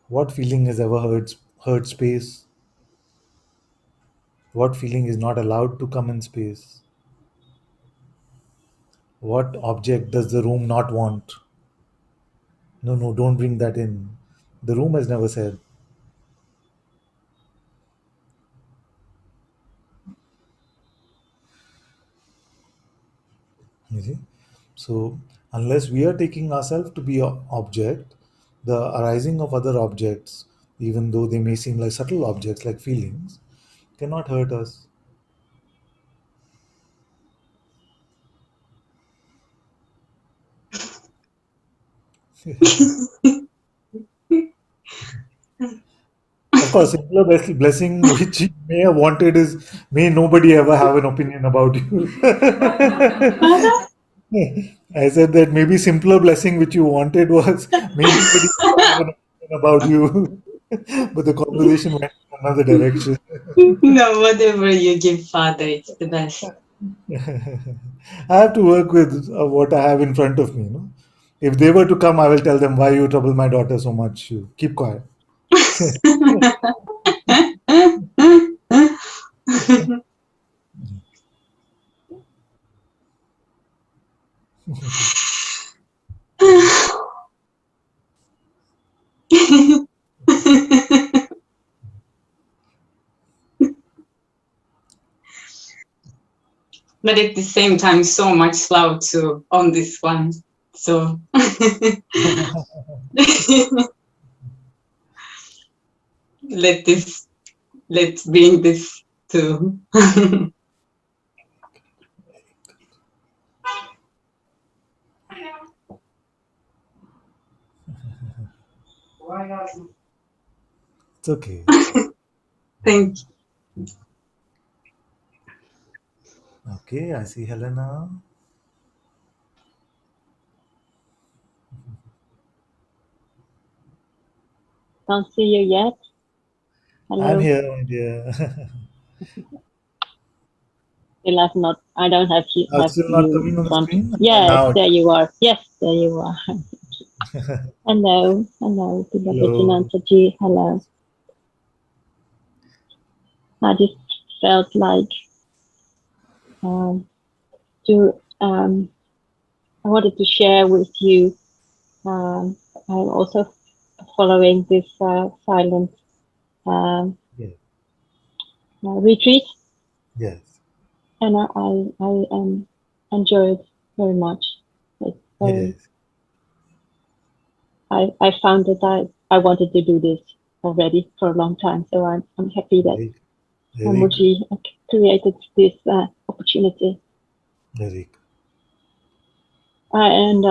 What feeling has ever heard space? What feeling is not allowed to come in space? What object does the room not want? No, no, don't bring that in. The room has never said. You see? So, unless we are taking ourselves to be an object, the arising of other objects, even though they may seem like subtle objects like feelings, cannot hurt us. Of course, simpler blessing which you may have wanted is may nobody ever have an opinion about you. I said that maybe simpler blessing which you wanted was may nobody ever have an opinion about you, but the conversation went in another direction. No, whatever you give, Father, it's the best. I have to work with what I have in front of me. If they were to come, I will tell them why you trouble my daughter so much. You keep quiet. But at the same time, so much love too on this one. So let this, let's bring this too. It's okay. Thank you. Okay, I see Helena. Don't see you yet. I'm Hello. here, my dear. Still have not. I don't have Still not you coming in on the front. screen? Yes, Now. there you are. Yes, there you are. Hello, hello, beloved Hello. Ananta-ji, hello. I just felt like to I wanted to share with you. I'm also following this silent Yeah. retreat, Yes. and I enjoyed very much. It's very, Yes. I found that I wanted to do this already for a long time, so I'm happy that Very good. Muji created this opportunity. Very good. And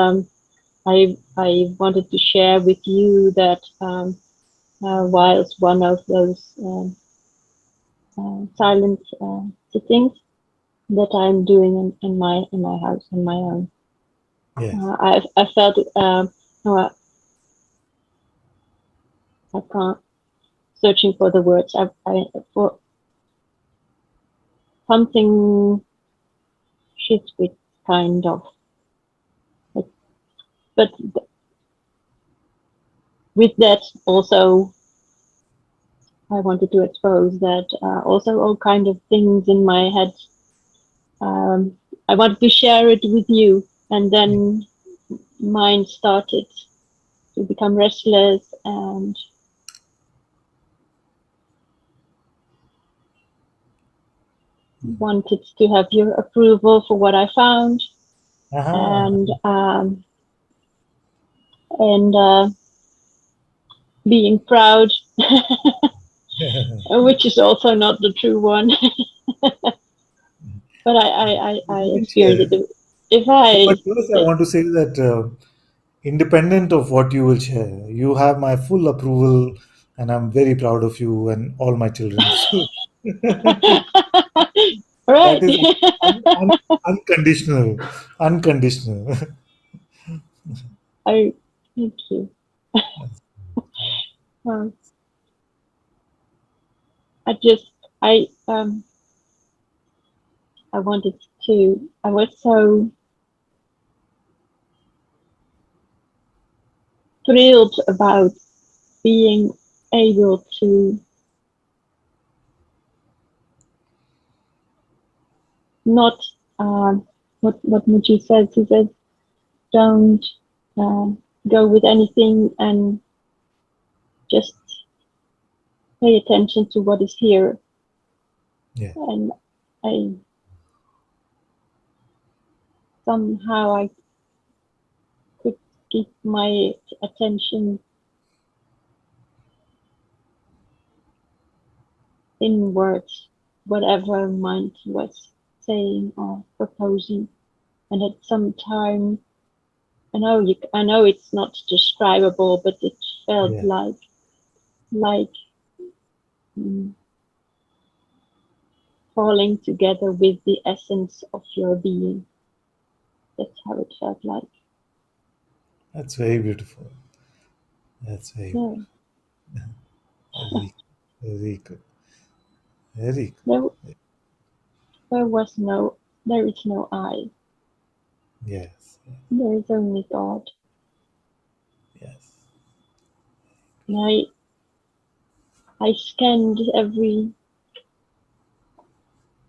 I wanted to share with you that whilst one of those silent sittings that I'm doing in my house on my own, Yes. I felt no, I can't searching for the words. I for something shifts with kind of, but with that also I wanted to expose that also all kind of things in my head. I wanted to share it with you, and then mind started to become restless and wanted to have your approval for what I found, and being proud, which is also not the true one. But I You can share. experienced it. If I, But first, I want to say that independent of what you will share, you have my full approval, and I'm very proud of you and all my children. So right. that is unconditional. Unconditional. I thank you. Um, I just I wanted to. I was so thrilled about being able to not what Muji says. He says, don't go with anything and just pay attention to what is here. Yeah. And I somehow I could keep my attention inwards, whatever mind was saying or proposing. And at some time, I know it's not describable, but it felt Yeah. like falling together with the essence of your being. That's how it felt like. That's very beautiful. That's very Yeah. very very good. Very There, good. there is no I. Yes. There is only God. Yes. And I scanned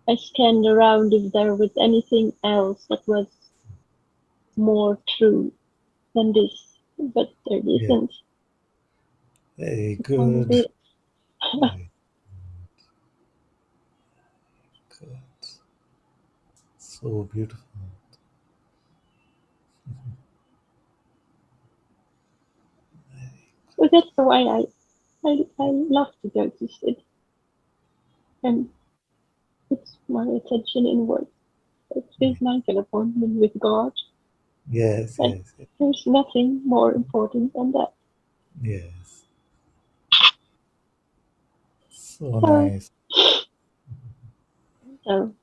I scanned around if there was anything else that was more true than this, but there Yeah. isn't. Very It's only good. this. Very good. So beautiful. So that's why I love to go to sit and put my attention inward. It's this mindful appointment with God. Yes. And Yes. Yes. there's nothing more important than that. Yes. So So, nice. so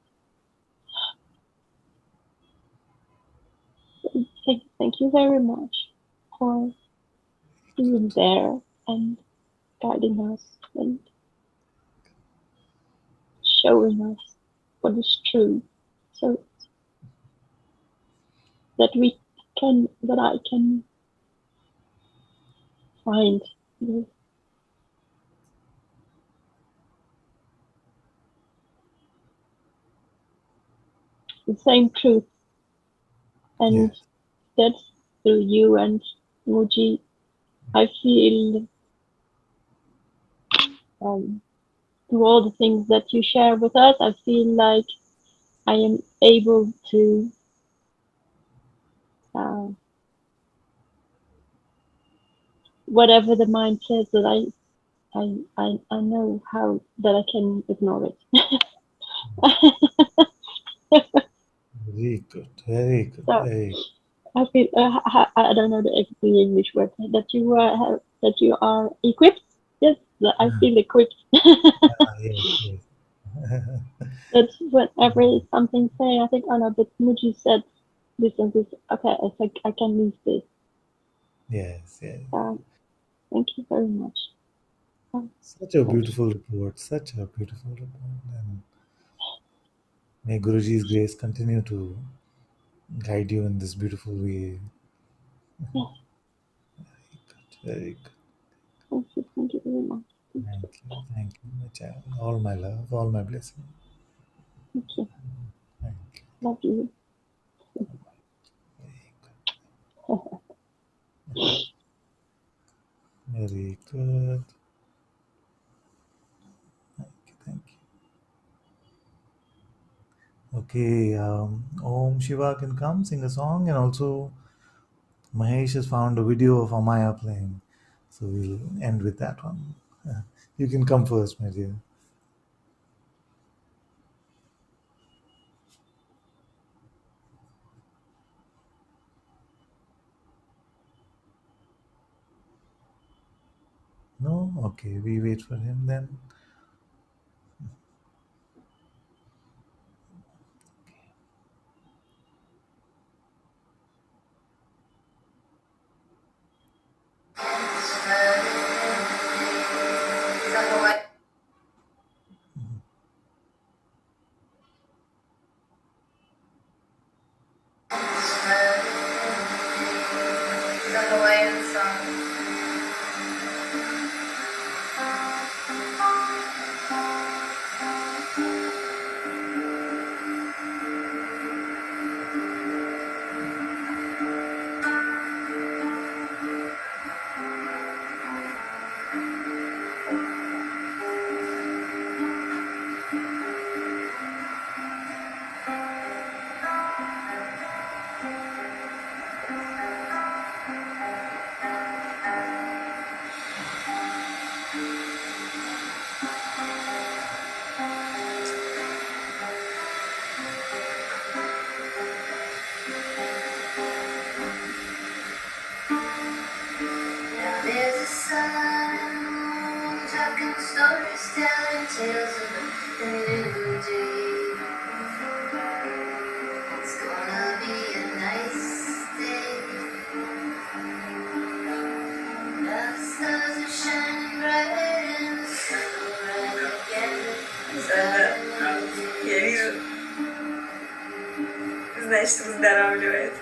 thank you very much for being there and guiding us and showing us what is true, so that I can mind. The same truth, and Yes. that's through you and Muji. I feel through all the things that you share with us, I feel like I am able to uh, whatever the mind says, that I know how that I can ignore it. Very good. Very good. So Very I feel I don't know the exact English word that you that you are equipped. Yes, I feel equipped. yes, yes. That's whenever something say, I think, oh no, but Muji said this and this. Okay, I think I can use this. Yes, yes. Thank you very much. Such a beautiful report. Such a beautiful report. And may Guruji's grace continue to guide you in this beautiful way. Yes, Very good. thank you very much. Thank you, my child. All my love, all my blessing. Thank you. Thank you. Love you. Very good. Thank you. Okay, Om Shiva can come sing a song, and also Mahesh has found a video of Amaya playing, so we'll end with that one. You can come first, my dear. No? Okay, we wait for him then. The Hawaiian song. Now there's a sun, talking stories, telling tales of a new day. It's gonna be a nice day. Now the stars are shining bright and the sun will rise again. Значит, выздоравливает.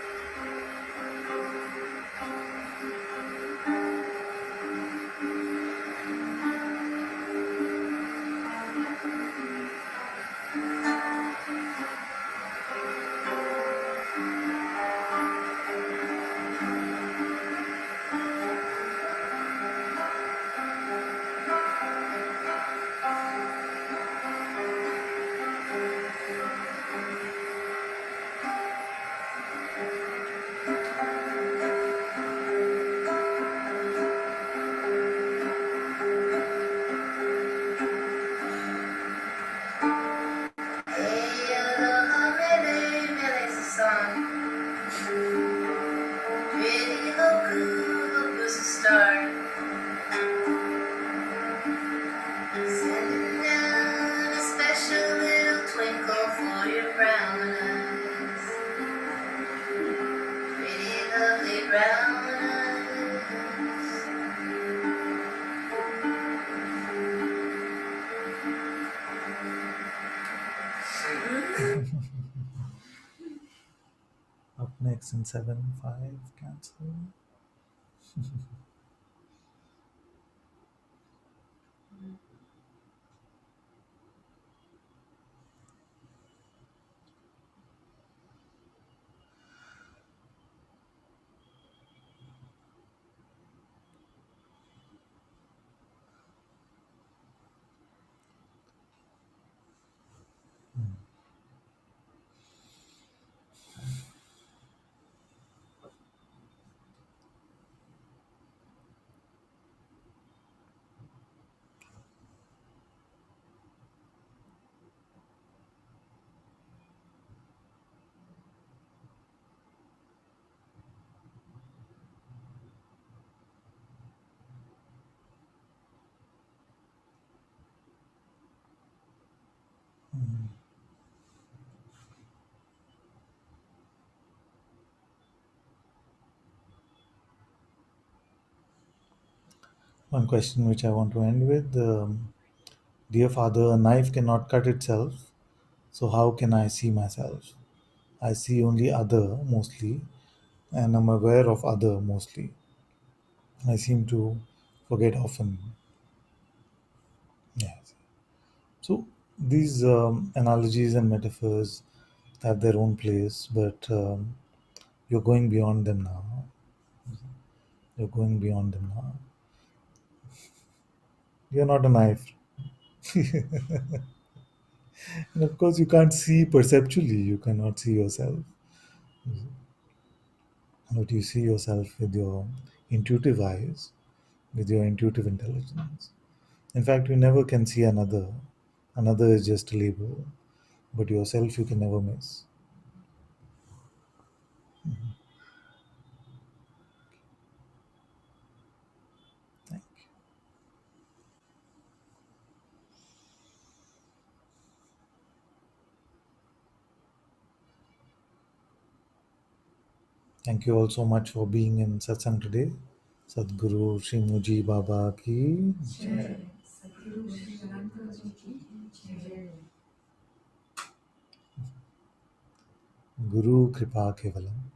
Sending down a special little twinkle for your brown eyes. Pretty lovely brown eyes. Up next in 7-5, cancel. One question which I want to end with. Dear Father, a knife cannot cut itself, so how can I see myself? I see only other mostly, and I'm aware of other mostly. I seem to forget often. Yes. So these analogies and metaphors have their own place, but you're going beyond them now. You're going beyond them now. You're not a knife. And of course, you can't see perceptually, you cannot see yourself. But you see yourself with your intuitive eyes, with your intuitive intelligence. In fact, you never can see another. Another is just a label, but yourself you can never miss. Thank you all so much for being in Satsang today. Sadhguru Sri Muji Baba ki Jai. Sadhguru Shri Ananta-Ji ki Jai. Guru Kripa Kevalam.